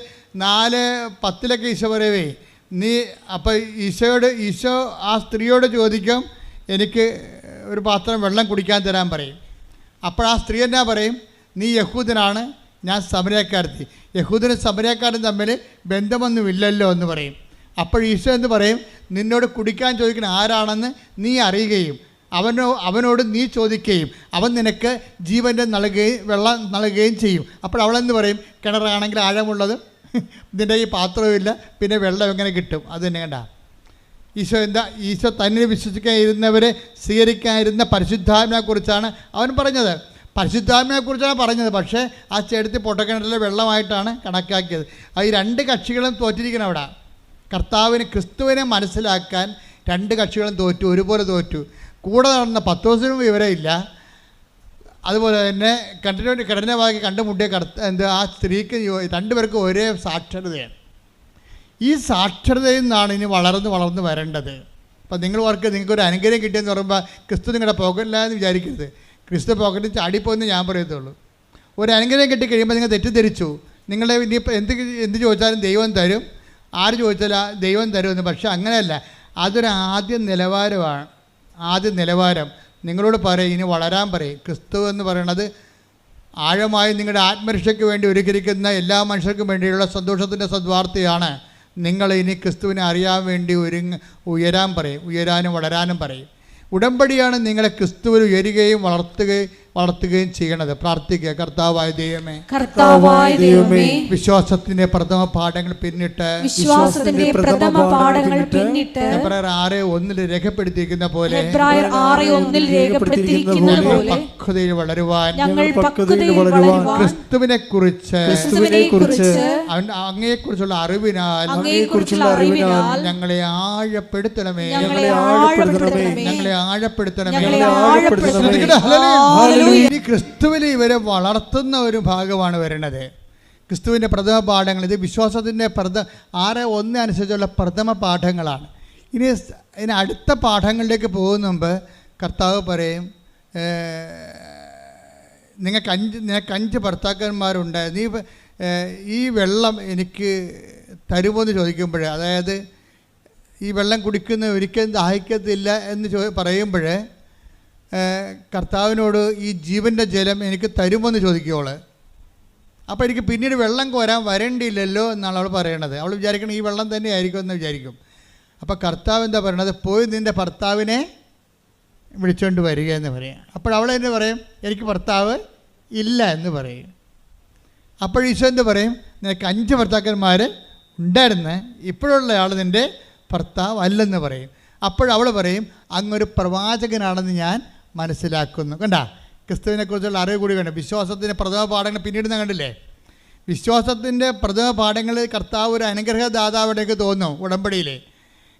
4:10 ഈശോ പറയവേ നീ. അപ്പോൾ ഈശോ ആ സ്ത്രീയോട് ചോദിക്കും, എനിക്ക് ഒരു പാത്രം വെള്ളം കുടിക്കാൻ തരാൻ പറയും. അപ്പോൾ ആ സ്ത്രീ എന്നാ പറയും? നീ യഹൂദനാണ്, ഞാൻ സമരക്കാരത്തി. യഹൂദനും സമരക്കാരും തമ്മിൽ ബന്ധമൊന്നുമില്ലല്ലോ എന്ന് പറയും. അപ്പോൾ ഈശോ എന്ന് പറയും, നിന്നോട് കുടിക്കാൻ ചോദിക്കുന്ന ആരാണെന്ന് നീ അറിയുകയും അവനോട് നീ ചോദിക്കുകയും അവൻ നിനക്ക് ജീവൻ്റെ വെള്ളം നൽകുകയും ചെയ്യും. അപ്പോൾ അവളെന്ന് പറയും, കിണറാണെങ്കിൽ ആഴമുള്ളത്, ഇതിൻ്റെ ഈ പാത്രവുമില്ല, പിന്നെ വെള്ളം എങ്ങനെ കിട്ടും? അത് തന്നെ കണ്ട. ഈശോ തന്നെ വിശ്വസിക്കാതിരുന്നവരെ സ്വീകരിക്കാതിരുന്ന പരിശുദ്ധാത്മാവിനെക്കുറിച്ചാണ് അവൻ പറഞ്ഞത്. പരിശുദ്ധാത്മാവിനെക്കുറിച്ചാണ് പറഞ്ഞത്. പക്ഷേ ആ ചേർത്തി പൊട്ടക്കിണറിലെ വെള്ളമായിട്ടാണ് കണക്കാക്കിയത്. ഈ 2 കക്ഷികളും തോറ്റിരിക്കണം അവിടെ. കർത്താവിന് ക്രിസ്തുവിനെ മനസ്സിലാക്കാൻ 2 കക്ഷികളും തോറ്റു, ഒരുപോലെ തോറ്റു. കൂടെ നടന്ന പത്രോസിനും വിവരമില്ല. അതുപോലെ തന്നെ കഠിനമായി കണ്ടുമുട്ടിയ ആ സ്ത്രീക്ക് 2 പേർക്കും ഒരേ സാക്ഷരതയാണ്. ഈ സാക്ഷരതയിൽ നിന്നാണ് ഇനി വളർന്ന് വരേണ്ടത്. അപ്പം നിങ്ങൾക്കൊരു അനുഗ്രഹം കിട്ടിയെന്ന് പറയുമ്പോൾ ക്രിസ്തു നിങ്ങളുടെ പോകല്ല എന്ന് വിചാരിക്കരുത്. ക്രിസ്തു പോക്കറ്റിൽ ചാടിപ്പോയെന്ന് ഞാൻ പറയത്തുള്ളൂ. ഒരു അനുഗ്രഹം കിട്ടിക്കഴിയുമ്പോൾ നിങ്ങൾ തെറ്റിദ്ധരിച്ചു. നിങ്ങളെ ഇനിയിപ്പോൾ എന്ത് ചോദിച്ചാലും ദൈവം തരും, ആര് ചോദിച്ചാലും ദൈവം തരുമെന്ന്. പക്ഷേ അങ്ങനെയല്ല. അതൊരു ആദ്യ നിലവാരം. നിങ്ങളോട് പറയും, ഇനി വളരാൻ പറയും. ക്രിസ്തു എന്ന് പറയണത് ആഴമായി നിങ്ങളുടെ ആത്മരക്ഷയ്ക്ക് വേണ്ടി ഒരുക്കിയിരിക്കുന്ന എല്ലാ മനുഷ്യർക്കും വേണ്ടിയുള്ള സന്തോഷത്തിൻ്റെ സദ്വാർത്തയാണ്. നിങ്ങൾ ഇനി ക്രിസ്തുവിനെ അറിയാൻ വേണ്ടി ഉയരാൻ പറയും, ഉയരാനും വളരാനും പറയും. ഉടമ്പടിയാണ് നിങ്ങളെ ക്രിസ്തുവിൽ ഉയരുകയും വളർത്തുകയും ചെയ്യണത്. പ്രാർത്ഥിക്കുക. കർത്താവായ ദൈവമേ, വിശ്വാസത്തിന്റെ പ്രഥമ പാഠങ്ങൾ പിന്നിട്ട് 6:1 രേഖപ്പെടുത്തിയിരിക്കുന്ന പോലെ പക്വതയിൽ വളരുവാൻ ക്രിസ്തുവിനെ കുറിച്ച് അങ്ങയെക്കുറിച്ചുള്ള അറിവിനാൽ ഞങ്ങളെ ആഴപ്പെടുത്തണമേ. ഇനി ക്രിസ്തുവിൽ ഇവരെ വളർത്തുന്ന ഒരു ഭാഗമാണ് വരുന്നത്. ക്രിസ്തുവിൻ്റെ പ്രഥമ പാഠങ്ങൾ. ഇത് വിശ്വാസത്തിൻ്റെ 6:1 അനുസരിച്ചുള്ള പ്രഥമ പാഠങ്ങളാണ്. ഇനി അടുത്ത പാഠങ്ങളിലേക്ക് പോകുന്ന മുമ്പ് കർത്താവ് പറയും, നിനക്ക് 5 ഭർത്താക്കന്മാരുണ്ട്, നീ ഈ വെള്ളം എനിക്ക് തരുമോ എന്ന് ചോദിക്കുമ്പോൾ, അതായത് ഈ വെള്ളം കുടിക്കുന്ന ഒരിക്കലും ദാഹിക്കത്തില്ല എന്ന് പറയുമ്പോൾ കർത്താവിനോട് ഈ ജീവൻ്റെ ജലം എനിക്ക് തരുമോ എന്ന് ചോദിക്കുവോള്. അപ്പോൾ എനിക്ക് പിന്നീട് വെള്ളം കോരാൻ വരേണ്ടിയില്ലല്ലോ എന്നാണ് അവൾ പറയണത്. അവൾ വിചാരിക്കണം ഈ വെള്ളം തന്നെ ആയിരിക്കും എന്ന് വിചാരിക്കും. അപ്പോൾ കർത്താവ് എന്താ പറയണത്? പോയി നിൻ്റെ ഭർത്താവിനെ വിളിച്ചുകൊണ്ട് വരിക എന്ന് പറയും. അപ്പോൾ അവൾ തന്നെ പറയും എനിക്ക് ഭർത്താവ് ഇല്ല എന്ന് പറയും. അപ്പോൾ ഈശോ എന്ത് പറയും? നിനക്ക് 5 ഭർത്താക്കന്മാർ ഉണ്ടായിരുന്നു, ഇപ്പോഴുള്ള ആൾ നിൻ്റെ ഭർത്താവ് അല്ലെന്ന് പറയും. അപ്പോഴവൾ പറയും അങ്ങൊരു പ്രവാചകനാണെന്ന് ഞാൻ മനസ്സിലാക്കുന്നു. കണ്ടാ, ക്രിസ്തുവിനെക്കുറിച്ചുള്ള അറിവ് കൂടി വേണം. വിശ്വാസത്തിൻ്റെ പ്രഥമ പാഠങ്ങൾ പിന്നീട് കണ്ടില്ലേ? വിശ്വാസത്തിൻ്റെ പ്രഥമ പാഠങ്ങൾ കർത്താവ് ഒരു അനുഗ്രഹദാതാവായിട്ട് തോന്നും. ഉടമ്പടിയിൽ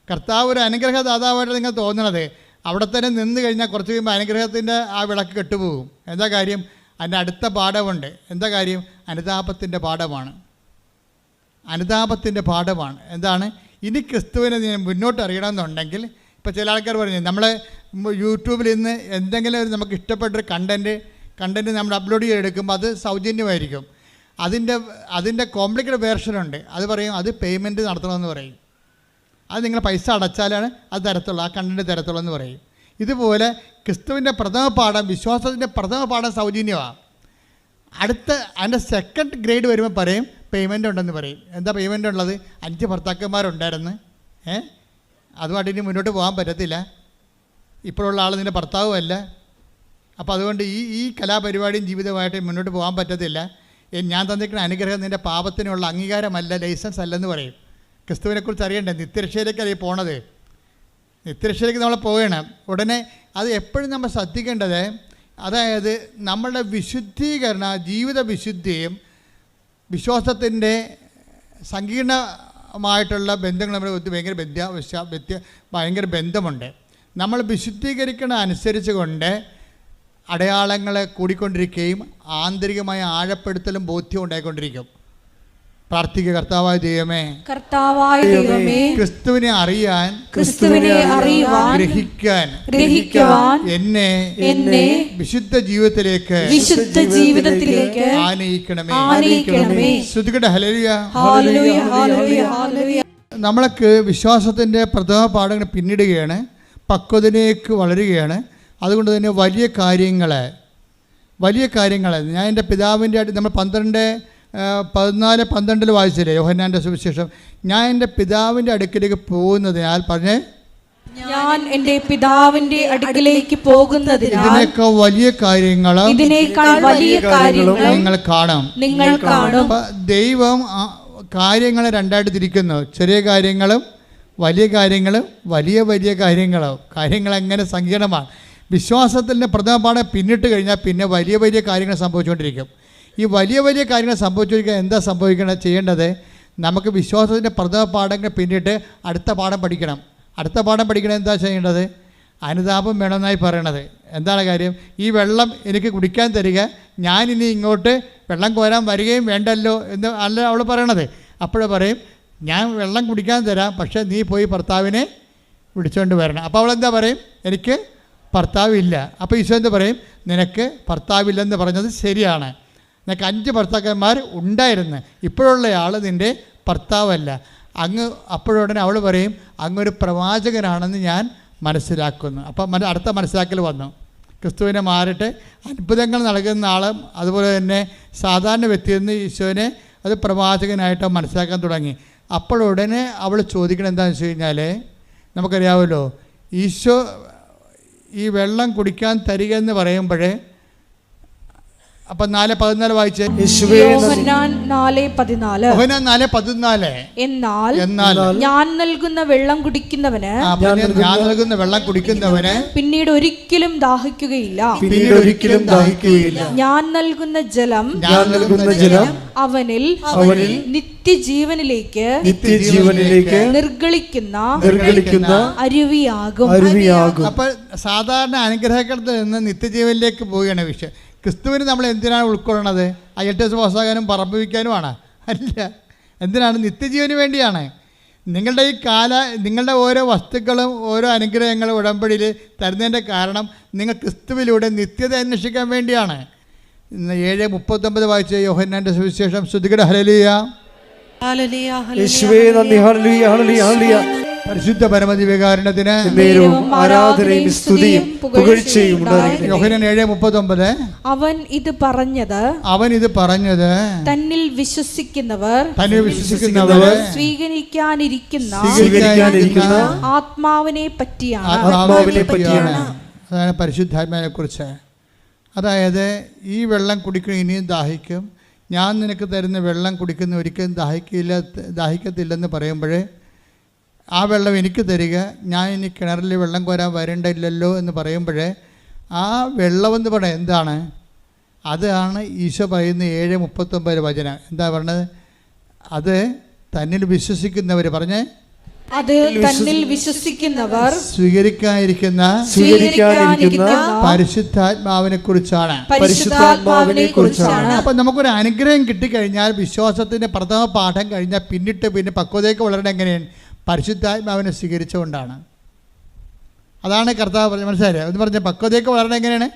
കർത്താവ് ഒരു അനുഗ്രഹദാതാവായിട്ട് നിങ്ങൾ തോന്നണത് അവിടെ തന്നെ നിന്ന് കഴിഞ്ഞാൽ കുറച്ച് കഴിയുമ്പോൾ അനുഗ്രഹത്തിൻ്റെ ആ വിളക്ക് കെട്ടുപോകും. എന്താ കാര്യം? അതിൻ്റെ അടുത്ത പാഠമുണ്ട്. എന്താ കാര്യം? അനുതാപത്തിൻ്റെ പാഠമാണ്. എന്താണ്? ഇനി ക്രിസ്തുവിനെ മുന്നോട്ട് അറിയണമെന്നുണ്ടെങ്കിൽ, ഇപ്പോൾ ചില ആൾക്കാർ പറഞ്ഞു നമ്മൾ യൂട്യൂബിൽ ഇന്ന് എന്തെങ്കിലും നമുക്ക് ഇഷ്ടപ്പെട്ടൊരു കണ്ടൻറ്റ് നമ്മൾ അപ്ലോഡ് ചെയ്തെടുക്കുമ്പോൾ അത് സൗജന്യമായിരിക്കും. അതിൻ്റെ കോംപ്ലിക്കേറ്റഡ് വേർഷനുണ്ട്. അത് പറയും അത് പേയ്മെൻറ്റ് നടത്തണമെന്ന് പറയും. അത് നിങ്ങൾ പൈസ അടച്ചാലാണ് അത് തരത്തുള്ളൂ, ആ കണ്ടൻറ്റ് തരത്തുള്ളൂ എന്ന് പറയും. ഇതുപോലെ ക്രിസ്തുവിൻ്റെ പ്രഥമ പാഠം, വിശ്വാസത്തിൻ്റെ പ്രഥമ പാഠം സൗജന്യമാണ്. അതിൻ്റെ സെക്കൻഡ് ഗ്രേഡ് വരുമ്പോൾ പറയും പേയ്മെൻ്റ് ഉണ്ടെന്ന് പറയും. എന്താ പേയ്മെൻ്റ് ഉള്ളത്? 5 ഭർത്താക്കന്മാരുണ്ടായിരുന്നു, അതുമായിട്ട് ഇനി മുന്നോട്ട് പോകാൻ പറ്റത്തില്ല, ഇപ്പോഴുള്ള ആൾ നിൻ്റെ ഭർത്താവുമല്ല, അപ്പോൾ അതുകൊണ്ട് ഈ കലാപരിപാടിയും ജീവിതമായിട്ട് മുന്നോട്ട് പോകാൻ പറ്റത്തില്ല, ഞാൻ തന്നിരിക്കുന്ന അനുഗ്രഹം നിൻ്റെ പാപത്തിനുള്ള അംഗീകാരമല്ല, ലൈസൻസ് അല്ലെന്ന് പറയും. ക്രിസ്തുവിനെക്കുറിച്ച് അറിയണ്ടേ? നിത്യരക്ഷയിലേക്കല്ലേ പോണത്. നിത്യരക്ഷയിലേക്ക് നമ്മൾ പോകണം. ഉടനെ അത് എപ്പോഴും നമ്മൾ ശ്രദ്ധിക്കേണ്ടത്, അതായത് നമ്മളുടെ വിശുദ്ധീകരണ ജീവിത വിശുദ്ധിയും വിശ്വാസത്തിൻ്റെ സങ്കീർണമായിട്ടുള്ള ബന്ധങ്ങൾ നമ്മൾ ഭയങ്കര ബന്ധമുണ്ട്. നമ്മൾ വിശുദ്ധീകരിക്കണ അനുസരിച്ച് കൊണ്ട് അടയാളങ്ങൾ കൂടിക്കൊണ്ടിരിക്കുകയും ആന്തരികമായ ആഴപ്പെടുത്തലും ബോധ്യവും ഉണ്ടായിക്കൊണ്ടിരിക്കും. പ്രാർത്ഥിക്കുക. കർത്താവായ ദൈവമേ, ക്രിസ്തുവിനെ അറിയാൻ ഗ്രഹിക്കാൻ എന്നെ വിശുദ്ധ ജീവിതത്തിലേക്ക് ആനയിക്കണമേ. ശ്രുതികട ഹല്ലേലൂയ. നമ്മൾക്ക് വിശ്വാസത്തിൻ്റെ പ്രഥമ പാഠങ്ങൾ പിന്നിടുകയാണ്, പക്വതയിലേക്ക് വളരുകയാണ്. അതുകൊണ്ട് തന്നെ വലിയ കാര്യങ്ങൾ ഞാൻ എൻ്റെ പിതാവിൻ്റെ നമ്മൾ 14:12 വായിച്ചില്ലേ യോഹന്നാൻ്റെ സുവിശേഷം? ഞാൻ എൻ്റെ പിതാവിൻ്റെ അടുക്കിലേക്ക് പോകുന്നതിനാൽ പറഞ്ഞേ, ഞാൻ എൻ്റെ പിതാവിൻ്റെ അടുക്കിലേക്ക് പോകുന്നതിനാൽ ഇതിനേക്കാൾ വലിയ കാര്യങ്ങളും നിങ്ങൾ കാണും. ദൈവം കാര്യങ്ങളെ രണ്ടായിട്ട് തിരിക്കുന്നു. ചെറിയ കാര്യങ്ങളും വലിയ കാര്യങ്ങളും വലിയ കാര്യങ്ങളും. കാര്യങ്ങൾ എങ്ങനെ സങ്കീർണമാണ്. വിശ്വാസത്തിൻ്റെ പ്രഥമ പാഠം പിന്നിട്ട് കഴിഞ്ഞാൽ പിന്നെ വലിയ കാര്യങ്ങൾ സംഭവിച്ചുകൊണ്ടിരിക്കും. ഈ വലിയ കാര്യങ്ങൾ സംഭവിച്ചുകൊണ്ടിരിക്കാൻ എന്താ ചെയ്യേണ്ടത്? നമുക്ക് വിശ്വാസത്തിൻ്റെ പ്രഥമ പാഠങ്ങൾ പിന്നിട്ട് അടുത്ത പാഠം പഠിക്കണം. എന്താ ചെയ്യേണ്ടത്? അനുതാപം വേണമെന്നായി പറയണത്. എന്താണ് കാര്യം? ഈ വെള്ളം എനിക്ക് കുടിക്കാൻ തരിക, ഞാനിനി ഇങ്ങോട്ട് വെള്ളം കോരാൻ വരികയും വേണ്ടല്ലോ എന്ന് അല്ല അവൾ പറയണത്. അപ്പോൾ പറയും ഞാൻ വെള്ളം കുടിക്കാൻ തരാം, പക്ഷേ നീ പോയി ഭർത്താവിനെ വിളിച്ചുകൊണ്ട് വരണം. അപ്പോൾ അവളെന്താ പറയും? എനിക്ക് ഭർത്താവില്ല. അപ്പോൾ ഈശോ എന്ത് പറയും? നിനക്ക് ഭർത്താവില്ലെന്ന് പറഞ്ഞത് ശരിയാണ്. നിനക്ക് 5 ഭർത്താക്കന്മാർ ഉണ്ടായിരുന്നു, ഇപ്പോഴുള്ള ആൾ നിൻ്റെ ഭർത്താവല്ല. അപ്പോഴുടനെ അവൾ പറയും അങ്ങൊരു പ്രവാചകനാണെന്ന് ഞാൻ മനസ്സിലാക്കുന്നു. അപ്പം അടുത്ത മനസ്സിലാക്കൽ വന്നു. ക്രിസ്തുവിനെ മാറിയിട്ട് അത്ഭുതങ്ങൾ നൽകുന്ന ആളും അതുപോലെ തന്നെ സാധാരണ വ്യക്തിയെന്ന് ഈശോനെ അത് പ്രവാചകനായിട്ട് മനസ്സിലാക്കാൻ തുടങ്ങി. അപ്പോഴുടനെ അവൾ ചോദിക്കണം എന്താണെന്ന് വെച്ച് കഴിഞ്ഞാൽ, നമുക്കറിയാമല്ലോ ഈശോ ഈ വെള്ളം കുടിക്കാൻ തരിക എന്ന് പറയുമ്പോഴേ, അപ്പം 4:14 വായിച്ചേ. യോഹന്നാൻ 4:14 എന്നാൽ ഞാൻ നൽകുന്ന വെള്ളം കുടിക്കുന്നവന് പിന്നീട് ഒരിക്കലും ദാഹിക്കുകയില്ല. ഞാൻ നൽകുന്ന ജലം അവനിൽ നിത്യജീവനിലേക്ക് നിർഗളിക്കുന്ന അരുവിയാകും. അപ്പോൾ സാധാരണ അനുഗ്രഹത്തിൽ നിന്ന് നിത്യജീവനിലേക്ക് പോവുകയാണ് വിഷയം. ക്രിസ്തുവിന് നമ്മൾ എന്തിനാണ് ഉൾക്കൊള്ളണത്? IELTS പാസ്സാകാനും പറമ്പ് വയ്ക്കാനുമാണ്? അല്ല. എന്തിനാണ്? നിത്യജീവന് വേണ്ടിയാണ്. നിങ്ങളുടെ ഈ നിങ്ങളുടെ ഓരോ വസ്തുക്കളും ഓരോ അനുഗ്രഹങ്ങളും ഉടമ്പടിയിൽ തരുന്നതിൻ്റെ കാരണം നിങ്ങൾ ക്രിസ്തുവിലൂടെ നിത്യത അന്വേഷിക്കാൻ വേണ്ടിയാണ്. 7:39 വായിച്ച യോഹന്നാന്റെ സുവിശേഷം. സ്തുതിക്കട്ടെ. ഹല്ലേലൂയ. യേശുവേ നന്ദി. ഹല്ലേലൂയ ഹല്ലേലൂയ ഹല്ലേലൂയ. പരിശുദ്ധ പരമദിവ്യകാരുണ്യത്തിന് ആരാധനയും സ്തുതിയും പുകഴ്ചയും ഉണ്ടായിരിക്കട്ടെ. യോഹന്നാൻ 7:39 അവൻ ഇത് പറഞ്ഞത് തന്നിൽ വിശ്വസിക്കുന്നവർ സ്വീകരിക്കാനിരിക്കുന്ന ആത്മാവിനെ പറ്റിയാണ്. അതാണ് പരിശുദ്ധാത്മാവിനെ കുറിച്ച്. അതായത് ഈ വെള്ളം കുടിക്കണം, ഇനിയും ദാഹിക്കും. ഞാൻ നിനക്ക് തരുന്ന വെള്ളം കുടിക്കുന്ന ഒരിക്കലും ദാഹിക്കത്തില്ലെന്ന് പറയുമ്പോഴേ, ആ വെള്ളം എനിക്ക് തരിക, ഞാൻ ഇനി കിണറിൽ വെള്ളം കോരാൻ വരേണ്ടില്ലല്ലോ എന്ന് പറയുമ്പോഴേ, ആ വെള്ളമെന്ന് പറയാം എന്താണ്? അതാണ് ഈശോ പറയുന്ന 7:39 വചനം. എന്താ പറഞ്ഞത്? അത് തന്നിൽ വിശ്വസിക്കുന്നവർ പറഞ്ഞേ, അത് തന്നിൽ വിശ്വസിക്കുന്നവർ സ്വീകരിക്കാനിരിക്കുന്ന പരിശുദ്ധാത്മാവിനെ കുറിച്ചാണ്. അപ്പം നമുക്കൊരു അനുഗ്രഹം കിട്ടിക്കഴിഞ്ഞാൽ, വിശ്വാസത്തിൻ്റെ പ്രഥമ പാഠം കഴിഞ്ഞാൽ പിന്നെ പക്വതയ്ക്ക് വളരണം. എങ്ങനെയാണ്? പരിശുദ്ധാത്മാവിനെ സ്വീകരിച്ചുകൊണ്ടാണ്. അതാണ് കർത്താവ് പറഞ്ഞത്. മനസ്സിലായോ? എന്ന് പറഞ്ഞാൽ പക്വതയ്ക്ക് വളരണം എങ്ങനെയാണ്?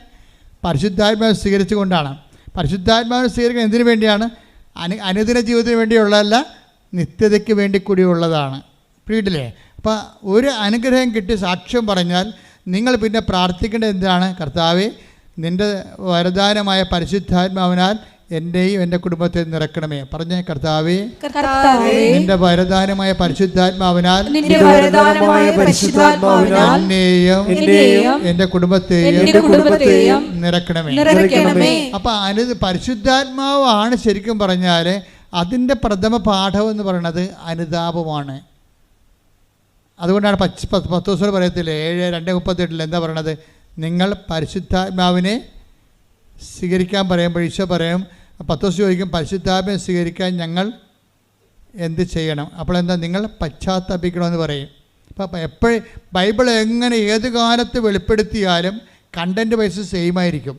പരിശുദ്ധാത്മാവിനെ സ്വീകരിച്ചുകൊണ്ടാണ്. പരിശുദ്ധാത്മാവിനെ സ്വീകരിക്കുന്നത് എന്തിനു വേണ്ടിയാണ്? അനുദിന ജീവിതത്തിന് വേണ്ടിയുള്ളതല്ല, നിത്യതയ്ക്ക് വേണ്ടി കൂടിയുള്ളതാണ്. വീട്ടിലെ അപ്പോൾ ഒരു അനുഗ്രഹം കിട്ടി സാക്ഷ്യം പറഞ്ഞാൽ നിങ്ങൾ പിന്നെ പ്രാർത്ഥിക്കേണ്ടത് എന്താണ്? കർത്താവേ, നിൻ്റെ വരദാനമായ പരിശുദ്ധാത്മാവിനാൽ എൻ്റെയും എൻ്റെ കുടുംബത്തെ നിറക്കണമേ. പറഞ്ഞേ, കർത്താവേ, നിൻ്റെ വരദാനമായ പരിശുദ്ധാത്മാവിനാൽ എന്നെയും എൻ്റെ കുടുംബത്തെയും നിറക്കണമേ. അപ്പം പരിശുദ്ധാത്മാവാണ് ശരിക്കും പറഞ്ഞാൽ അതിൻ്റെ പ്രഥമ പാഠം എന്ന് പറയുന്നത് അനുതാപമാണ്. അതുകൊണ്ടാണ് പത്രോസ് പറയത്തില്ലേ 7:2:38 എന്താ പറയണത്? നിങ്ങൾ പരിശുദ്ധാത്മാവിനെ സ്വീകരിക്കാൻ പറയുമ്പോൾ ഈശോ പറയും, പത്രോസ് ചോദിക്കും, പരിശുദ്ധാത്മാവിനെ സ്വീകരിക്കാൻ ഞങ്ങൾ എന്ത് ചെയ്യണം? അപ്പോൾ എന്താ? നിങ്ങൾ പശ്ചാത്തപിക്കണമെന്ന് പറയും. അപ്പം എപ്പോഴും ബൈബിൾ എങ്ങനെ ഏത് കാലത്ത് വെളിപ്പെടുത്തിയാലും കണ്ടൻറ്റ് വൈസ് സെയിം ആയിരിക്കും.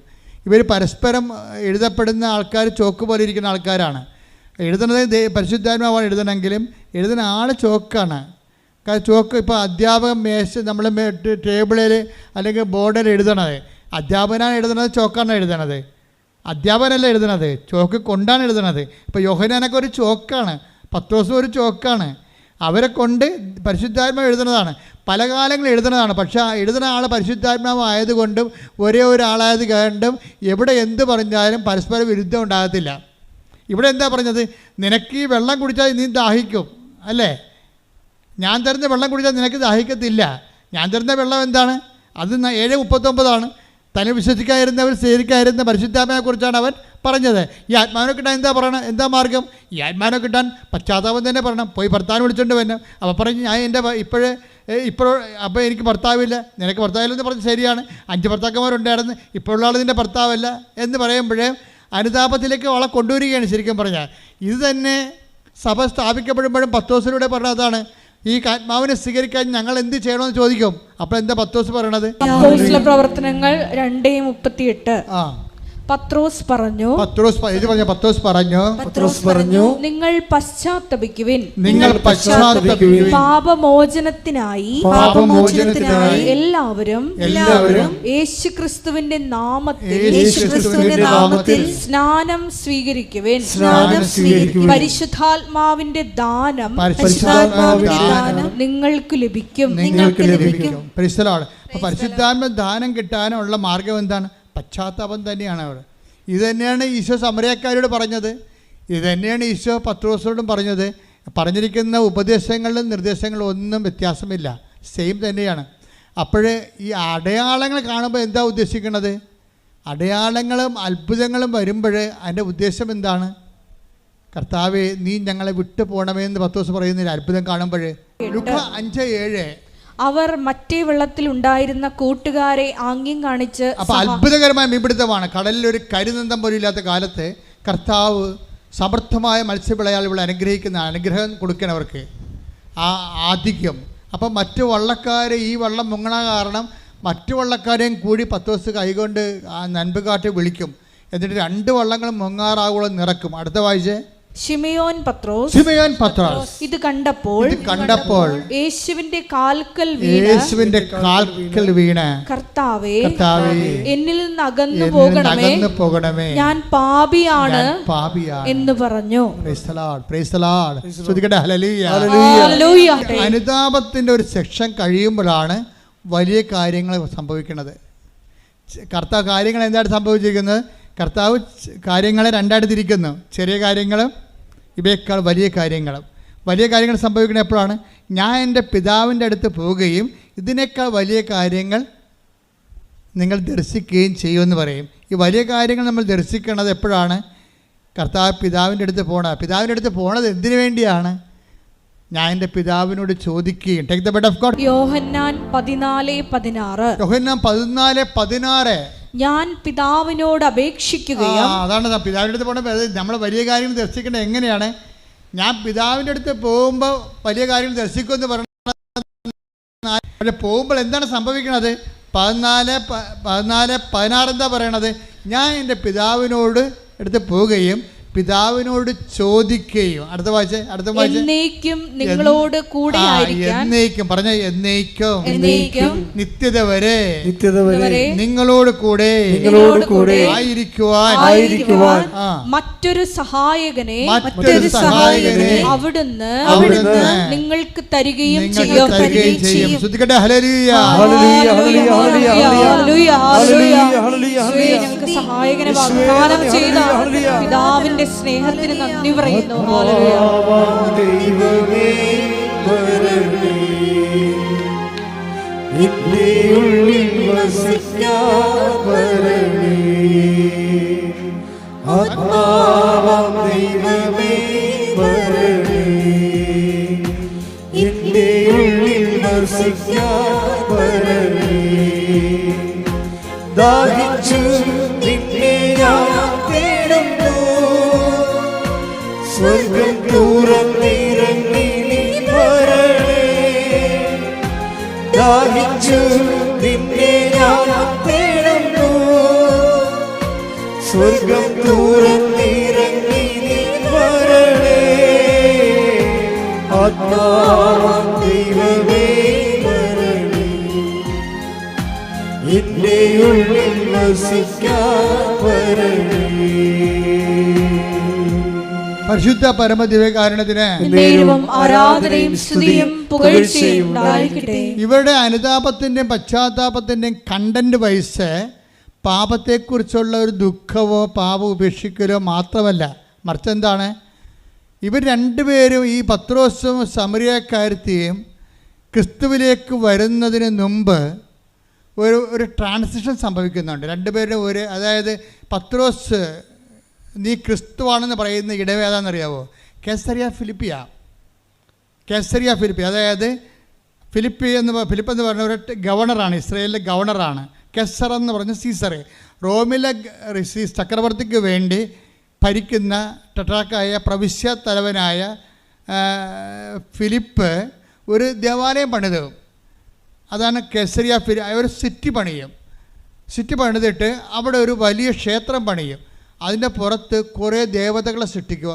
ഇവർ പരസ്പരം എഴുതപ്പെടുന്ന ആൾക്കാർ ചോക്ക് പോലെ ഇരിക്കുന്ന ആൾക്കാരാണ്. എഴുതുന്നത് പരിശുദ്ധാത്മാവാണ് എഴുതണമെങ്കിലും എഴുതുന്ന ആൾ ചോക്കാണ്. ചോക്ക് ഇപ്പോൾ അധ്യാപകൻ നമ്മൾ ടേബിളിൽ അല്ലെങ്കിൽ ബോർഡിൽ എഴുതണത് അധ്യാപകനാണ് എഴുതണത്, ചോക്കാണ് എഴുതണത്. അധ്യാപകനല്ല എഴുതണത്, ചോക്ക് കൊണ്ടാണ് എഴുതണത്. ഇപ്പോൾ യോഹന്നാനൊക്കെ ഒരു ചോക്കാണ്, പത്രോസും ഒരു ചോക്കാണ്. അവരെ കൊണ്ട് പരിശുദ്ധാത്മാവ് എഴുതുന്നതാണ്, പല കാലങ്ങളിൽ എഴുതുന്നതാണ്. പക്ഷേ ആ എഴുതുന്ന ആൾ പരിശുദ്ധാത്മാവ് ആയതുകൊണ്ടും ഒരേ ഒരാളായത് കൊണ്ടും എവിടെ എന്ത് പറഞ്ഞാലും പരസ്പര വിരുദ്ധം ഉണ്ടാകത്തില്ല. ഇവിടെ എന്താ പറഞ്ഞത്? നിനക്ക് ഈ വെള്ളം കുടിച്ചാൽ നീ ദാഹിക്കും അല്ലേ? ഞാൻ തരുന്ന വെള്ളം കുടിച്ചാൽ നിനക്ക് ദാഹിക്കത്തില്ല. ഞാൻ തരുന്ന വെള്ളം എന്താണ്? അത് 7:39 തന്നെ വിശ്വസിക്കാതിരുന്നവർ സ്വീകരിക്കാതിരുന്ന പരിശുദ്ധാത്മാവിനെ കുറിച്ചാണ് അവൻ പറഞ്ഞത്. ഈ ആത്മാവിനെ കിട്ടാൻ എന്താ പറയണം? എന്താ മാർഗം? ഈ ആത്മാവിനെ കിട്ടാൻ പശ്ചാത്താപം തന്നെ പറയണം. പോയി ഭർത്താവിനെ വിളിച്ചുകൊണ്ട് വരണം. അപ്പോൾ പറഞ്ഞ് ഞാൻ എൻ്റെ ഇപ്പോൾ അപ്പോൾ എനിക്ക് ഭർത്താവില്ല, നിനക്ക് ഭർത്താവില്ലെന്ന് പറഞ്ഞ് ശരിയാണ്. 5 ഭർത്താക്കന്മാരുണ്ടായിരുന്നു, ഇപ്പോഴുള്ള ആൾ നിൻ്റെ ഭർത്താവല്ല എന്ന് പറയുമ്പോഴേ അനുതാപത്തിലേക്ക് അവളെ കൊണ്ടുവരികയാണ്. ശരിക്കും പറഞ്ഞാൽ ഇത് തന്നെ സഭ സ്ഥാപിക്കപ്പെടുമ്പോഴും പത്രോസിലൂടെ പറഞ്ഞതാണ്, ഈ ആത്മാവിനെ സ്വീകരിക്കാൻ ഞങ്ങൾ എന്ത് ചെയ്യണമെന്ന് ചോദിക്കും. അപ്പോൾ എന്താ പത്രോസ് പറയണത്? പ്രവർത്തനങ്ങൾ 2:38 പത്രോസ് പറഞ്ഞു നിങ്ങൾ പശ്ചാത്തപിക്കുവിൻ, പാപമോചനത്തിനായി എല്ലാവരും യേശുക്രിസ്തുവിന്റെ നാമത്തിൽ സ്നാനം സ്വീകരിക്കുവിൻ. പരിശുദ്ധാത്മാവിന്റെ ദാനം നിങ്ങൾക്ക് ലഭിക്കും. പരിശുദ്ധാത്മ ദാനം കിട്ടാനുള്ള മാർഗം എന്താണ്? പശ്ചാത്താപം തന്നെയാണ്. അവിടെ ഇത് തന്നെയാണ് ഈശോ സമരക്കാരോട് പറഞ്ഞത്, ഇത് തന്നെയാണ് ഈശോ പത്രോസിനോടും പറഞ്ഞത്. പറഞ്ഞിരിക്കുന്ന ഉപദേശങ്ങളിലും നിർദ്ദേശങ്ങളിലും ഒന്നും വ്യത്യാസമില്ല, സെയിം തന്നെയാണ്. അപ്പോഴേ ഈ അടയാളങ്ങൾ കാണുമ്പോൾ എന്താ ഉദ്ദേശിക്കുന്നത്? അടയാളങ്ങളും അത്ഭുതങ്ങളും വരുമ്പോൾ അതിൻ്റെ ഉദ്ദേശം എന്താണ്? കർത്താവേ, നീ ഞങ്ങളെ വിട്ടു പോകണമേ എന്ന് പത്രോസ് പറയുന്നില്ല അത്ഭുതം കാണുമ്പോൾ. ലൂക്കാ 5:7 അവർ മറ്റേ വെള്ളത്തിൽ ഉണ്ടായിരുന്ന കൂട്ടുകാരെ ആംഗ്യം കാണിച്ച്. അപ്പോൾ അത്ഭുതകരമായ മീൻപിടുത്തമാണ്. കടലിൽ ഒരു കരിനന്തം പോലും ഇല്ലാത്ത കാലത്ത് കർത്താവ് സമർത്ഥമായ മത്സ്യവിളയാളികളെ അനുഗ്രഹിക്കുന്ന അനുഗ്രഹം കൊടുക്കണം അവർക്ക്, ആ ആധിക്യം. അപ്പം മറ്റു വള്ളക്കാരെ ഈ വള്ളം മുങ്ങണ കാരണം മറ്റു വള്ളക്കാരെയും കൂടി പത്രോസ് കൈകൊണ്ട് ആ നൻപ് കാട്ടി വിളിക്കും. എന്നിട്ട് 2 വള്ളങ്ങൾ മുങ്ങാറാവോളം നിറക്കും. അടുത്ത വായിച്ചേ. ശിമയോൻ പത്രോസ് ഇത് കണ്ടപ്പോൾ യേശുവിന്റെ കാൽക്കൽ വീണ് കർത്താവേ, എന്നിൽ നിന്ന് അകന്നു പോകണമേ, ഞാൻ പാപിയാണ് എന്ന് പറഞ്ഞു. അനുതാപത്തിന്റെ ഒരു സെക്ഷൻ കഴിയുമ്പോഴാണ് വലിയ കാര്യങ്ങൾ സംഭവിക്കുന്നത്. കർത്താവ് കാര്യങ്ങൾ എന്താണ് സംഭവിച്ചിരിക്കുന്നത്? കർത്താവ് കാര്യങ്ങളെ 2 തിരിക്കുന്നു. ചെറിയ കാര്യങ്ങളും ഇവയേക്കാൾ വലിയ കാര്യങ്ങളും. വലിയ കാര്യങ്ങൾ സംഭവിക്കുന്നത് എപ്പോഴാണ്? ഞാൻ എൻ്റെ പിതാവിൻ്റെ അടുത്ത് പോവുകയും ഇതിനേക്കാൾ വലിയ കാര്യങ്ങൾ നിങ്ങൾ ദർശിക്കുകയും ചെയ്യുമെന്ന് പറയും. ഈ വലിയ കാര്യങ്ങൾ നമ്മൾ ദർശിക്കുന്നത് എപ്പോഴാണ്? കർത്താവ് പിതാവിൻ്റെ അടുത്ത് പോകണം. പിതാവിൻ്റെ അടുത്ത് പോണത് എന്തിനു വേണ്ടിയാണ്? ഞാൻ എൻ്റെ പിതാവിനോട് ചോദിക്കുകയും. Take the word of God. യോഹന്നാൻ 14:16 ഞാൻ പിതാവിനോട് അപേക്ഷിക്കുകയും. അതാണ് പിതാവിൻ്റെ അടുത്ത് പോകണം. നമ്മൾ വലിയ കാര്യങ്ങൾ ദർശിക്കേണ്ടത് എങ്ങനെയാണ്? ഞാൻ പിതാവിൻ്റെ അടുത്ത് പോകുമ്പോൾ വലിയ കാര്യങ്ങൾ ദർശിക്കുമെന്ന് പറഞ്ഞാൽ പോകുമ്പോൾ എന്താണ് സംഭവിക്കുന്നത്? 14:16 എന്താ പറയണത്? ഞാൻ എൻ്റെ പിതാവിനോട് അടുത്ത് പോവുകയും പിതാവിനോട് ചോദിക്കുകയും. അടുത്ത വായിച്ച എന്നേക്കും നിങ്ങളോട് കൂടെ എന്നേക്കും പറഞ്ഞ എന്നേക്കും നിത്യത വരെ നിങ്ങളോട് കൂടെ ആയിരിക്കുവാൻ മറ്റൊരു സഹായകനെ അവിടുന്ന് നിങ്ങൾക്ക് തരികയും ചെയ്യും. ശ്രദ്ധിക്കട്ടെ. ഹല്ലേലൂയ. ഞങ്ങൾക്ക് സഹായകനെ വാഗ്ദാനം ചെയ്ത പിതാവിന്റെ സ്നേഹത്തിന് നന്ദി പറയുന്നു. ദൈവമേ വരണേ, നിന്റെ ഉള്ളിൽ വസിക്കാൻ വരണേ. ആത്മാവാം ദൈവമേ വരണേ, നിന്റെ ഉള്ളിൽ വസിക്കാൻ വരണേ. ദാഹിച്ചു നിന്നെ ഞാൻ തേടുന്നു, സ്വർഗം തുറന്നിറങ്ങി നീ വരണേ. ദാഹിച്ചു നിന്നെ ഞാൻ തേടുന്നു, സ്വർഗം തുറന്നിറങ്ങി നീ വരണേ. ആത്മാവാം ദൈവമേ വരണേ, എന്റെ ഉള്ളിൽ വസിക്കാൻ വരണേ. പരിശുദ്ധ പരമദിവ്യകാരുണ്യത്തിന് ആരാധനയും സ്തുതിയും പുകഴ്ചയും ഉണ്ടായിരിക്കട്ടെ. ഇവരുടെ അനുതാപത്തിൻ്റെയും പശ്ചാത്താപത്തിൻ്റെയും കണ്ടന്റ് വൈസ് പാപത്തെക്കുറിച്ചുള്ള ഒരു ദുഃഖമോ പാപം ഉപേക്ഷിക്കലോ മാത്രമല്ല, മറിച്ച് എന്താണ്? ഇവർ 2 പേരും, ഈ പത്രോസും സമരിയക്കാരത്തിയും ക്രിസ്തുവിലേക്ക് വരുന്നതിന് മുമ്പ് ഒരു ട്രാൻസിഷൻ സംഭവിക്കുന്നുണ്ട്. 2 പേരും അതായത് പത്രോസ് നീ ക്രിസ്തുവാണെന്ന് പറയുന്ന ഇടവേതാണെന്നറിയാവോ? കേസറിയ ഫിലിപ്പി. അതായത് ഫിലിപ്പ് എന്ന് പറഞ്ഞ ഒരു ഗവർണറാണ്, ഇസ്രായേലിലെ ഗവർണറാണ്. കെസർ എന്ന് പറഞ്ഞ സീസർ, റോമിലെ ചക്രവർത്തിക്ക് വേണ്ടി ഭരിക്കുന്ന ടെട്രാക്കായ പ്രവിശ്യ തലവനായ ഫിലിപ്പ് ഒരു ദേവാലയം പണിതു. അതാണ് കേസറിയ ഒരു സിറ്റി പണിതിട്ട് അവിടെ ഒരു വലിയ ക്ഷേത്രം പണിയും. അതിൻ്റെ പുറത്ത് കുറേ ദേവതകളെ സൃഷ്ടിക്കുക.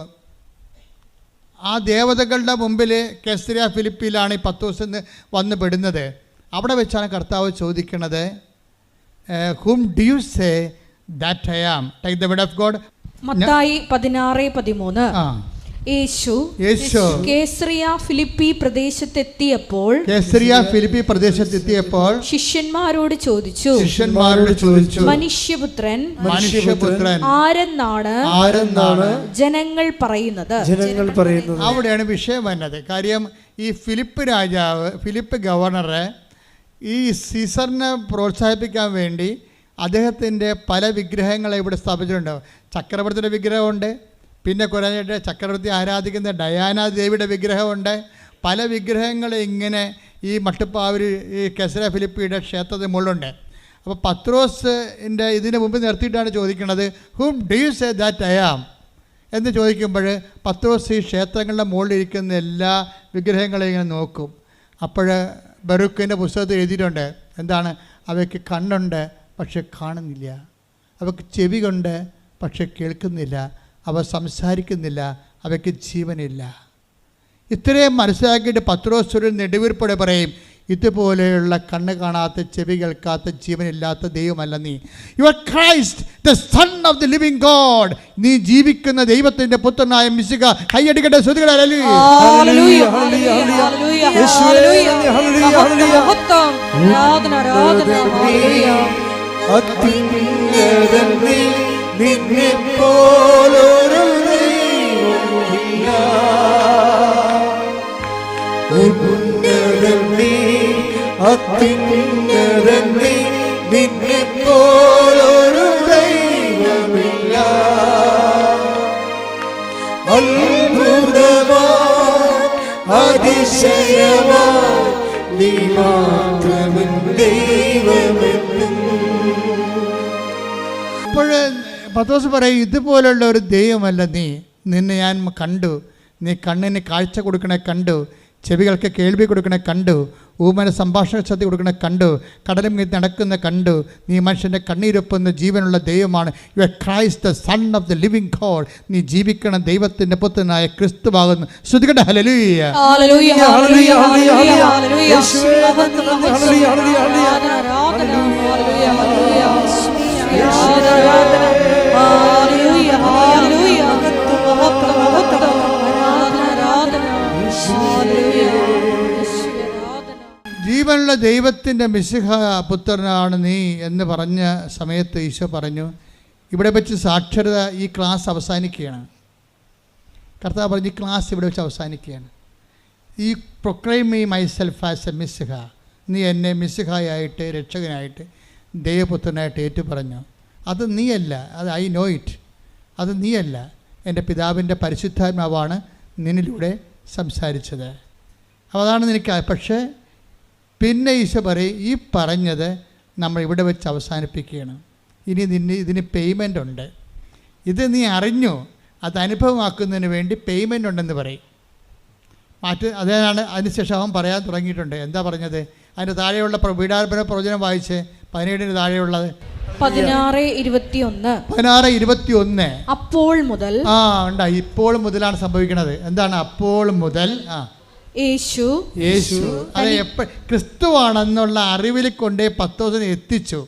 ആ ദേവതകളുടെ മുമ്പിൽ കേസറിയ ഫിലിപ്പിയിലാണ് ഈ പത്രോസ് വന്ന് പെടുന്നത്. അവിടെ വെച്ചാണ് കർത്താവ് ചോദിക്കുന്നത്, whom do you say that I am? Take the word of God. മത്തായി 16:13. യേശു കേസറിയ ഫിലിപ്പി പ്രദേശത്തെത്തിയപ്പോൾ ശിഷ്യന്മാരോട് ചോദിച്ചു, മനുഷ്യപുത്രൻ ആരെന്നാണ് ജനങ്ങൾ പറയുന്നത്? അവിടെയാണ് വിഷയം വന്നത്. കാര്യം ഈ ഫിലിപ്പ് ഗവർണറെ ഈ സീസറിനെ പ്രോത്സാഹിപ്പിക്കാൻ വേണ്ടി അദ്ദേഹത്തിൻ്റെ പല വിഗ്രഹങ്ങളെ ഇവിടെ സ്ഥാപിച്ചിട്ടുണ്ട്. ചക്രവർത്തിയുടെ വിഗ്രഹമുണ്ട്, പിന്നെ കുറേ ചക്രവർത്തി ആരാധിക്കുന്ന ഡയാന ദേവിയുടെ വിഗ്രഹമുണ്ട്. പല വിഗ്രഹങ്ങൾ ഇങ്ങനെ ഈ മട്ടുപ്പാവൂർ ഈ കെസര ഫിലിപ്പിയുടെ ക്ഷേത്രത്തിന് മുകളിലുണ്ട്. അപ്പോൾ പത്രോസിൻ്റെ ഇതിന് മുമ്പ് നിർത്തിയിട്ടാണ് ചോദിക്കുന്നത്, whom do you say that I am എന്ന് ചോദിക്കുമ്പോൾ പത്രോസ് ഈ ക്ഷേത്രങ്ങളുടെ മുകളിലിരിക്കുന്ന എല്ലാ വിഗ്രഹങ്ങളെയും ഇങ്ങനെ നോക്കും. അപ്പോൾ ബറൂക്കിൻ്റെ പുസ്തകത്തിൽ എഴുതിയിട്ടുണ്ട്, എന്താണ്? അവയ്ക്ക് കണ്ണുണ്ട് പക്ഷെ കാണുന്നില്ല, അവയ്ക്ക് ചെവി കൊണ്ട് പക്ഷെ കേൾക്കുന്നില്ല, അവ സംസാരിക്കുന്നില്ല, അവയ്ക്ക് ജീവനില്ല. ഇത്രയും മനസ്സിലാക്കിയിട്ട് പത്രോസ് ഒരു നെടുവീർപ്പോടെ പറയും, ഇതുപോലെയുള്ള കണ്ണ് കാണാത്ത ചെവി കേൾക്കാത്ത ജീവനില്ലാത്ത ദൈവമല്ല നീ. You are Christ the son of the living God. നീ ജീവിക്കുന്ന ദൈവത്തിൻ്റെ പുത്രനായ മിശിഹ. കൈയടിക്കട്ടെ, സ്തുതിക്കട്ടെ, ഹല്ലേലൂയ. ഹല്ലേലൂയ, ഹല്ലേലൂയ, ഹല്ലേലൂയ, ഹല്ലേലൂയ, മഹത്വം, ആരാധന, ആരാധന, ഹല്ലേലൂയ. അത്യുന്നതനേ, നിന്നെപ്പോലൊരു ദൈവമില്ല. ഉന്നതനേ, അത്യുന്നതനേ, നിന്നെപ്പോലൊരു ദൈവമില്ല. അത്ഭുതവാൻ, അതിശയവാൻ, നീ മാത്രമൻ ദൈവമെന്നും. അപ്പോൾ പത്രോസ് പറയും, ഇതുപോലുള്ള ഒരു ദൈവമല്ല നീ. നിന്നെ ഞാൻ കണ്ടു. നീ കണ്ണിന് കാഴ്ച കൊടുക്കണേ കണ്ടു, ചെവികൾക്ക് കേൾവി കൊടുക്കണേ കണ്ടു, ഊമന സംഭാഷണ ശക്തി കൊടുക്കണേ കണ്ടു, കടലും മീത് നടക്കുന്ന കണ്ടു. നീ മനുഷ്യൻ്റെ കണ്ണീരൊപ്പുന്ന ജീവനുള്ള ദൈവമാണ്. You are Christ the son of the living God. നീ ജീവിക്കണം ദൈവത്തിൻ്റെ പുത്രനായ ക്രിസ്തുവാകുന്നു. ശ്രുതികട്ടെ, ഹല്ലേലൂയ. ഹല്ലേലൂയ, ഹല്ലേലൂയ, ഹല്ലേലൂയ, ഹല്ലേലൂയ, ജീവനുള്ള ദൈവത്തിൻ്റെ മിശിഹ പുത്രനാണ് നീ എന്ന് പറഞ്ഞ സമയത്ത് ഈശോ പറഞ്ഞു, ഇവിടെ വെച്ച് സാക്ഷരത, ഈ ക്ലാസ് അവസാനിക്കുകയാണ്. കർത്താവ് പറഞ്ഞു, ഈ ക്ലാസ് ഇവിടെ വെച്ച് അവസാനിക്കുകയാണ്. I proclaim me myself as a മിശിഹ. നീ എന്നെ മിശിഹായായിട്ട്, രക്ഷകനായിട്ട്, ദൈവപുത്രനായിട്ട് ഏറ്റു പറഞ്ഞു. അത് നീയല്ല, അത് ഐ നോ ഇറ്റ്. അത് നീയല്ല, എൻ്റെ പിതാവിൻ്റെ പരിശുദ്ധാത്മാവാണ് നിന്നിലൂടെ സംസാരിച്ചത്. അപ്പോൾ അതാണ് നിനക്ക്. പക്ഷേ പിന്നെ ഈശോ പറയും, ഈ പറഞ്ഞത് നമ്മൾ ഇവിടെ വെച്ച് അവസാനിപ്പിക്കുകയാണ്. ഇനി ഇതിന് പേയ്മെൻ്റ് ഉണ്ട്. ഇത് നീ അറിഞ്ഞു, അത് അനുഭവമാക്കുന്നതിന് വേണ്ടി പേയ്മെൻ്റ് ഉണ്ടെന്ന് പറയും. അതാണ് അതിനുശേഷം അവൻ പറയാൻ തുടങ്ങിയിട്ടുണ്ട്. എന്താ പറഞ്ഞത്? അതിൻ്റെ താഴെയുള്ള വീടാർപ്പണ പ്രവചനം വായിച്ച് 17 താഴെയുള്ളത് 16:21. അപ്പോൾ മുതൽ ഉണ്ടായി. ഇപ്പോൾ മുതലാണ് സംഭവിക്കുന്നത്. എന്താണ് അപ്പോൾ മുതൽ? യേശു അത് ക്രിസ്തുവാണെന്നുള്ള അറിവിൽ കൊണ്ടേ പത്രോസിനെ എത്തിച്ചു.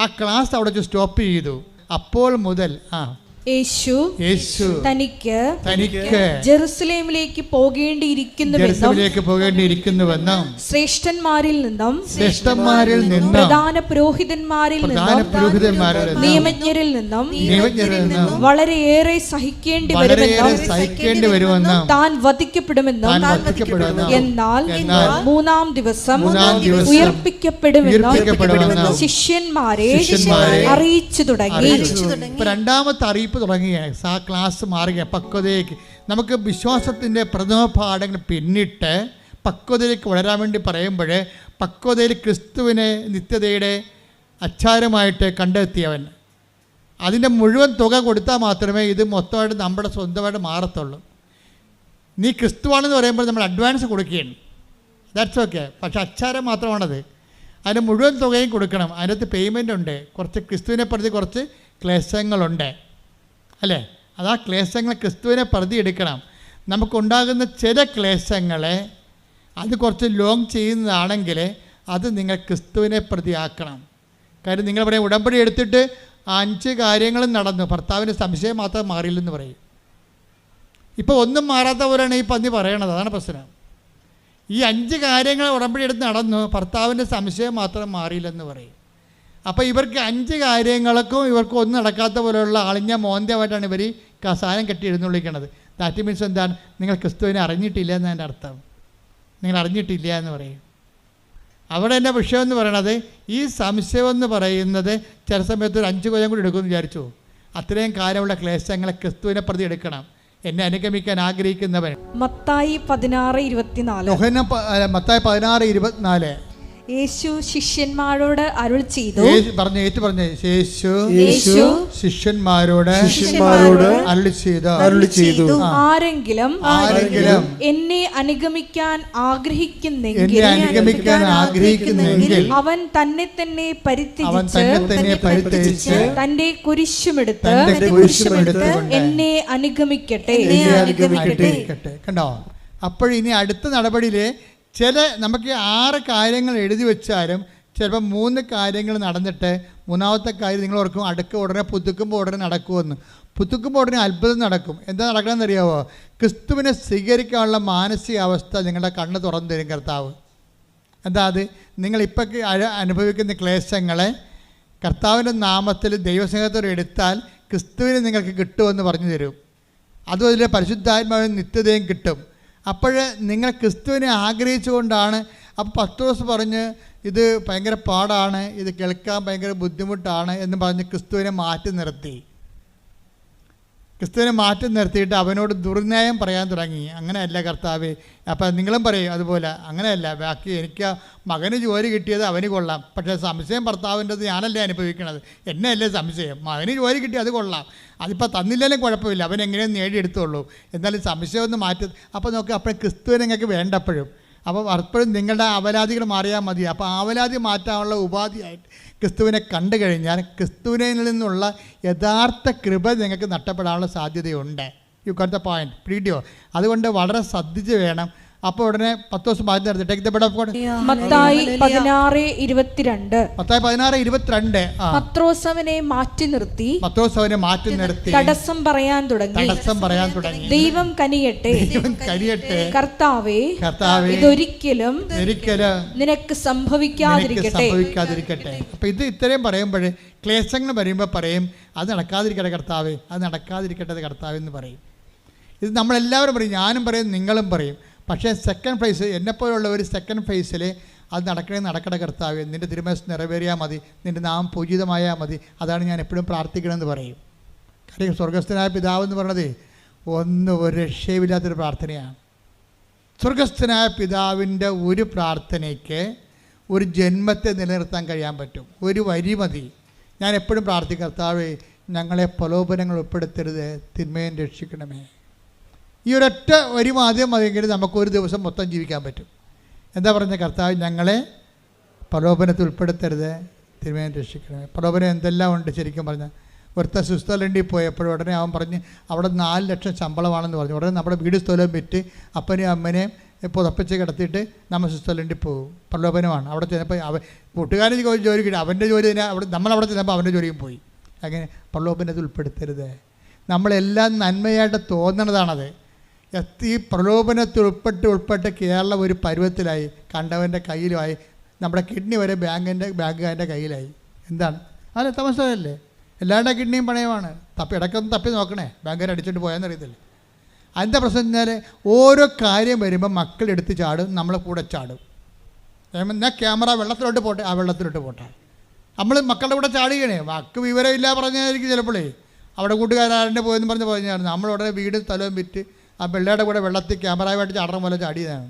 ആ ക്ലാസ് അവിടെ വെച്ച് സ്റ്റോപ്പ് ചെയ്തു. അപ്പോൾ മുതൽ യേശു തനിക്ക് ജെറുസലേമിലേക്ക് പോകേണ്ടിയിരിക്കുന്നുവെന്നും ശ്രേഷ്ഠന്മാരിൽ നിന്നും പ്രധാന പുരോഹിതന്മാരിൽ നിന്നും നിയമജ്ഞരിൽ നിന്നും വളരെയേറെ സഹിക്കേണ്ടി വരുമെന്നും താൻ വധിക്കപ്പെടുമെന്നും എന്നാൽ മൂന്നാം ദിവസം ഉയർപ്പിക്കപ്പെടുമെന്നും ശിഷ്യന്മാരെ അറിയിച്ചു തുടങ്ങി. രണ്ടാമത്തെ അറിയിപ്പ് തുടങ്ങുകയാണ്. ആ ക്ലാസ് മാറുക പക്വതയിലേക്ക്. നമുക്ക് വിശ്വാസത്തിൻ്റെ പ്രഥമ പാഠങ്ങൾ പിന്നിട്ട് പക്വതയിലേക്ക് വളരാൻ വേണ്ടി പറയുമ്പോൾ, പക്വതയിൽ ക്രിസ്തുവിനെ നിത്യതയുടെ അച്ചാരമായിട്ട് കണ്ടെത്തിയവൻ, അതിൻ്റെ മുഴുവൻ തുക കൊടുത്താൽ മാത്രമേ ഇത് മൊത്തമായിട്ട് നമ്മുടെ സ്വന്തമായിട്ട് മാറത്തുള്ളൂ. നീ ക്രിസ്തുവാണെന്ന് പറയുമ്പോൾ നമ്മൾ അഡ്വാൻസ് കൊടുക്കുകയാണ്, ദാറ്റ്സ് ഓക്കെ. പക്ഷെ അച്ചാരം മാത്രമാണത്. അതിൻ്റെ മുഴുവൻ തുകയും കൊടുക്കണം. അതിനകത്ത് പേയ്മെൻ്റ് ഉണ്ട്. കുറച്ച് ക്രിസ്തുവിനെ പ്രതി കുറച്ച് ക്ലേശങ്ങളുണ്ട്, അല്ലേ? അതാ ക്ലേശങ്ങൾ ക്രിസ്തുവിനെ പ്രതി എടുക്കണം. നമുക്കുണ്ടാകുന്ന ചില ക്ലേശങ്ങളെ അത് കുറച്ച് ലോങ് ചെയ്യുന്നതാണെങ്കിൽ അത് നിങ്ങൾ ക്രിസ്തുവിനെ പ്രതിയാക്കണം. കാര്യം നിങ്ങൾ പറയും, ഉടമ്പടി എടുത്തിട്ട് 5 കാര്യങ്ങളും നടന്നു, ഭർത്താവിൻ്റെ സംശയം മാത്രം മാറിയില്ലെന്ന് പറയും. ഇപ്പോൾ ഒന്നും മാറാത്ത പോലെയാണ് ഈ പന്നി പറയണത്. അതാണ് പ്രശ്നം. ഈ 5 കാര്യങ്ങൾ ഉടമ്പടി എടുത്ത് നടന്നു, ഭർത്താവിൻ്റെ സംശയം മാത്രം മാറിയില്ലെന്ന് പറയും. അപ്പോൾ ഇവർക്ക് 5 കാര്യങ്ങൾക്കും ഇവർക്ക് ഒന്നും നടക്കാത്ത പോലെയുള്ള അളിഞ്ഞ മോന്തമായിട്ടാണ് ഇവർ സാധനം കെട്ടി എഴുന്നള്ളിക്കണത്. ദാറ്റ് മീൻസ് എന്താണ്? നിങ്ങൾ ക്രിസ്തുവിനെ അറിഞ്ഞിട്ടില്ല എന്നതിൻ്റെ അർത്ഥം. നിങ്ങൾ അറിഞ്ഞിട്ടില്ല എന്ന് പറയും. അവിടെ എൻ്റെ വിഷയം എന്ന് പറയണത് ഈ സംശയം എന്ന് പറയുന്നത് ചില സമയത്ത് ഒരു 5 കൊല്ലം കൂടി എടുക്കുമെന്ന് വിചാരിച്ചു. അത്രയും കാലമുള്ള ക്ലേശങ്ങളെ ക്രിസ്തുവിനെ പ്രതി എടുക്കണം. എന്നെ അനുഗമിക്കാൻ ആഗ്രഹിക്കുന്നവൻ. മത്തായി 16:24. മത്തായി 16:24. യേശു ശിഷ്യന്മാരോട് അരുൾ ചെയ്തു. യേശു ശിഷ്യന്മാരോട് അരുൾ ചെയ്തു, ആരെങ്കിലും എന്നെ അനുഗമിക്കാൻ ആഗ്രഹിക്കുന്നെങ്കിൽ അവൻ തന്നെ തന്നെ പരിത്യജിച്ച് തന്റെ കുരിശുമെടുത്ത് എന്നെ അനുഗമിക്കട്ടെ. കണ്ടോ? അപ്പോഴിനി അടുത്ത നടപടിയില് നമുക്ക് 6 കാര്യങ്ങൾ എഴുതി വെച്ചാലും ചിലപ്പോൾ 3 കാര്യങ്ങൾ നടന്നിട്ട് 3-ാമത്തെ കാര്യം നിങ്ങൾ ഓർക്കും, അടുക്ക് ഉടനെ പുതുക്കുമ്പോൾ ഉടനെ നടക്കുമെന്ന്. പുതുക്കുമ്പോൾ ഉടനെ അത്ഭുതം നടക്കും. എന്താ നടക്കണമെന്ന് അറിയാമോ? ക്രിസ്തുവിനെ സ്വീകരിക്കാനുള്ള മാനസികാവസ്ഥ നിങ്ങളുടെ കണ്ണ് തുറന്നു തരും കർത്താവ്. എന്താ അത്? നിങ്ങളിപ്പോൾ അനുഭവിക്കുന്ന ക്ലേശങ്ങളെ കർത്താവിൻ്റെ നാമത്തിൽ ദൈവസ്നേഹത്തോടെ എടുത്താൽ ക്രിസ്തുവിനെ നിങ്ങൾക്ക് കിട്ടുമെന്ന് പറഞ്ഞു തരും. അതും അതിലെ പരിശുദ്ധാത്മാവിന് നിത്യതയും കിട്ടും. അപ്പോൾ നിങ്ങൾ ക്രിസ്തുവിനെ ആഗ്രഹിച്ചുകൊണ്ടാണ്. അപ്പോൾ പത്രോസ് പറഞ്ഞ് ഇത് ഭയങ്കര പാടാണ്, ഇത് കേൾക്കാൻ ഭയങ്കര ബുദ്ധിമുട്ടാണ് എന്ന് പറഞ്ഞ് ക്രിസ്തുവിനെ മാറ്റി നിർത്തിയിട്ട് അവനോട് ദുർന്യായം പറയാൻ തുടങ്ങി. അങ്ങനെയല്ല കർത്താവേ. അപ്പം നിങ്ങളും പറയും അതുപോലെ. അങ്ങനെയല്ല, ബാക്കി എനിക്ക് മകന് ജോലി കിട്ടിയത് അവന് കൊള്ളാം, പക്ഷേ സംശയം ഭർത്താവിൻ്റെത് ഞാനല്ലേ അനുഭവിക്കണത്, എന്നെയല്ലേ സംശയം. മകന് ജോലി കിട്ടി അത് കൊള്ളാം, അതിപ്പോൾ തന്നില്ലെങ്കിലും കുഴപ്പമില്ല, അവൻ എങ്ങനെയും നേടിയെടുത്തുള്ളൂ, എന്നാലും സംശയം ഒന്ന് മാറ്റി. അപ്പോൾ നോക്കുക, അപ്പോൾ ക്രിസ്തുവിനെ നിങ്ങൾക്ക് വേണ്ടപ്പോഴും. അപ്പോൾ അപ്പോഴും നിങ്ങളുടെ അവലാദികൾ മാറിയാൽ മതി. അപ്പോൾ അവലാതി മാറ്റാനുള്ള ഉപാധിയായിട്ട് ക്രിസ്തുവിനെ കണ്ടു കഴിഞ്ഞാൽ ക്രിസ്തുവിനിൽ നിന്നുള്ള യഥാർത്ഥ കൃപ നിങ്ങൾക്ക് നഷ്ടപ്പെടാനുള്ള സാധ്യതയുണ്ട്. You got the point. പിടിയോ? അതുകൊണ്ട് വളരെ ശ്രദ്ധിച്ച് വേണം. അപ്പോൾ ഉടനെ 10 ദിവസം മാറ്റി നിർത്തി. Take the word of God. Mathai 16:22. പത്രോസ് അവനെ മാറ്റി നിർത്തി തടസ്സം പറയാൻ തുടങ്ങി. ദൈവം കനിയട്ടെ, കർത്താവേ, ഇതൊരിക്കലും നിനക്ക് സംഭവിക്കാതിരിക്കട്ടെ. അപ്പോൾ ഇത് ഇത്രയും പറയുമ്പോൾ ക്ലേശങ്ങൾ വരുമ്പോൾ പറയും, അത് നടക്കാതിരിക്കട്ടെ കർത്താവേ, അത് നടക്കാതിരിക്കട്ടെ കർത്താവേ എന്ന് പറയും. ഇത് നമ്മളെല്ലാവരും പറയും, ഞാനും പറയും, നിങ്ങളും പറയും. പക്ഷേ സെക്കൻഡ് ഫേസ്, എന്നെപ്പോലുള്ള ഒരു സെക്കൻഡ് ഫേസിൽ അത് നടക്കണ കർത്താവേ, നിൻ്റെ തിരുമനസ്സ് നിറവേറിയാൽ മതി, നിൻ്റെ നാമം പൂജിതമായാൽ മതി, അതാണ് ഞാൻ എപ്പോഴും പ്രാർത്ഥിക്കണമെന്ന് പറയും. കാര്യം സ്വർഗസ്ഥനായ പിതാവെന്ന് പറയണത് ഒരു രക്ഷയുമില്ലാത്തൊരു പ്രാർത്ഥനയാണ്. സ്വർഗസ്ഥനായ പിതാവിൻ്റെ ഒരു പ്രാർത്ഥനയ്ക്ക് ഒരു ജന്മത്തെ നിലനിർത്താൻ കഴിയാൻ പറ്റും. ഒരു വരി മതി. ഞാൻ എപ്പോഴും പ്രാർത്ഥിക്കും, കർത്താവേ ഞങ്ങളെ പ്രലോഭനങ്ങൾ ഉൾപ്പെടുത്തരുത്, തിന്മയും രക്ഷിക്കണമേ. ഈ ഒരൊറ്റ വരി ആദ്യം മതിയെങ്കിൽ നമുക്കൊരു ദിവസം മൊത്തം ജീവിക്കാൻ പറ്റും. എന്താ പറഞ്ഞ? കർത്താവ് ഞങ്ങളെ പ്രലോഭനത്തിൽ ഉൾപ്പെടുത്തരുത്, തിരുമേനി രക്ഷിക്കണമേ. പ്രലോഭനം എന്തെല്ലാം ഉണ്ട് ശരിക്കും പറഞ്ഞാൽ. ഒരുത്ത സ്വിറ്റ്സർലൻഡിൽ പോയപ്പോഴും ഉടനെ അവൻ പറഞ്ഞ് അവിടെ 4 ലക്ഷം ശമ്പളമാണെന്ന് പറഞ്ഞു. ഉടനെ നമ്മുടെ വീട് സ്ഥലവും വിറ്റ് അപ്പനെയും അമ്മനെയും പുതപ്പിച്ച് കിടത്തിയിട്ട് നമ്മൾ സ്വിറ്റ്സർലൻഡിൽ പോകും. പ്രലോഭനമാണ്. അവിടെ ചെന്നപ്പോൾ കൂട്ടുകാരൻ ജോലി കിട്ടി, അവൻ്റെ ജോലി തന്നെ നമ്മളവിടെ ചെന്നപ്പോൾ അവൻ്റെ ജോലിയും പോയി. അങ്ങനെ പ്രലോഭനത്തിൽ ഉൾപ്പെടുത്തരുത്. നമ്മളെല്ലാം നന്മയായിട്ട് തോന്നണതാണത്. ഈ പ്രലോഭനത്തിൽ ഉൾപ്പെട്ട് കേരളം ഒരു പരുവത്തിലായി, കണ്ടവൻ്റെ കയ്യിലുമായി, നമ്മുടെ കിഡ്നി വരെ ബാങ്കുകാരൻ്റെ കയ്യിലായി. എന്താണ് അല്ല തമസല്ലേ? എല്ലാവരുടെ കിഡ്നിയും പണയമാണ്. ഇടയ്ക്കൊന്ന് തപ്പി നോക്കണേ, ബാങ്കുകാർ അടിച്ചിട്ട് പോയാന്നറിയത്തില്ല. അതിൻ്റെ പ്രശ്നം എന്നാൽ ഓരോ കാര്യം വരുമ്പോൾ മക്കളെടുത്ത് ചാടും, നമ്മളെ കൂടെ ചാടും. ഞാൻ ക്യാമറ വെള്ളത്തിലോട്ട് പോട്ടെ, ആ വെള്ളത്തിലോട്ട് പോട്ടെ. നമ്മൾ മക്കളുടെ കൂടെ ചാടുകയാണേ. മക്ക് വിവരമില്ല പറഞ്ഞായിരിക്കും ചിലപ്പോഴേ അവിടെ കൂട്ടുകാരൻ്റെ പോയെന്ന് പറഞ്ഞാണ്. നമ്മളുടനെ വീട് സ്ഥലവും വിറ്റ് ആ പിള്ളേരുടെ കൂടെ വെള്ളത്തിൽ ക്യാമറയുമായിട്ട് ചാടണ പോലെ ചാടിയതാണ്.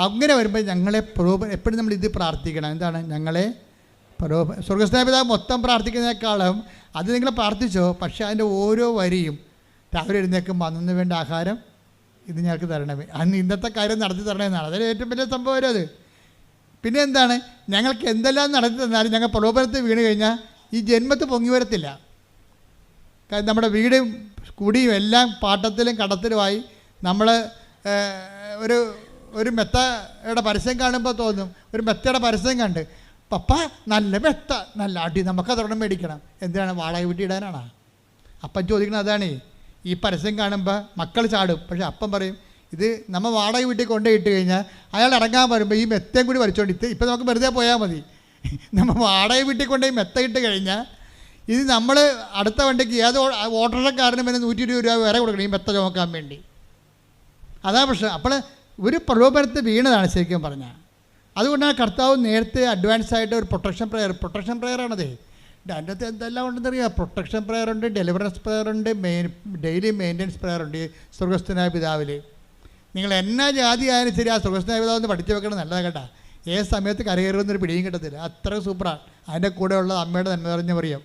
അങ്ങനെ വരുമ്പോൾ ഞങ്ങളെ എപ്പോഴും നമ്മൾ ഇത് പ്രാർത്ഥിക്കണം. എന്താണ്? ഞങ്ങളെ സ്വർഗസ്ഥനായ പിതാവ് മൊത്തം പ്രാർത്ഥിക്കുന്നതിനേക്കാളും അത് നിങ്ങൾ പ്രാർത്ഥിച്ചോ, പക്ഷേ അതിൻ്റെ ഓരോ വരിയും രാവിലെ എഴുന്നേൽക്കുമ്പോൾ അന്നു വേണ്ട ആഹാരം ഇത് ഞങ്ങൾക്ക് തരണമേ, അന്ന് ഇന്നത്തെ കാര്യം നടത്തി തരണമെന്നാണ്. അതിൽ ഏറ്റവും വലിയ സംഭവം വരും അത്. പിന്നെ എന്താണ്? ഞങ്ങൾക്ക് എന്തെല്ലാം നടത്തി തന്നാലും ഞങ്ങൾ പ്രലോഭനത്തിൽ വീണ് കഴിഞ്ഞാൽ ഈ ജന്മത്ത് പൊങ്ങി വരത്തില്ല. കാരണം നമ്മുടെ വീടും കുടിയും എല്ലാം പാട്ടത്തിലും കടത്തിലുമായി. നമ്മൾ ഒരു മെത്തയുടെ പരസ്യം കാണുമ്പോൾ തോന്നും, ഒരു മെത്തയുടെ പരസ്യം കണ്ട് പപ്പ നല്ല മെത്ത, നല്ല അടി, നമുക്കതൊരെണ്ണം മേടിക്കണം. എന്തിനാണ്? വാടക വീട്ടിൽ ഇടാനാണ്. അപ്പം ചോദിക്കണം അതാണ്. ഈ പരസ്യം കാണുമ്പോൾ മക്കൾ ചാടും, പക്ഷെ അപ്പം പറയും ഇത് നമ്മൾ വാടക വീട്ടിൽ കൊണ്ടുപോയിട്ട് കഴിഞ്ഞാൽ അയാൾ ഇറങ്ങാൻ വരുമ്പോൾ ഈ മെത്തയും കൂടി വലിച്ചോണ്ട് ഇപ്പം നമുക്ക് വെറുതെ പോയാൽ മതി. നമ്മൾ വാടക വീട്ടിൽ കൊണ്ടുപോയി മെത്ത ഇട്ട് കഴിഞ്ഞാൽ ഇത് നമ്മൾ അടുത്ത വണ്ടിക്ക് ഏത് ഓട്ടോറിക്ഷക്കാരനും പിന്നെ 120 രൂപ വേറെ കൊടുക്കണം ഈ മെത്ത ചുമക്കാൻ വേണ്ടി. അതാ പ്രശ്നം. അപ്പോൾ ഒരു പ്രലോഭനത്തിൽ വീണതാണ് ശരിക്കും പറഞ്ഞാൽ. അതുകൊണ്ടാണ് കർത്താവ് നേരത്തെ അഡ്വാൻസ് ആയിട്ട് ഒരു പ്രൊട്ടക്ഷൻ പ്രെയറാണത്. അതിൻ്റെ അകത്ത് എന്തെല്ലാം ഉണ്ടെന്നറിയാം. പ്രൊട്ടക്ഷൻ പ്രെയർ ഉണ്ട്, ഡെലിവറൻസ് പ്രെയർ ഉണ്ട്, ഡെയിലി മെയിൻ്റനൻസ് പ്രെയർ ഉണ്ട്. സ്വർഗസ്ഥനായ പിതാവിൽ നിങ്ങൾ എന്നാ ജാതി ആയാലും ശരി, ആ സ്വർഗസ്ഥനായ പിതാവ് ഒന്ന് പഠിച്ചു വെക്കണം, നല്ലതാണ് കേട്ടോ. ഏത് സമയത്ത് കരകയറുന്നൊരു പിടിയും കിട്ടത്തില്ല, അത്ര സൂപ്പറാണ്. അതിൻ്റെ കൂടെ ഉള്ള അമ്മയുടെ നന്മ നിറഞ്ഞ പറയും,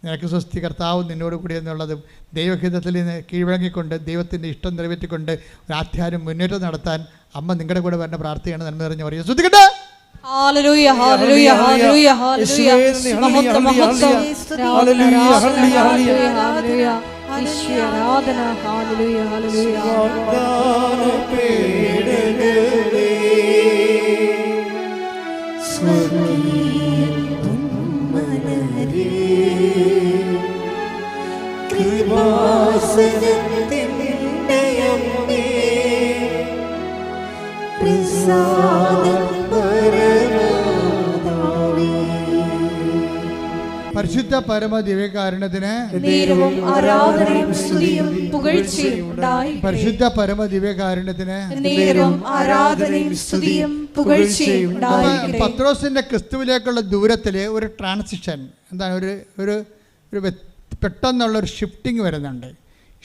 നിനക്ക് സ്വസ്തി, കർത്താവ് നിന്നോട് കൂടി എന്നുള്ളതും ദൈവഹിതത്തിൽ നിന്ന് കീഴ്വഴങ്ങിക്കൊണ്ട് ദൈവത്തിൻ്റെ ഇഷ്ടം നിറവേറ്റിക്കൊണ്ട് ഒരു ആധ്യാത്മിക മുന്നേറ്റം നടത്താൻ അമ്മ നിങ്ങളുടെ കൂടെ വരേണ്ട പ്രാർത്ഥനയാണ് നന്മ നിറഞ്ഞ പറയും. ശ്രദ്ധിക്കട്ടെ. ഹല്ലേലൂയ ഹല്ലേലൂയ ഹല്ലേലൂയ ഹല്ലേലൂയ മഹത്വം മഹത്വം ഹല്ലേലൂയ ഹല്ലേലൂയ ഹല്ലേലൂയ ഈശ്വര ആരാധന ഹല്ലേലൂയ ഹല്ലേലൂയ പരിശുദ്ധ പരമ ദിവ്യകാരുണ്യത്തിന് നേരവും ആരാധനയും സ്തുതിയും പുകഴ്ചയും ഉണ്ടായിരിക്കട്ടെ. പരിശുദ്ധ പരമ ദിവ്യകാരുണ്യത്തിന് നേരവും ആരാധനയും സ്തുതിയും പുകഴ്ചയും ഉണ്ടായിരിക്കട്ടെ. പത്രോസിന്റെ ക്രിസ്തുവിലേക്കുള്ള ദൂരത്തിൽ ഒരു ട്രാൻസിഷൻ എന്താണ്, ഒരു പെട്ടെന്നുള്ളൊരു ഷിഫ്റ്റിംഗ് വരുന്നുണ്ട്.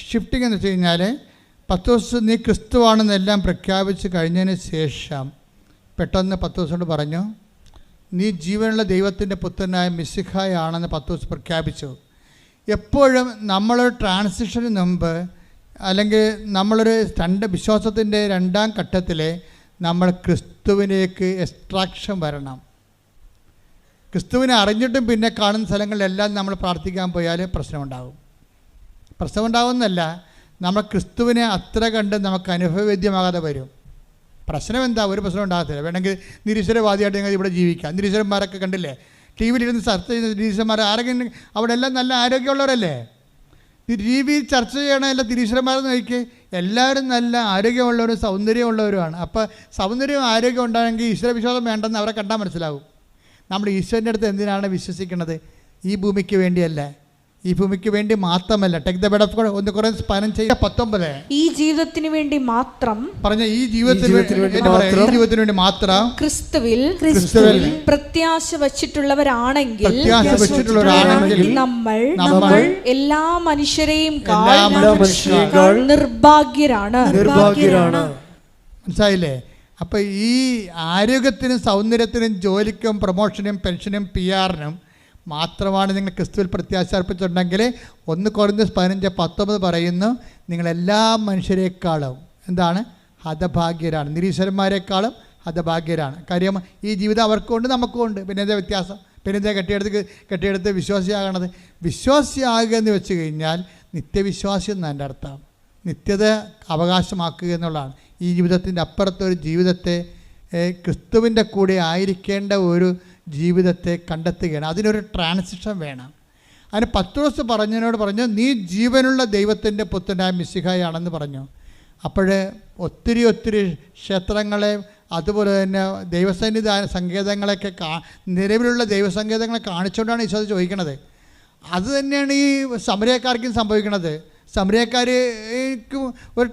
ഷിഫ്റ്റിംഗ് എന്ന് വെച്ച് കഴിഞ്ഞാൽ പത്രോസ് നീ ക്രിസ്തുവാണെന്നെല്ലാം പ്രഖ്യാപിച്ച് കഴിഞ്ഞതിന് ശേഷം പെട്ടെന്ന് പത്രോസിനോട് പറഞ്ഞു, നീ ജീവനുള്ള ദൈവത്തിൻ്റെ പുത്രനായ മിശിഹായാണെന്ന് പത്രോസ് പ്രഖ്യാപിച്ചു. എപ്പോഴും നമ്മളൊരു ട്രാൻസിഷന് മുമ്പ് അല്ലെങ്കിൽ നമ്മളൊരു വിശ്വാസത്തിൻ്റെ രണ്ടാം ഘട്ടത്തിൽ നമ്മൾ ക്രിസ്തുവിലേക്ക് എക്സ്ട്രാക്ഷൻ വരണം. ക്രിസ്തുവിനെ അറിഞ്ഞിട്ടും പിന്നെ കാണുന്ന സ്ഥലങ്ങളിലെല്ലാം നമ്മൾ പ്രാർത്ഥിക്കാൻ പോയാൽ പ്രശ്നമുണ്ടാകുന്നല്ല, നമ്മൾ ക്രിസ്തുവിനെ അത്ര കണ്ട് നമുക്ക് അനുഭവവേദ്യമാകാതെ വരും. പ്രശ്നം എന്താ? ഒരു പ്രശ്നം ഉണ്ടാകത്തില്ല. വേണമെങ്കിൽ നിരീശ്വരവാദിയായിട്ട് ഞങ്ങൾ ഇവിടെ ജീവിക്കാം. നിരീശ്വരന്മാരൊക്കെ കണ്ടില്ലേ, ടി വിയിലിരുന്ന് ചർച്ച ചെയ്യുന്ന നിരീശ്വരന്മാർ ആരെങ്കിലും അവിടെ എല്ലാം നല്ല ആരോഗ്യമുള്ളവരല്ലേ? ടി വി ചർച്ച ചെയ്യണ എല്ലാ നിരീശ്വരന്മാരെന്ന് നോക്കി, എല്ലാവരും നല്ല ആരോഗ്യമുള്ളവരും സൗന്ദര്യമുള്ളവരുമാണ്. അപ്പോൾ സൗന്ദര്യവും ആരോഗ്യം ഉണ്ടാണെങ്കിൽ ഈശ്വരവിശ്വാസം വേണ്ടെന്ന് അവരെ കണ്ടാൽ മനസ്സിലാവും. നമ്മൾ ഈശ്വരൻ്റെ അടുത്ത് എന്തിനാണ് വിശ്വസിക്കുന്നത്? ഈ ഭൂമിക്ക് വേണ്ടിയല്ല, ഈ ഭൂമിക്ക് വേണ്ടി മാത്രമല്ല. Take the word of God 1 Corinthians 15:19 ഈ ജീവിതത്തിന് വേണ്ടി മാത്രം പറഞ്ഞ ഈ ജീവിതത്തിന് വേണ്ടി മാത്രം ക്രിസ്തുവിൽ പ്രത്യാശ വച്ചിട്ടുള്ളവരാണെങ്കിൽ നമ്മൾ എല്ലാ മനുഷ്യരെയും നിർഭാഗ്യരാണ്. മനസ്സിലായില്ലേ? അപ്പം ഈ ആരോഗ്യത്തിനും സൗന്ദര്യത്തിനും ജോലിക്കും പ്രൊമോഷനും പെൻഷനും PR-നും മാത്രമാണ് നിങ്ങൾ ക്രിസ്തുവിൽ പ്രത്യാശ അർപ്പിച്ചിട്ടുണ്ടെങ്കിൽ 1 കൊരിന്ത്യൻസ് 15:19 പറയുന്നു, നിങ്ങളെല്ലാ മനുഷ്യരെക്കാളും എന്താണ്? ഹതഭാഗ്യരാണ്. നിരീശ്വരന്മാരെക്കാളും ഹതഭാഗ്യരാണ്. കാര്യം ഈ ജീവിതം അവർക്കുണ്ട്, നമുക്കുണ്ട്. പിന്നെ എന്താ വ്യത്യാസം? പിന്നെ എന്താ കെട്ടിയെടുത്ത് വിശ്വാസിയാകണത്? വിശ്വാസിയാകുക എന്ന് വെച്ച് കഴിഞ്ഞാൽ നിത്യവിശ്വാസി എന്ന് എൻ്റെ അർത്ഥം. നിത്യത അവകാശമാക്കുക എന്നുള്ളതാണ്. ഈ ജീവിതത്തിൻ്റെ അപ്പുറത്തൊരു ജീവിതത്തെ ക്രിസ്തുവിൻ്റെ കൂടെ ആയിരിക്കേണ്ട ഒരു ജീവിതത്തെ കണ്ടെത്തുകയാണ്. അതിനൊരു ട്രാൻസിഷൻ വേണം. അതിന് പത്രോസ് പറഞ്ഞു, നീ ജീവനുള്ള ദൈവത്തിൻ്റെ പുത്രനായ മിശിഹായാണെന്ന് പറഞ്ഞു. അപ്പോൾ ഒത്തിരി ക്ഷേത്രങ്ങളെ അതുപോലെ തന്നെ ദൈവസന്നിധാന സങ്കേതങ്ങളൊക്കെ നിലവിലുള്ള ദൈവസങ്കേതങ്ങളെ കാണിച്ചുകൊണ്ടാണ് ഈശോ ചോദിക്കണത്. അത് തന്നെയാണ് ഈ സമരക്കാർക്കും സംഭവിക്കുന്നത്. സമരക്കാർക്ക് ഒരു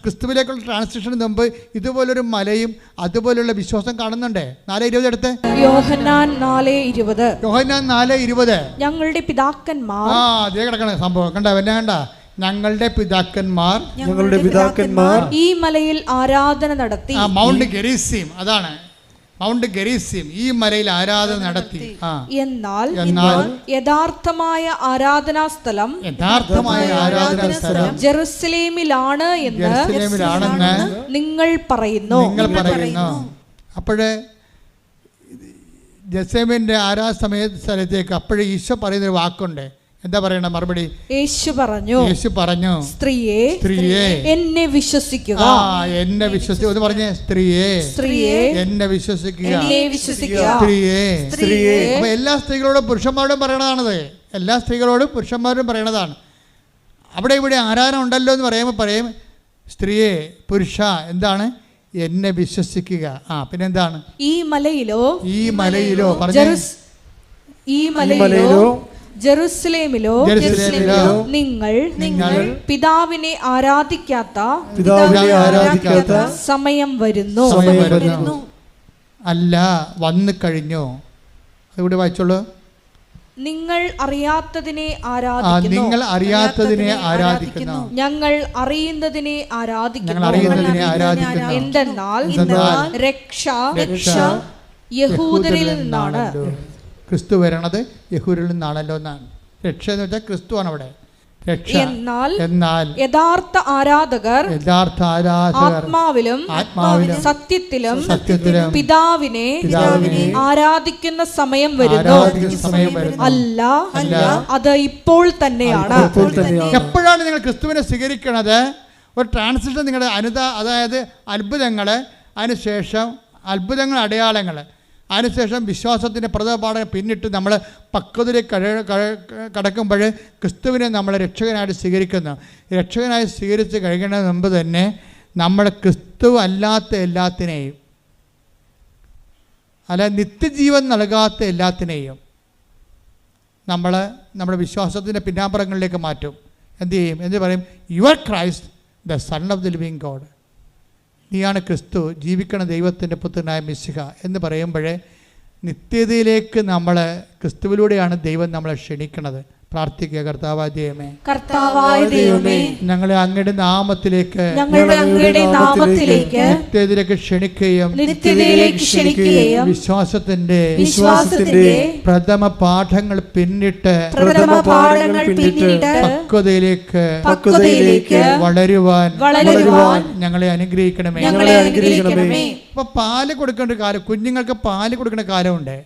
ക്രിസ്തുവിലേക്കുള്ള ട്രാൻസിഷന് മുമ്പ് ഇതുപോലൊരു മലയും അതുപോലുള്ള വിശ്വാസം കാണുന്നുണ്ട്. 4:20 എടുത്ത് യോഹന്നാൻ 4:20 ഞങ്ങളുടെ പിതാക്കന്മാർ അതേ കിടക്കണ സംഭവം കണ്ട ഞങ്ങളുടെ പിതാക്കന്മാർ ഈ മലയിൽ ആരാധന നടത്തി. മൗണ്ട് ഗെരീസിം, അതാണ് മൗണ്ട് ഗെരീസിം, ഈ മലയിൽ ആരാധന നടത്തി. എന്നാൽ യഥാർത്ഥമായ ആരാധനാ സ്ഥലം ജെറുസലേമിലാണ് എന്ന് നിങ്ങൾ പറയുന്നു. അപ്പോഴേ ജെറുസലേമിന്റെ ആരാധന സ്ഥലത്തേക്ക് അപ്പോഴേ ഈശോ പറയുന്നൊരു വാക്കുണ്ട്. എന്താ പറയണ മറുപടി? യേശു പറഞ്ഞു സ്ത്രീയെ എന്നെ വിശ്വസിക്കുക. എന്നെ വിശ്വസിക്കുക എന്ന് പറഞ്ഞേ. സ്ത്രീയെ എന്നെ വിശ്വസിക്കുക. സ്ത്രീയെ അപ്പൊ എല്ലാ സ്ത്രീകളോടും പുരുഷന്മാരോടും പറയണതാണത്. എല്ലാ സ്ത്രീകളോടും പുരുഷന്മാരോടും പറയണതാണ്. അവിടെ ഇവിടെ ആരാധന ഉണ്ടല്ലോ എന്ന് പറയും സ്ത്രീയെ പുരുഷ എന്താണ്? എന്നെ വിശ്വസിക്കുക. പിന്നെന്താണ്? ഈ മലയിലോ പറഞ്ഞു ജെറുസലേമിലോ നിങ്ങൾ പിതാവിനെ ആരാധിക്കാത്ത സമയം വരുന്നു. അല്ല, വന്നു കഴിഞ്ഞു. അതുകൂടി വായിച്ചോളൂ. നിങ്ങൾ അറിയാത്തതിനെ നിങ്ങൾ അറിയാത്തതിനെ ആരാധിക്കുന്നു, ഞങ്ങൾ അറിയുന്നതിനെ ആരാധിക്കുന്നു. എന്തെന്നാൽ രക്ഷ യഹൂദരിൽ നിന്നാണ്. ക്രിസ്തു വരണത് യഹൂദരിൽ നിന്നാണല്ലോ എന്നാണ്. രക്ഷ എന്ന് വെച്ചാൽ ക്രിസ്തുവാണ് അവിടെ. എന്നാൽ യഥാർത്ഥ ആരാധകർ ആത്മാവിലും സത്യത്തിലും പിതാവിനെ ആരാധിക്കുന്ന സമയം വരുന്നു. അല്ല, അത് ഇപ്പോൾ തന്നെയാണ്. എപ്പോഴാണ് നിങ്ങൾ ക്രിസ്തുവിനെ സ്വീകരിക്കണത്? ഒരു ട്രാൻസിഷൻ നിങ്ങളുടെ അതായത് അത്ഭുതങ്ങൾ, അതിനുശേഷം അത്ഭുതങ്ങൾ, അടയാളങ്ങൾ, അതിനുശേഷം വിശ്വാസത്തിൻ്റെ പ്രഥമപാഠം പിന്നിട്ട് നമ്മൾ പക്വതയിലേക്ക് കടക്കുമ്പോൾ ക്രിസ്തുവിനെ നമ്മൾ രക്ഷകനായിട്ട് സ്വീകരിക്കുന്നു. രക്ഷകനായി സ്വീകരിച്ച് കഴിയുന്നതിന് മുമ്പ് തന്നെ നമ്മൾ ക്രിസ്തു അല്ലാത്ത എല്ലാത്തിനെയും, അല്ല നിത്യജീവൻ നൽകാത്ത എല്ലാത്തിനെയും നമ്മൾ നമ്മുടെ വിശ്വാസത്തിൻ്റെ പിന്നാമ്പുറങ്ങളിലേക്ക് മാറ്റും. എന്തു ചെയ്യും? എന്ത് പറയും? Your Christ the son of the living God. നീയാണ് ക്രിസ്തു, ജീവിക്കണ ദൈവത്തിൻ്റെ പുത്രനായ മിശിഹ എന്ന് പറയുമ്പോഴേ നിത്യതയിലേക്ക് നമ്മൾ ക്രിസ്തുവിലൂടെയാണ് ദൈവം നമ്മളെ ക്ഷണിക്കണത്. പ്രാർത്ഥിക്കുക. കർത്താവായ ദൈവമേ, ഞങ്ങളെ അങ്ങയുടെ നാമത്തിലേക്ക് നിത്യതയിലേക്ക് ക്ഷണിക്കുകയും വിശ്വാസത്തിന്റെ പ്രഥമ പാഠങ്ങൾ പിന്നിട്ട് പക്വതയിലേക്ക് വളരുവാൻ ഞങ്ങളെ അനുഗ്രഹിക്കണമേ. ഇപ്പൊ പാല് കൊടുക്കേണ്ട കാലം, കുഞ്ഞുങ്ങൾക്ക് പാല് കൊടുക്കേണ്ട കാലമുണ്ട്.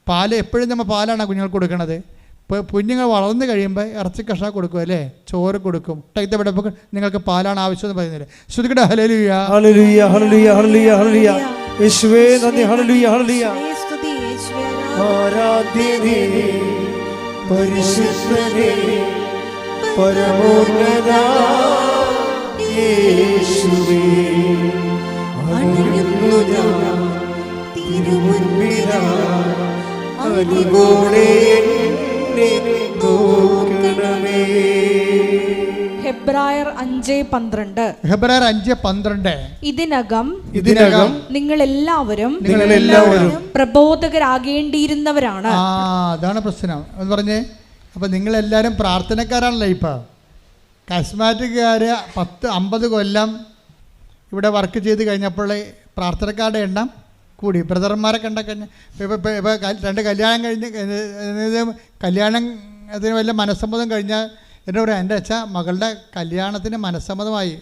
പാല് എപ്പോഴും നമ്മൾ പാലാണ് കുഞ്ഞുങ്ങൾക്ക് കൊടുക്കണത്. ഇപ്പോൾ കുഞ്ഞുങ്ങൾ വളർന്നു കഴിയുമ്പോൾ ഇറച്ചി കഷ്ണം കൊടുക്കും, അല്ലേ? ചോറ് കൊടുക്കും. ടൈത്തപ്പെട്ടപ്പോൾ നിങ്ങൾക്ക് പാലാണ് ആവശ്യമെന്ന് പറയുന്നില്ല. ശ്രുതിക്കട്ടെ. ഹല്ലേലൂയ, ഹല്ലേലൂയ, ഹല്ലേലൂയ, ഹല്ലേലൂയ, ഹല്ലേലൂയ. യേശുവേ നന്ദി. ഹല്ലേലൂയ, ഹല്ലേലൂയ. ആരാധ്യനേ, പരിശുദ്ധനേ, പരമോന്നതാ യേശുവേ, അണയുന്നു ഞാൻ തിരുമുൻപിലായി, അലിവോടെ ഹെബ്രായർ 5:12. ഹെബ്രായർ 5:12. ഇതിനകം നിങ്ങൾ എല്ലാവരും പ്രബോധകരാകേണ്ടിയിരുന്നവരാണ്. അതാണ് പ്രശ്നം എന്ന് പറഞ്ഞേ. അപ്പം നിങ്ങളെല്ലാവരും പ്രാർത്ഥനക്കാരാണല്ലോ. ഇപ്പോൾ കസ്മാറ്റിക്കാർ 10-50 കൊല്ലം ഇവിടെ വർക്ക് ചെയ്ത് കഴിഞ്ഞപ്പോൾ പ്രാർത്ഥനക്കാരുടെ എണ്ണം കൂടി. ബ്രദർമാരെ കണ്ടക്കഴിഞ്ഞ് ഇപ്പോൾ 2 കല്യാണം കഴിഞ്ഞ് കല്യാണത്തിന് വല്ല മനസ്സമ്മതം കഴിഞ്ഞാൽ എന്നോട് പറയാം, എൻ്റെ അച്ഛാ മകളുടെ കല്യാണത്തിന് മനസ്സമ്മതമായി,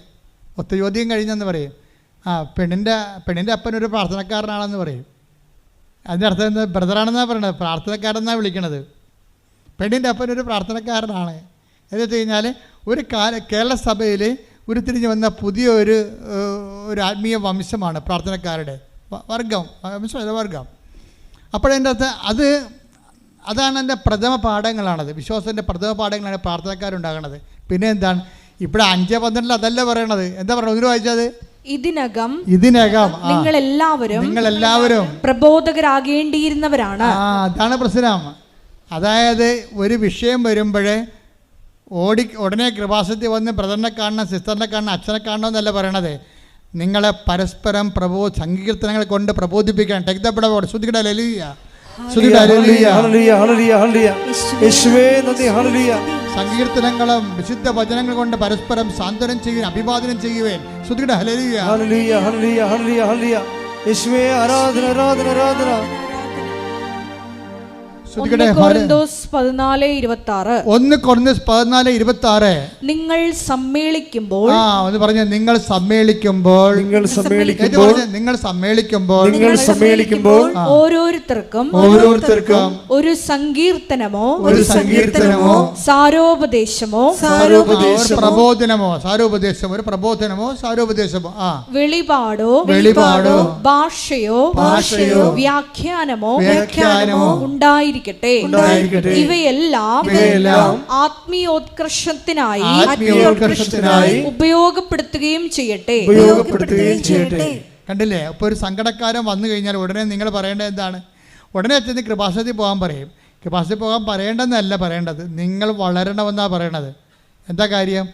ഒത്തുചോദ്യം കഴിഞ്ഞെന്ന് പറയും. പെണ്ണിൻ്റെ അപ്പനൊരു പ്രാർത്ഥനക്കാരനാണെന്ന് പറയും. അതിൻ്റെ അർത്ഥം എന്താ? ബ്രദറാണെന്നാണ് പറയണത്, പ്രാർത്ഥനക്കാരെന്നാണ് വിളിക്കണത്. പെണ്ണിൻ്റെ അപ്പനൊരു പ്രാർത്ഥനക്കാരനാണ് എന്ന് വെച്ച് കഴിഞ്ഞാൽ ഒരു കേരള സഭയിൽ ഉരുത്തിരിഞ്ഞ് വന്ന പുതിയൊരു ആത്മീയ വംശമാണ് പ്രാർത്ഥനക്കാരുടെ വർഗം, വർഗം. അപ്പോഴതിൻ്റെ അകത്ത് അതാണ് എൻ്റെ പ്രഥമ പാഠങ്ങളാണത്. വിശ്വാസത്തിൻ്റെ പ്രഥമ പാഠങ്ങളാണ് പ്രാർത്ഥനക്കാരുണ്ടാകണത്. പിന്നെ എന്താണ് ഇവിടെ 5:12 അതല്ല പറയണത്. എന്താ പറയണത്? ഒന്ന് വായിച്ചത്. ഇതിനകം നിങ്ങളെല്ലാവരും പ്രബോധകരാകേണ്ടിയിരുന്നവരാണ്. അതാണ് പ്രശ്നം. അതായത് ഒരു വിഷയം വരുമ്പോഴേ ഉടനെ കൃപാസനത്തിൽ വന്ന് ബ്രദറിനെ കാണണം, സിസ്റ്ററിനെ കാണണം, അച്ഛനെ കാണണം എന്നല്ല പറയണത്. നിങ്ങളെ പരസ്പരം സങ്കീർത്തനങ്ങൾ കൊണ്ട് പ്രബോധിപ്പിക്കാൻ. സങ്കീർത്തനങ്ങളും വിശുദ്ധ വചനങ്ങൾ കൊണ്ട് പരസ്പരം സാന്ത്വനം ചെയ്യുവാൻ, അഭിവാദനം ചെയ്യുവാൻ. ശ്രുതിയുടെ ഹല്ലേലൂയ, ഹല്ലേലൂയ, ഹല്ലേലൂയ, ഹല്ലേലൂയ, ഹല്ലേലൂയ. യേശുവേ ആരാധന, ആരാധന, ആരാധന. 1 കൊരിന്തോസ് 14:26. നിങ്ങൾ സമ്മേളിക്കുമ്പോൾ ഓരോരുത്തർക്കും ഒരു സങ്കീർത്തനമോ സാരോപദേശമോ വെളിപാടോ ഭാഷയോ വ്യാഖ്യാനമോ ഉണ്ടായിരിക്കും. ഇവയെല്ലാം ആത്മീയോത്കർഷത്തിനായി ഉപയോഗപ്പെടുത്തുകയും ചെയ്യട്ടെ. കണ്ടില്ലേ? അപ്പോൾ ഒരു സങ്കടക്കാരൻ വന്നു കഴിഞ്ഞാൽ ഉടനെ നിങ്ങൾ പറയേണ്ടത് എന്താണ്? ഉടനെ അച്ഛന് കൃപാസനത്തിൽ പോകാൻ പറയും. കൃപാസനത്തിൽ പോകാൻ പറയേണ്ടെന്നല്ല പറയേണ്ടത്, നിങ്ങൾ വളരണമെന്നാണ് പറയണത്. എന്താ കാര്യം?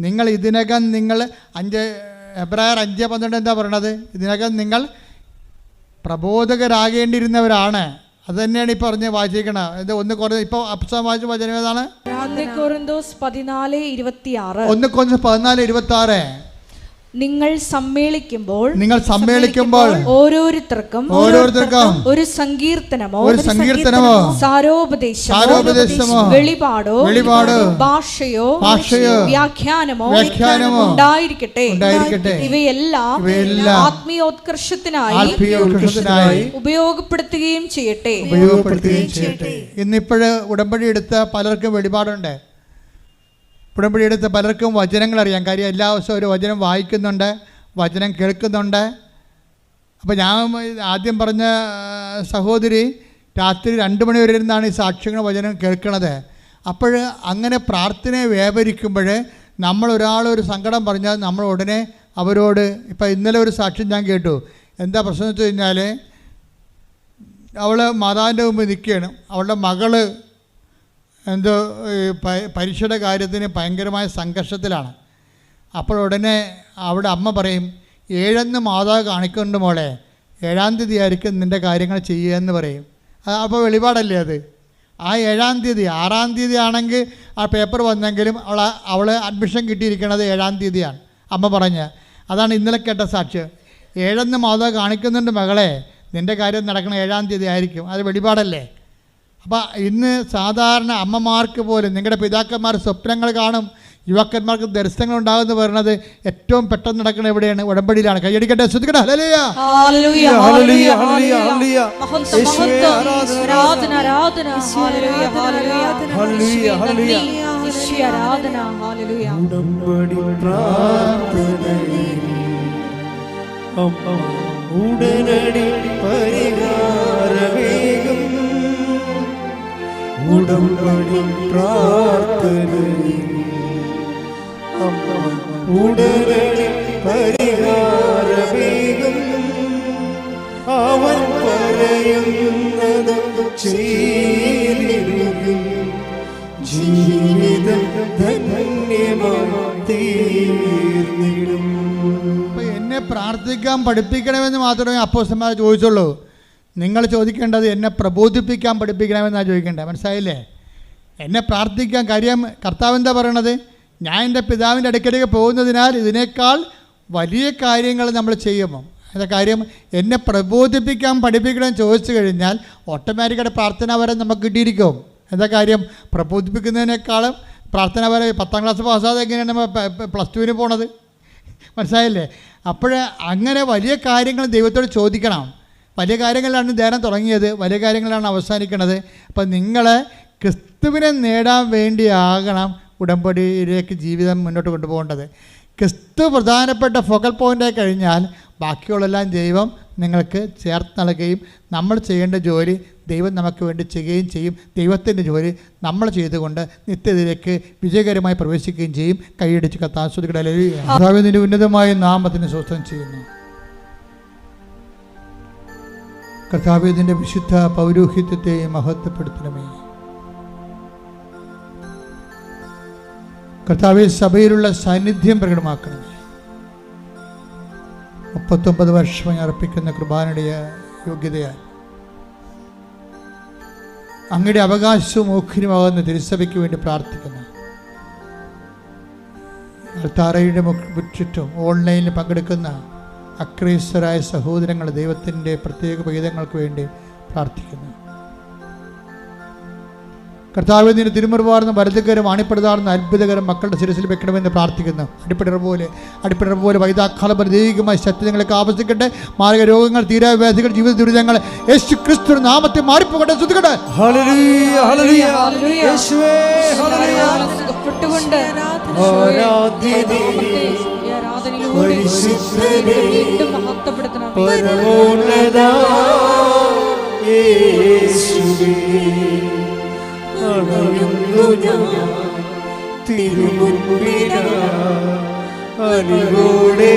നിങ്ങൾ ഇതിനകം ഹെബ്രായർ 5:12 എന്താ പറയണത്? ഇതിനകം നിങ്ങൾ പ്രബോധകരാകേണ്ടിയിരുന്നവരാണ്. അത് തന്നെയാണ് ഈ പറഞ്ഞ് വായിച്ചിരിക്കണം. ഇത് ഒന്ന് കുറഞ്ഞ ഇപ്പോൾ അപ്സം വായിച്ച വചനം ഏതാണ്? 1 കൊരിന്തോസ് 14:26. 1 കൊരിന്തോസ് 14:26. നിങ്ങൾ സമ്മേളിക്കുമ്പോൾ ഓരോരുത്തർക്കും ഒരു സങ്കീർത്തനമോ സാരോപദേശമോ വെളിപാടോ ഭാഷയോ വ്യാഖ്യാനമോ ഉണ്ടായിരിക്കട്ടെ. ഇവയെല്ലാം ആത്മീയോത്കർഷത്തിനായി ഉപയോഗപ്പെടുത്തുകയും ചെയ്യട്ടെ. ഇന്നിപ്പോഴ് ഉടമ്പടി എടുത്ത പലർക്കും വെളിപാടുണ്ട്. ഉടമ്പടി എടുത്ത പലർക്കും വചനങ്ങൾ അറിയാം. കാര്യം എല്ലാ ദിവസവും ഒരു വചനം വായിക്കുന്നുണ്ട്, വചനം കേൾക്കുന്നുണ്ട്. അപ്പോൾ ഞാൻ ആദ്യം പറഞ്ഞ സഹോദരി രാത്രി 2 മണി വരെ ഇരുന്നാണ് ഈ സാക്ഷ്യങ്ങൾ വചനം കേൾക്കണത്. അപ്പോൾ അങ്ങനെ പ്രാർത്ഥനയെ വ്യാപരിക്കുമ്പോൾ ഒരാളൊരു സങ്കടം പറഞ്ഞാൽ നമ്മൾ ഉടനെ അവരോട്, ഇപ്പം ഇന്നലെ ഒരു സാക്ഷ്യം ഞാൻ കേട്ടു. എന്താ പ്രശ്നം എന്ന് വെച്ച് കഴിഞ്ഞാൽ, അവൾ മാതാവിൻ്റെ മുമ്പ് നിൽക്കുകയാണ്. അവളുടെ മകള് എന്തോ പരീക്ഷയുടെ കാര്യത്തിന് ഭയങ്കരമായ സംഘർഷത്തിലാണ്. അപ്പോൾ ഉടനെ അവിടെ അമ്മ പറയും, 7 മാതാവ് കാണിക്കുന്നുണ്ട് മോളെ, 7-ാം തീയതി ആയിരിക്കും നിൻ്റെ കാര്യങ്ങൾ ചെയ്യുക എന്ന് പറയും. അപ്പോൾ വെളിപാടല്ലേ അത്? ആ 7-ാം തീയതി 6-ാം തീയതി ആണെങ്കിൽ ആ പേപ്പർ വന്നെങ്കിലും അവൾ അഡ്മിഷൻ കിട്ടിയിരിക്കുന്നത് 7-ാം തീയതിയാണ് അമ്മ പറഞ്ഞ. അതാണ് ഇന്നലെ കേട്ട സാക്ഷ്യം. 7 മാതാവ് കാണിക്കുന്നുണ്ട് മകളെ, നിൻ്റെ കാര്യം നടക്കണം 7-ാം തീയതി ആയിരിക്കും. അത് വെളിപാടല്ലേ? അപ്പോൾ ഇന്ന് സാധാരണ അമ്മമാർക്ക് പോലും, നിങ്ങളുടെ പിതാക്കന്മാർ സ്വപ്നങ്ങൾ കാണും, യുവാക്കന്മാർക്ക് ദർശനങ്ങൾ ഉണ്ടാകുമെന്ന് പറയുന്നത് ഏറ്റവും പെട്ടെന്ന് നടക്കുന്നത് എവിടെയാണ്? ഉടമ്പടിയിലാണ്. കൈയടിക്കട്ടെ, ശ്രദ്ധിക്കട്ടെ. ഉടനടി പരിഹാരവേഗം ഉടമ്പടി പ്രാർത്ഥനയിൽ ഉടനടി പരിഹാരവേഗം അവൻ പറയുന്നത് ചെയ്തിടും ജീവിതം ധന്യമായി തീർന്നിടും. എന്നെ പ്രാർത്ഥിക്കാൻ പഠിപ്പിക്കണമെന്ന് മാത്രമേ അപ്പോസ്തലന്മാർ ചോദിച്ചുള്ളൂ. നിങ്ങൾ ചോദിക്കേണ്ടത് എന്നെ പ്രബോധിപ്പിക്കാൻ പഠിപ്പിക്കണമെന്നാണ് ചോദിക്കേണ്ടത്. മനസ്സിലായില്ലേ? എന്നെ പ്രാർത്ഥിക്കാൻ. കാര്യം കർത്താവ് എന്താ പറയണത്? ഞാൻ എൻ്റെ പിതാവിൻ്റെ അടുക്കലേക്ക് പോകുന്നതിനാൽ ഇതിനേക്കാൾ വലിയ കാര്യങ്ങൾ നമ്മൾ ചെയ്യുമോ? എന്താ കാര്യം? എന്നെ പ്രബോധിപ്പിക്കാൻ പഠിപ്പിക്കണമെന്ന് ചോദിച്ചു കഴിഞ്ഞാൽ ഓട്ടോമാറ്റിക്കായിട്ട് പ്രാർത്ഥന വരെ നമുക്ക് കിട്ടിയിരിക്കും. എന്താ കാര്യം? പ്രബോധിപ്പിക്കുന്നതിനേക്കാളും പ്രാർത്ഥന വരെ 10ാം ക്ലാസ് പാസ്സാതെ എങ്ങനെയാണ് നമ്മൾ +2 പോണത്? മനസ്സിലായില്ലേ? അപ്പോൾ അങ്ങനെ വലിയ കാര്യങ്ങൾ ദൈവത്തോട് ചോദിക്കണം. വലിയ കാര്യങ്ങളിലാണ് ധ്യാനം തുടങ്ങിയത്, വലിയ കാര്യങ്ങളാണ് അവസാനിക്കുന്നത്. അപ്പം നിങ്ങൾ ക്രിസ്തുവിനെ നേടാൻ വേണ്ടിയാകണം ഉടമ്പടിയിലേക്ക് ജീവിതം മുന്നോട്ട് കൊണ്ടുപോകേണ്ടത്. ക്രിസ്തു പ്രധാനപ്പെട്ട ഫോക്കൽ പോയിൻ്റായി കഴിഞ്ഞാൽ ബാക്കിയുള്ളെല്ലാം ദൈവം നിങ്ങൾക്ക് ചേർത്ത് നൽകുകയും നമ്മൾ ചെയ്യേണ്ട ജോലി ദൈവം നമുക്ക് വേണ്ടി ചെയ്യുകയും ചെയ്യും. ദൈവത്തിൻ്റെ ജോലി നമ്മൾ ചെയ്തുകൊണ്ട് നിത്യതയിലേക്ക് വിജയകരമായി പ്രവേശിക്കുകയും ചെയ്യും. കൈയടിച്ച് കർത്താവിന്റെ കർത്താവിന്റെ ഉന്നതമായ നാമത്തിന് സ്തോത്രം ചെയ്യുന്നു. കർത്താവിന്റെ വിശുദ്ധ പൗരോഹിത്യത്തെ മഹത്വപ്പെടുത്തണമേ. കർത്താവെ, സഭയിലുള്ള സാന്നിധ്യം പ്രകടമാക്കണമേ. 39 വർഷമായി അർപ്പിക്കുന്ന കുർബാനയുടെ യോഗ്യതയാൽ അങ്ങയുടെ അവകാശവും ഓഹരിയുമാകുന്ന തിരുസഭയ്ക്ക് വേണ്ടി പ്രാർത്ഥിക്കുന്നു. അൾത്താരയുടെ ചുറ്റും ഓൺലൈനിൽ പങ്കെടുക്കുന്ന അക്രൈസ്തരായ സഹോദരങ്ങൾ ദൈവത്തിൻ്റെ പ്രത്യേക പൈതങ്ങൾക്ക് വേണ്ടി പ്രാർത്ഥിക്കുന്നു. കർത്താവ് നിന്റെ തിരുമുറിവാർന്ന വലതുകരം അണിപ്പെടുതാർന്ന അത്ഭുതകരം മക്കളുടെ ശിരസിൽ വെക്കണമെന്ന് പ്രാർത്ഥിക്കുന്നു. അടിപ്പിടർ പോലെ വൈതാക്കാലം ദൈവികമായ ശക്തി നിങ്ങൾക്ക് ആവശ്യിക്കട്ടെ. മാരക രോഗങ്ങൾ, തീരാവ്യാധികൾ, ജീവിത ദുരിതങ്ങൾ യേശു ക്രിസ്തു നാമത്തെ മാറിപ്പോകട്ടെ. ശ്രദ്ധിക്കട്ടെ. തിരുമുൻപിനാ അലിവോടെ